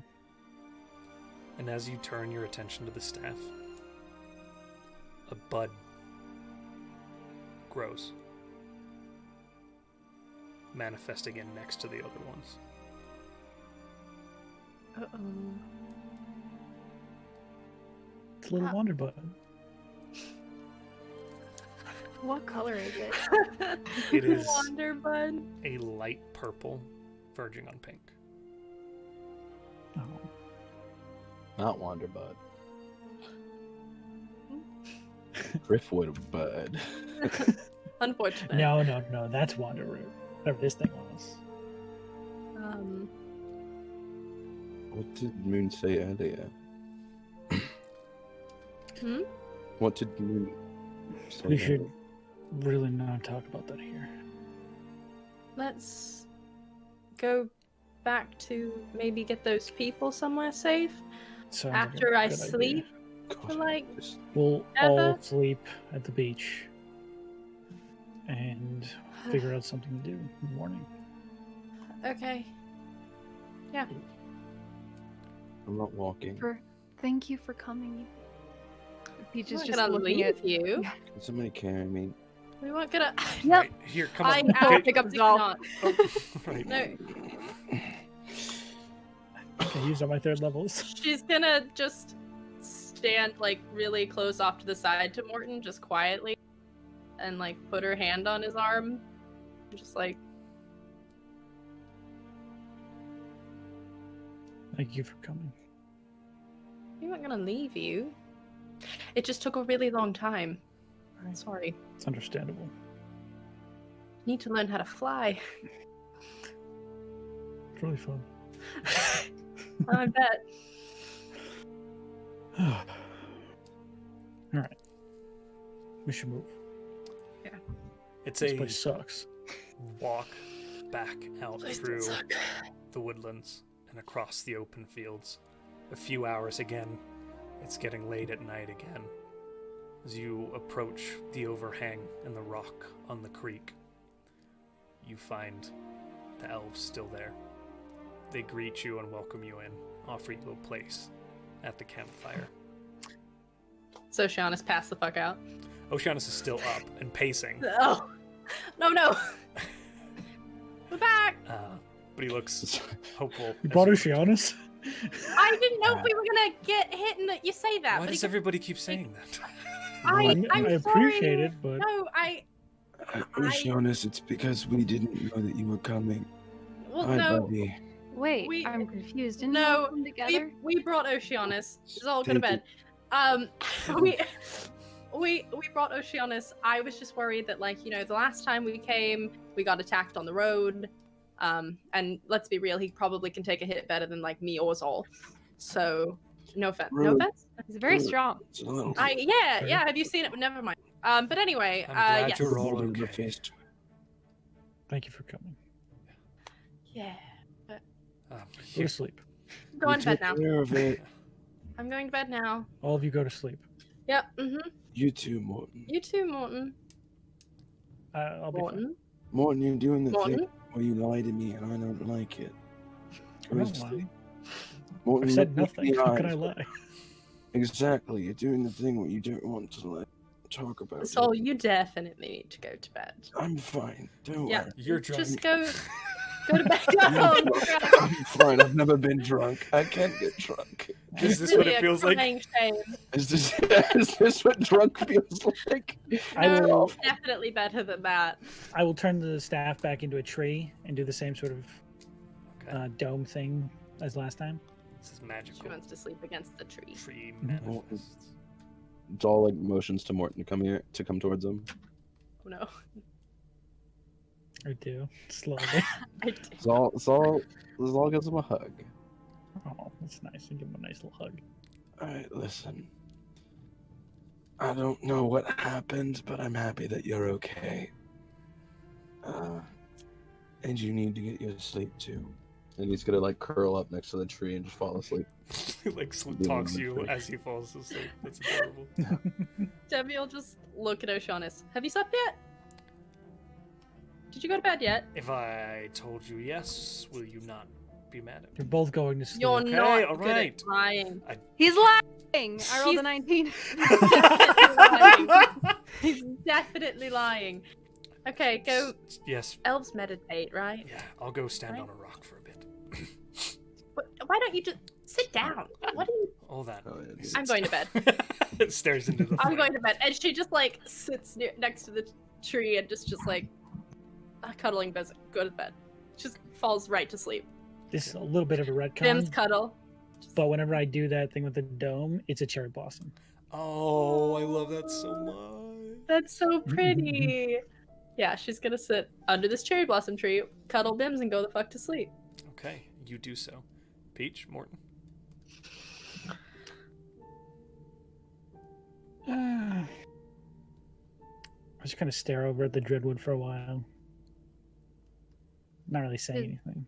And as you turn your attention to the staff, a bud grows, manifesting in next to the other ones. Uh-oh. It's a little wonder bud. What color is it? It is Wonderbud. a light purple, verging on pink. Oh. Not Wanderbud. Driftwood bud. Unfortunate. No, that's Wanderroot. Whatever this thing was. What did Moon say earlier? What did Moon say? We should really not talk about that here. Let's go back to maybe get those people somewhere safe Sounds like a after I good idea. sleep God, for like We'll Ever? all sleep at the beach and figure out something to do in the morning. Okay. Yeah. I'm not walking. Thank you for coming. Peach I'm is not just gonna looking leave at you. Is somebody carrying me? We weren't gonna. Right, here, come on. I'll Get- pick up the doll. right. No, I used all my third levels. she's gonna just stand like really close off to the side to Morton, just quietly, and like put her hand on his arm, just like. Thank you for coming. We weren't gonna leave you. It just took a really long time. I'm sorry. It's understandable. Need to learn how to fly. It's really fun. I bet. All right. We should move. It's This a place sucks. walk back out through the woodlands and across the open fields. A few hours again. It's getting late at night again. As you approach the overhang and the rock on the creek, you find the elves still there. They greet you and welcome you in, offer you a place at the campfire. So Shiana's passed the fuck out. Oceanus is still up and pacing, Oh, no. We're back. but he looks hopeful. You as brought you- Oceanus? I didn't know if we were gonna get hit and you say that. Why but does he- everybody keep saying that? I'm I appreciate sorry. it, but No, Oceanus, it's because we didn't know that you were coming. well, Hi, no. buddy. Wait, We- I'm confused. Didn't No, you come together? We brought Oceanus. She's all go to Thank bed. We brought Oceanus. I was just worried that, like, you know, the last time we came, we got attacked on the road. And let's be real, he probably can take a hit better than like me or Zol. So No offense. No Rude. offense. It's very strong. It's a little. Yeah. Have you seen it? Never mind. But anyway, I'm glad yes. you're all More than the okay. fist. Thank you for coming. Yeah. Go Here, to sleep. I'm going to bed Take now. care of it. I'm going to bed now. All of you go to sleep. Yep. Mhm. You too, Morton. You too, Morton. I'll be fine. Morton. Morton, you're doing the Morton. thing where you lie to me, and I don't like it. I don't lie. Morton, I've said look me in nothing. the How can I eyes. lie? Exactly. You're doing the thing where you don't want to like talk about So it. you definitely need to go to bed. I'm fine. Don't Yeah. worry. You're drunk. Just go to bed. I'm Oh, drunk. God. I'm fine. I've never been drunk. I can't get drunk. Is this Really what it a feels like? crying shame. Is this what drunk feels like? I No, will. it's definitely better than that. I will turn the staff back into a tree and do the same sort of Okay. dome thing as last time. This is She magical. wants to sleep against the tree. Tree Mhm. manifests. It's all like motions to Morton to come towards him. Oh no. I do slowly. I did. Zal gives him a hug. Oh, that's nice. And give him a nice little hug. All right, listen. I don't know what happened, but I'm happy that you're okay. And you need to get your sleep too. And he's gonna like curl up next to the tree and just fall asleep. Like talks to you as he falls asleep. That's adorable. Debbie will just look at O'Shaughnessy. Have you slept yet? Did you go to bed yet? If I told you yes, will you not be mad at me? You're both going to sleep. You're Okay, not all good right. at lying. He's lying. I rolled a 19. He's definitely lying. Okay, go. Yes. Elves meditate, right? Yeah, I'll go stand Right. on a rock for a bit. Why don't you just sit down? What are you? All that. Oh, yeah, I'm going to bed. It stares into the I'm flame. going to bed, and she just like sits next to the tree and just like cuddling. Doesn't go to bed. Just falls right to sleep. This is a little bit of a Bim's retcon, cuddle. but whenever I do that thing with the dome, it's a cherry blossom. Oh, I love that so much. That's so pretty. Yeah, she's gonna sit under this cherry blossom tree, cuddle Bims, and go the fuck to sleep. Okay, you do so. Peach, Morton. I just kind of stare over at the Dreadwood for a while. Not really saying anything.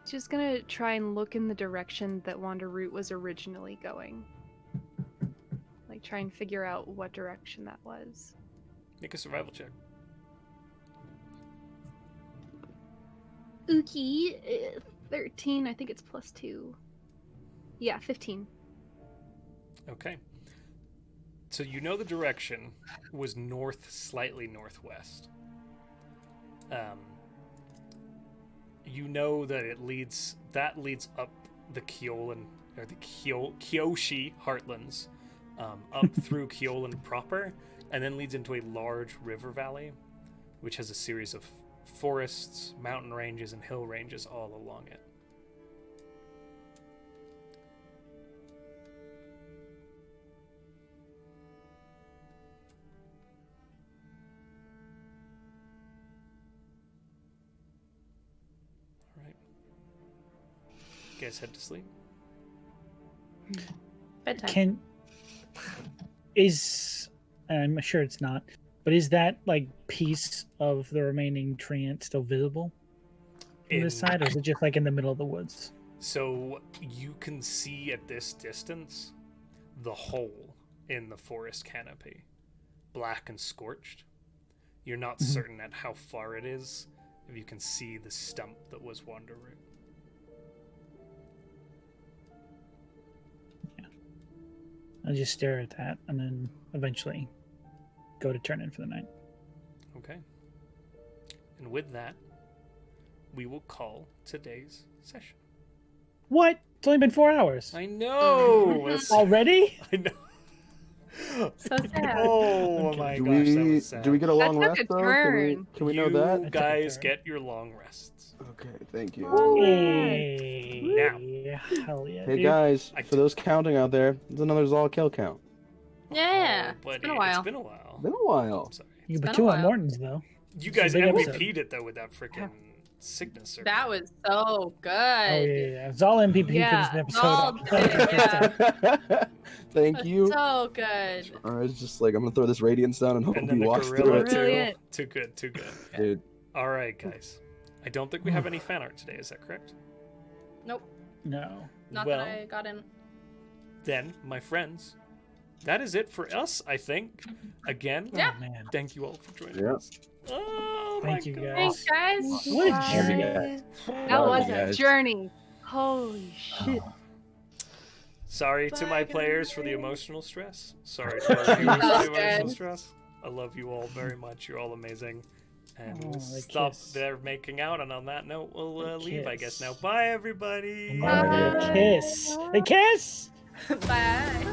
Just gonna try and look in the direction that Wanderroot was originally going. Like, try and figure out what direction that was. Make a survival check. Ookie, 13. I think it's +2. Yeah, 15. Okay. So you know the direction was north, slightly northwest. You know that it leads up the Kyolan or the Kyoshi heartlands, up through Kyolan proper, and then leads into a large river valley, which has a series of forests, mountain ranges, and hill ranges all along it. All right. You guys head to sleep. Bedtime. I'm sure it's not, but is that like piece of the remaining treant still visible from this side, or is it just like in the middle of the woods? So you can see at this distance the hole in the forest canopy, black and scorched. You're not certain at how far it is, if you can see the stump that was Wanderroot. I'll just stare at that and then eventually go to turn in for the night. Okay. And with that, we will call today's session. What? It's only been 4 hours. I know! It's- Already? I know. So sad. Oh Okay. my Do gosh, that we was sad. do we get a long took a rest though? turn. Can we know You that? took a guys turn. get your long rests. Okay, thank you. Hey, Now. hell yeah, Hey dude. guys, I for those counting out there, there's another Zal kill count. Yeah, Oh, it's been a while. It's been a while. Been a while. I'm sorry. You been but a 2 on while. Morton's though. You It's a guys big MVP'd episode. it though with that freaking Sickness. That was so good. Oh yeah. It's all MVP Yeah, for this all episode. day, Thank you. So good. I was just like, I'm gonna throw this radiance down and hope And he then the walks through gorilla it. too. Brilliant. Too good, too good. Dude, All right, guys. I don't think we have any fan art today. Is that correct? Nope. No. Not Well- that I got in. Then, my friends, that is it for us. I think. Again, Yeah. Oh man. thank you all for joining Yeah. us. Oh, Thank my you, God. guys. Thanks, guys. What a Bye. journey. That Love was you a guys. journey. Holy shit. Sorry to my Bye, players for the guys. emotional stress. Sorry to our viewers for the That's emotional good. stress. I love you all very much. You're all amazing. And Oh, we'll the stop kiss. there making out. And on that note, we'll The leave, I guess, kiss. now. Bye, everybody. The kiss. The kiss. Bye.